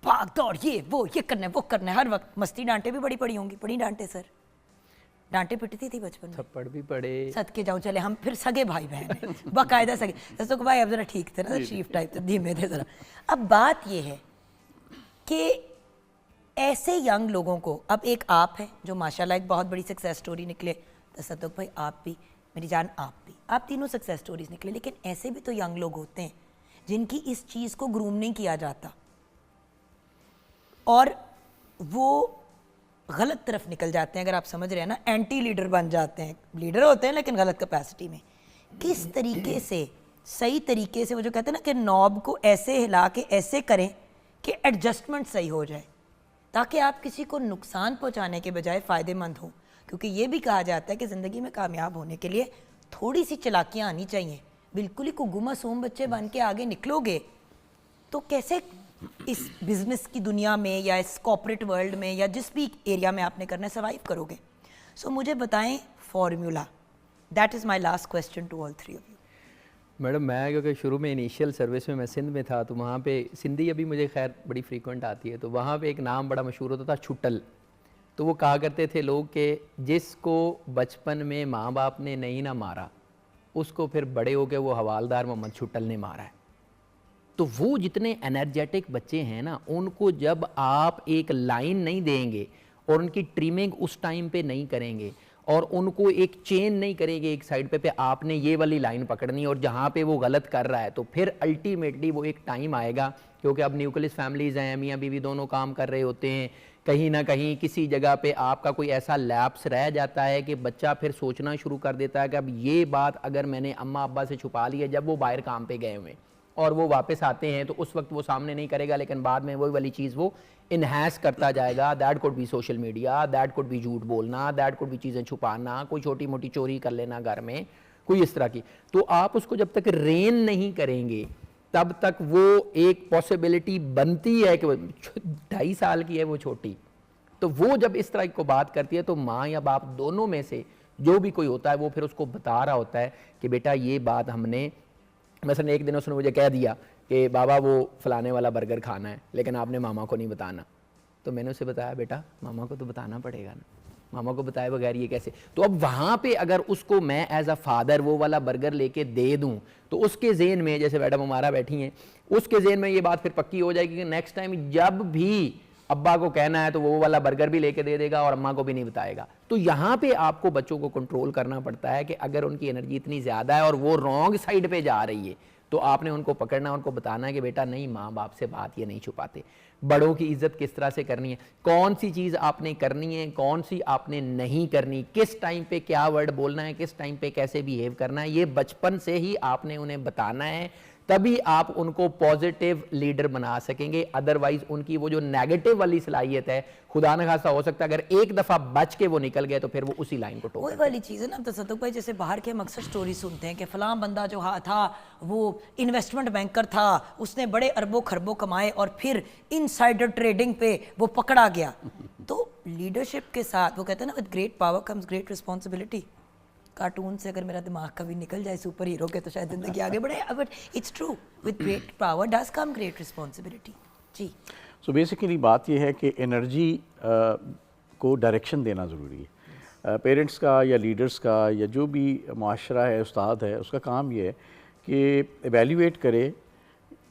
भाग दौड़, ये वो, ये करना है वो करना है, हर वक्त मस्ती। डांटे भी बड़ी पड़ी होंगी, बड़ी डांटे सर, डांटे पिटती थी बचपन में? थप्पड़ भी पड़े। सदके जाऊं, चले हम फिर सगे भाई बहन हैं, बाकायदा सगे। दसो भाई अब जरा ठीक थे ना, शरीफ टाइप थे, धीमे थे जरा। अब बात ये है कि ऐसे यंग लोगों को, अब एक आप है जो माशाल्लाह एक बहुत बड़ी सक्सेस स्टोरी निकले, तसद्दुक भाई आप भी, मेरी जान आप भी, आप तीनों सक्सेस स्टोरीज निकले। लेकिन ऐसे भी तो यंग लोग होते हैं जिनकी इस चीज़ को ग्रूम नहीं किया जाता और वो गलत तरफ निकल जाते हैं, अगर आप समझ रहे हैं ना, एंटी लीडर बन जाते हैं। लीडर होते हैं लेकिन गलत कैपेसिटी में। किस तरीके से, सही तरीके से, वो जो कहते हैं ना कि नॉब को ऐसे हिला के ऐसे करें कि एडजस्टमेंट सही हो जाए, ताकि आप किसी को नुकसान पहुंचाने के बजाय फ़ायदेमंद हो। क्योंकि ये भी कहा जाता है कि ज़िंदगी में कामयाब होने के लिए थोड़ी सी चालाकियाँ आनी चाहिए। बिल्कुल ही गुमासूम बच्चे बन के आगे निकलोगे तो कैसे इस बिज़नेस की दुनिया में या इस कॉर्पोरेट वर्ल्ड में या जिस भी एरिया में आपने करना है सर्वाइव करोगे। सो मुझे बताएं formula. That is my last question to all three of you. Madam, मैं क्योंकि शुरू में इनिशियल सर्विस में मैं सिंध में था, तो वहाँ पे सिंधी अभी मुझे खैर बड़ी फ्रीक्वेंट आती है, तो वहाँ पे एक नाम बड़ा मशहूर होता था, छुट्टल। तो वो कहा करते थे लोग कि जिसको बचपन में माँ बाप ने नहीं ना मारा, उसको फिर बड़े होकर वो हवालदार मोहम्मद छुट्टल ने मारा है। तो वो जितने एनर्जेटिक बच्चे हैं ना, उनको जब आप एक लाइन नहीं देंगे और उनकी ट्रिमिंग उस टाइम पे नहीं करेंगे और उनको एक चेन नहीं करेंगे एक साइड पे आपने ये वाली लाइन पकड़नी और जहाँ पे वो गलत कर रहा है, तो फिर अल्टीमेटली वो एक टाइम आएगा, क्योंकि अब न्यूक्लियस फैमिलीज़ हैं, मियाँ बीवी दोनों काम कर रहे होते हैं, कहीं ना कहीं किसी जगह पे आपका कोई ऐसा लैप्स रह जाता है कि बच्चा फिर सोचना शुरू कर देता है कि अब ये बात अगर मैंने अम्मा अब्बा से छुपा ली है, जब वो बाहर काम पे गए हुए और वो वापस आते हैं तो उस वक्त वो सामने नहीं करेगा, लेकिन बाद में वही वाली चीज़ वो इन्हेंस करता जाएगा। That could be social media, that could be झूठ बोलना, दैट कुड बी चीज़ें छुपाना, कोई छोटी मोटी चोरी कर लेना घर में, कोई इस तरह की। तो आप उसको जब तक रेन नहीं करेंगे तब तक वो एक पॉसिबिलिटी बनती है कि 2.5 साल की है वो छोटी, तो वो जब इस तरह को बात करती है तो माँ या बाप दोनों में से जो भी कोई होता है वो फिर उसको बता रहा होता है कि बेटा ये बात हमने, मसलन एक दिन उसने मुझे कह दिया कि बाबा वो फलाने वाला बर्गर खाना है, लेकिन आपने मामा को नहीं बताना। तो मैंने उसे बताया बेटा मामा को तो बताना पड़ेगा ना, मामा को बताए बगैर ये कैसे। तो अब वहाँ पे अगर उसको मैं एज अ फादर वो वाला बर्गर लेके दे दूँ तो उसके ज़हन में, जैसे मैडम हमारा बैठी हैं, उसके ज़हन में ये बात फिर पक्की हो जाएगी कि नेक्स्ट टाइम जब भी अब्बा को कहना है तो वो वाला बर्गर भी लेके दे देगा और अम्मा को भी नहीं बताएगा। तो यहाँ पे आपको बच्चों को कंट्रोल करना पड़ता है कि अगर उनकी एनर्जी इतनी ज़्यादा है और वो रॉन्ग साइड पे जा रही है तो आपने उनको पकड़ना, उनको बताना है कि बेटा नहीं, माँ बाप से बात ये नहीं छुपाते। बड़ों की इज्जत किस तरह से करनी है, कौन सी चीज़ आपने करनी है, कौन सी आपने नहीं करनी, किस टाइम पे क्या वर्ड बोलना है, किस टाइम पे कैसे बिहेव करना है, ये बचपन से ही आपने उन्हें बताना है। तभी आप उनको पॉजिटिव लीडर बना सकेंगे। अदरवाइज उनकी वो जो नेगेटिव वाली सलाहियत है, खुदा न खासा हो सकता है अगर एक दफ़ा बच के वो निकल गए तो फिर वो उसी लाइन को टोक वही वाली चीज़ है ना तसद्दुक़ भाई, जैसे बाहर के हम अक्सर स्टोरी सुनते हैं कि फ़लाँ बंदा जो था वो इन्वेस्टमेंट बैंकर था, उसने बड़े अरबों खरबों कमाए और फिर इनसाइडर ट्रेडिंग पे वो पकड़ा गया। तो लीडरशिप के साथ वो कहते हैं ना, with great power comes great responsibility. Cartoon से अगर मेरा दिमाग कभी निकल जाए सुपर हीरो के तो शायद ज़िंदगी आगे बढ़े, but it's true, with great power does come great responsibility. जी, सो बेसिकली बात यह है कि एनर्जी को डायरेक्शन देना ज़रूरी है। पेरेंट्स का या लीडर्स का या जो भी माशरा है, उस्ताद है, उसका काम ये है कि एवेल्यूएट करे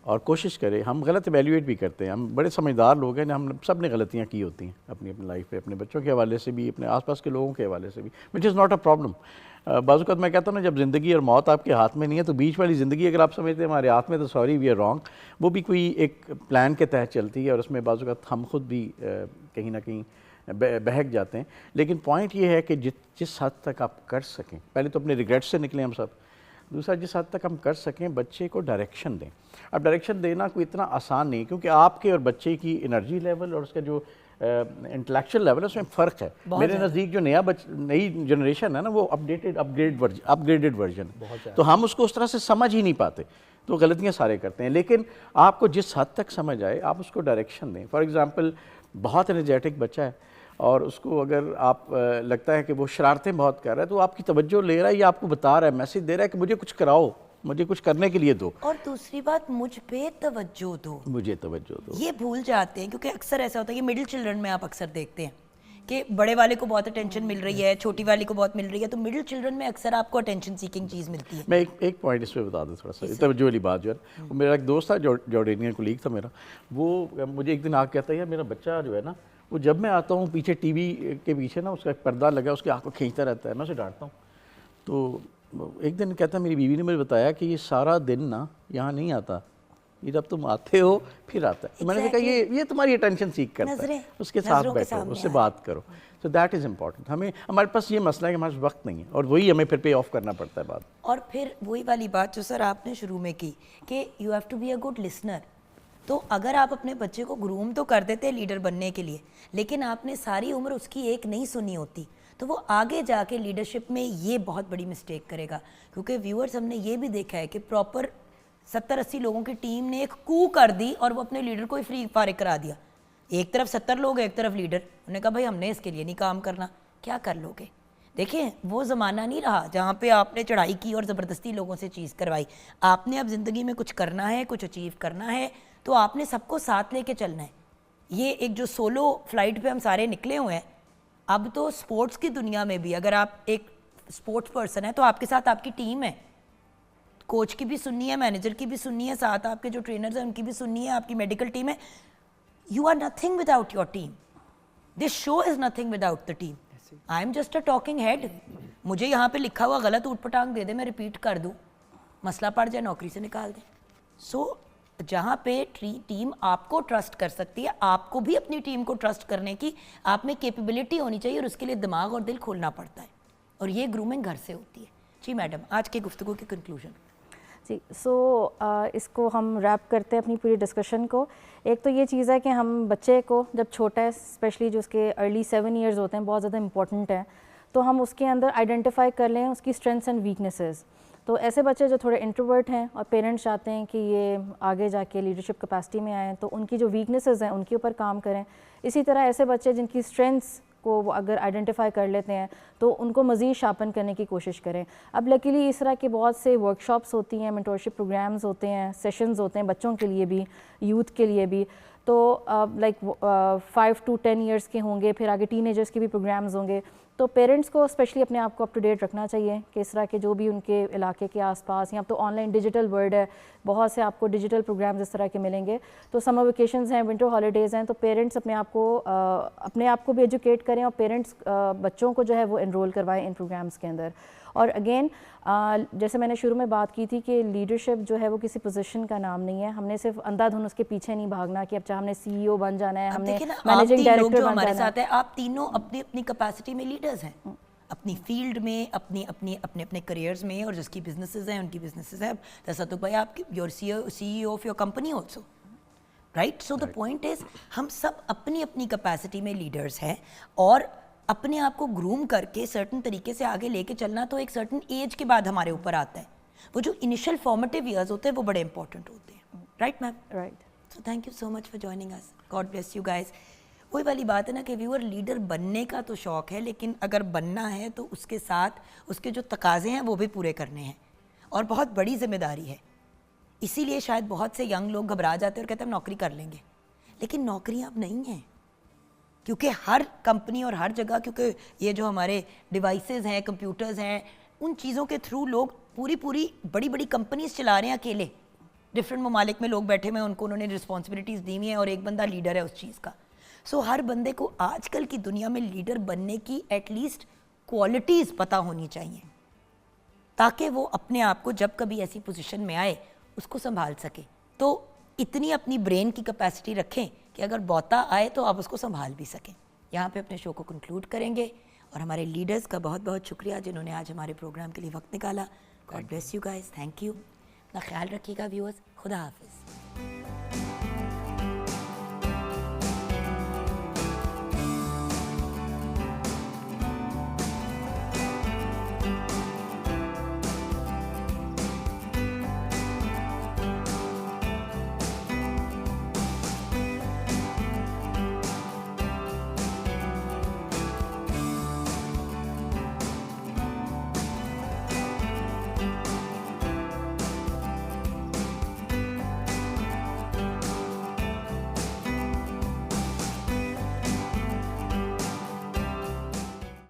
और कोशिश करे। हम गलत एवेल्यूएट भी करते हैं, हम बड़े समझदार लोग हैं, हम सब ने गलतियाँ की होती हैं अपनी अपनी लाइफ पे, अपने बच्चों के हवाले से भी, अपने आसपास के लोगों के हवाले से भी, which is not a problem. बाज़ मैं कहता हूँ ना, जब ज़िंदगी और मौत आपके हाथ में नहीं है तो बीच वाली ज़िंदगी अगर आप समझते हैं हमारे हाथ में, तो सॉरी वी आर रॉन्ग। वो भी कोई एक प्लान के तहत चलती है और उसमें बाज़ हम खुद भी कहीं ना कहीं बहक जाते हैं। लेकिन पॉइंट ये है कि जिस हद तक आप कर सकें, पहले तो अपने रिग्रेट से निकलें हम सब, दूसरा जिस हद तक हम कर सकें बच्चे को डायरेक्शन दें। अब डायरेक्शन देना कोई इतना आसान नहीं, क्योंकि आपके और बच्चे की एनर्जी लेवल और उसका जो इंटेलेक्चुअल लेवल है उसमें फ़र्क है। मेरे नज़दीक जो नई जनरेशन है ना, वो अपग्रेडेड वर्जन है, तो हम उसको उस तरह से समझ ही नहीं पाते, तो गलतियाँ सारे करते हैं। लेकिन आपको जिस हद तक समझ आए आप उसको डायरेक्शन दें। फॉर एग्ज़ाम्पल, बहुत एनर्जेटिक बच्चा है और उसको अगर आप लगता है कि वो शरारतें बहुत कर रहा है, तो आपकी तवज्जो ले रहा है या आपको बता रहा है, मैसेज दे रहा है कि मुझे कुछ कराओ, मुझे कुछ करने के लिए दो। और दूसरी बात, मुझ पे तवज्जो दो, मुझे तवज्जो दो। ये भूल जाते हैं, क्योंकि अक्सर ऐसा होता है, ये मिडिल चिल्ड्रन में आप अक्सर देखते हैं कि बड़े वाले को बहुत अटेंशन मिल रही है, छोटी वाली को बहुत मिल रही है, तो मिडिल चिल्ड्रन में अक्सर आपको अटेंशन सीकिंग चीज़ मिलती है। मैं एक पॉइंट इस पर बता दूँ थोड़ा सा, तवज्जो वाली बात जो है, वो मेरा एक दोस्त था, जॉर्डेनियन कोलीग था मेरा, वो मुझे एक दिन आके कहता है, यार मेरा बच्चा जो है ना, वो जब मैं आता हूँ पीछे टीवी के पीछे ना उसका एक पर्दा लगा, उसकी आँख को खींचता रहता है, मैं उसे डांटता हूँ। तो एक दिन कहता है, मेरी बीवी ने मुझे बताया कि ये सारा दिन ना यहाँ नहीं आता, ये जब तुम आते हो फिर आता है। तो मैंने कहा ये तुम्हारी अटेंशन सीख करता है, उसके साथ बैठो, उससे बात करो। तो दैट इज़ इम्पॉर्टेंट। हमारे पास ये मसला है कि हमारे पास वक्त नहीं है और वही हमें फिर पे ऑफ करना पड़ता है बात। और फिर वही वाली बात जो सर आपने शुरू में की कि you have to be a good listener. तो अगर आप अपने बच्चे को ग्रूम तो कर देते हैं लीडर बनने के लिए, लेकिन आपने सारी उम्र उसकी एक नहीं सुनी होती, तो वो आगे जाके लीडरशिप में ये बहुत बड़ी मिस्टेक करेगा। क्योंकि व्यूअर्स, हमने ये भी देखा है कि प्रॉपर 70-80 लोगों की टीम ने एक कू कर दी और वो अपने लीडर को ही फ्री फारिग करा दिया। एक तरफ 70 लोग, एक तरफ लीडर, उन्होंने कहा भाई हमने इसके लिए नहीं काम करना, क्या कर लोगे। देखिए, वो ज़माना नहीं रहा जहाँ पे आपने चढ़ाई की और ज़बरदस्ती लोगों से चीज़ करवाई। आपने अब ज़िंदगी में कुछ करना है, कुछ अचीव करना है, तो आपने सबको साथ लेके चलना है। ये एक जो सोलो फ्लाइट पे हम सारे निकले हुए हैं, अब तो स्पोर्ट्स की दुनिया में भी अगर आप एक स्पोर्ट्स पर्सन है तो आपके साथ आपकी टीम है, कोच की भी सुननी है, मैनेजर की भी सुननी है, साथ आपके जो ट्रेनर्स हैं उनकी भी सुननी है, आपकी मेडिकल टीम है। You are nothing without your team, this show is nothing without the team. I am just a talking head. मुझे यहाँ पे लिखा हुआ गलत ऊटपटांग दे दे, मैं रिपीट कर दूँ, मसला पड़ जाए, नौकरी से निकाल दें। सो जहाँ पे टीम आपको ट्रस्ट कर सकती है, आपको भी अपनी टीम को ट्रस्ट करने की आप में कैपेबिलिटी होनी चाहिए और उसके लिए दिमाग और दिल खोलना पड़ता है, और ये ग्रूमिंग घर से होती है। जी मैडम, आज की गुफ्तगू की कंक्लूजन। जी, इसको हम रैप करते हैं अपनी पूरी डिस्कशन को। एक तो ये चीज़ है कि हम बच्चे को जब छोटा है, स्पेशली जो उसके अर्ली 7 ईयर्स होते हैं, बहुत ज़्यादा इंपॉर्टेंट है, तो हम उसके अंदर आइडेंटिफाई कर लें उसकी स्ट्रेंथ्स एंड वीकनेसेस। तो ऐसे बच्चे जो थोड़े इंट्रोवर्ट हैं और पेरेंट्स चाहते हैं कि ये आगे जाके लीडरशिप कैपेसिटी में आएँ, तो उनकी जो वीकनेसेस हैं उनके ऊपर काम करें। इसी तरह ऐसे बच्चे जिनकी स्ट्रेंथ्स को वो अगर आइडेंटिफाई कर लेते हैं तो उनको मज़ीद शार्पन करने की कोशिश करें। अब लकीली इस तरह के बहुत से वर्कशॉप्स होती हैं, मेंटोरशिप प्रोग्राम्स होते हैं, सेशंस होते हैं बच्चों के लिए भी, यूथ के लिए भी, तो लाइक 5 to 10 ईयर्स के होंगे, फिर आगे टीनेजर्स के भी प्रोग्राम्स होंगे। तो पेरेंट्स को स्पेशली अपने आप को अप टू डेट रखना चाहिए कि इस तरह के जो भी उनके इलाके के आसपास, या तो ऑनलाइन डिजिटल वर्ल्ड है, बहुत से आपको डिजिटल प्रोग्राम्स इस तरह के मिलेंगे। तो समर वेकेशंस हैं, विंटर हॉलीडेज़ हैं, तो पेरेंट्स अपने आप को भी एजुकेट करें और पेरेंट्स बच्चों को जो है वो एनरोल करवाएं इन प्रोग्राम्स के अंदर। और अगेन जैसे मैंने शुरू में बात की थी कि लीडरशिप जो है वो किसी पोजीशन का नाम नहीं है। हमने सिर्फ अंधाधुन उसके पीछे नहीं भागना कि अच्छा हमने CEO बन जाना है, हमने मैनेजिंग डायरेक्टर बन हमारे जाना साथ है। आप तीनों अपनी अपनी कैपेसिटी में लीडर्स हैं, अपनी फील्ड में, अपने अपने करियर्स में, और जिसकी बिजनेसेस हैं उनकी बिजनेसेस हैं। जैसा तो भाई आपकी your CEO of your company also, right? So the point is हम सब अपनी अपनी कैपेसिटी में लीडर्स हैं, और अपने आप को ग्रूम करके सर्टन तरीके से आगे लेके चलना तो एक सर्टन एज के बाद हमारे ऊपर आता है। वो जो इनिशियल फॉर्मेटिव ईयर्स होते हैं वो बड़े इंपॉर्टेंट होते हैं, right ma'am? Right. So thank you so much for joining us, God bless you guys. वही वाली बात है ना कि व्यूअर, लीडर बनने का तो शौक है, लेकिन अगर बनना है तो उसके साथ उसके जो तकाजे हैं वो भी पूरे करने हैं, और बहुत बड़ी जिम्मेदारी है। इसीलिए शायद बहुत से यंग लोग घबरा जाते हैं और कहते हैं हम नौकरी कर लेंगे, लेकिन नौकरियां अब नहीं हैं, क्योंकि हर कंपनी और हर जगह, क्योंकि ये जो हमारे डिवाइसेस हैं, कंप्यूटर्स हैं, उन चीज़ों के थ्रू लोग पूरी बड़ी बड़ी कंपनीज चला रहे हैं अकेले। डिफरेंट ममालिक में लोग बैठे हुए हैं, उनको उन्होंने रिस्पॉन्सिबिलिटीज़ दी हुई हैं, और एक बंदा लीडर है उस चीज़ का। सो हर बंदे को आजकल की दुनिया में लीडर बनने की एटलीस्ट क्वालिटीज़ पता होनी चाहिए, ताकि वो अपने आप को जब कभी ऐसी पोजीशन में आए उसको संभाल सके। तो इतनी अपनी ब्रेन की कैपेसिटी रखें कि अगर बौता आए तो आप उसको संभाल भी सकें। यहाँ पे अपने शो को कंक्लूड करेंगे, और हमारे लीडर्स का बहुत बहुत शुक्रिया जिन्होंने आज हमारे प्रोग्राम के लिए वक्त निकाला। God bless you guys, thank you. अपना ख्याल रखिएगा व्यूअर्स, खुदा हाफिज़।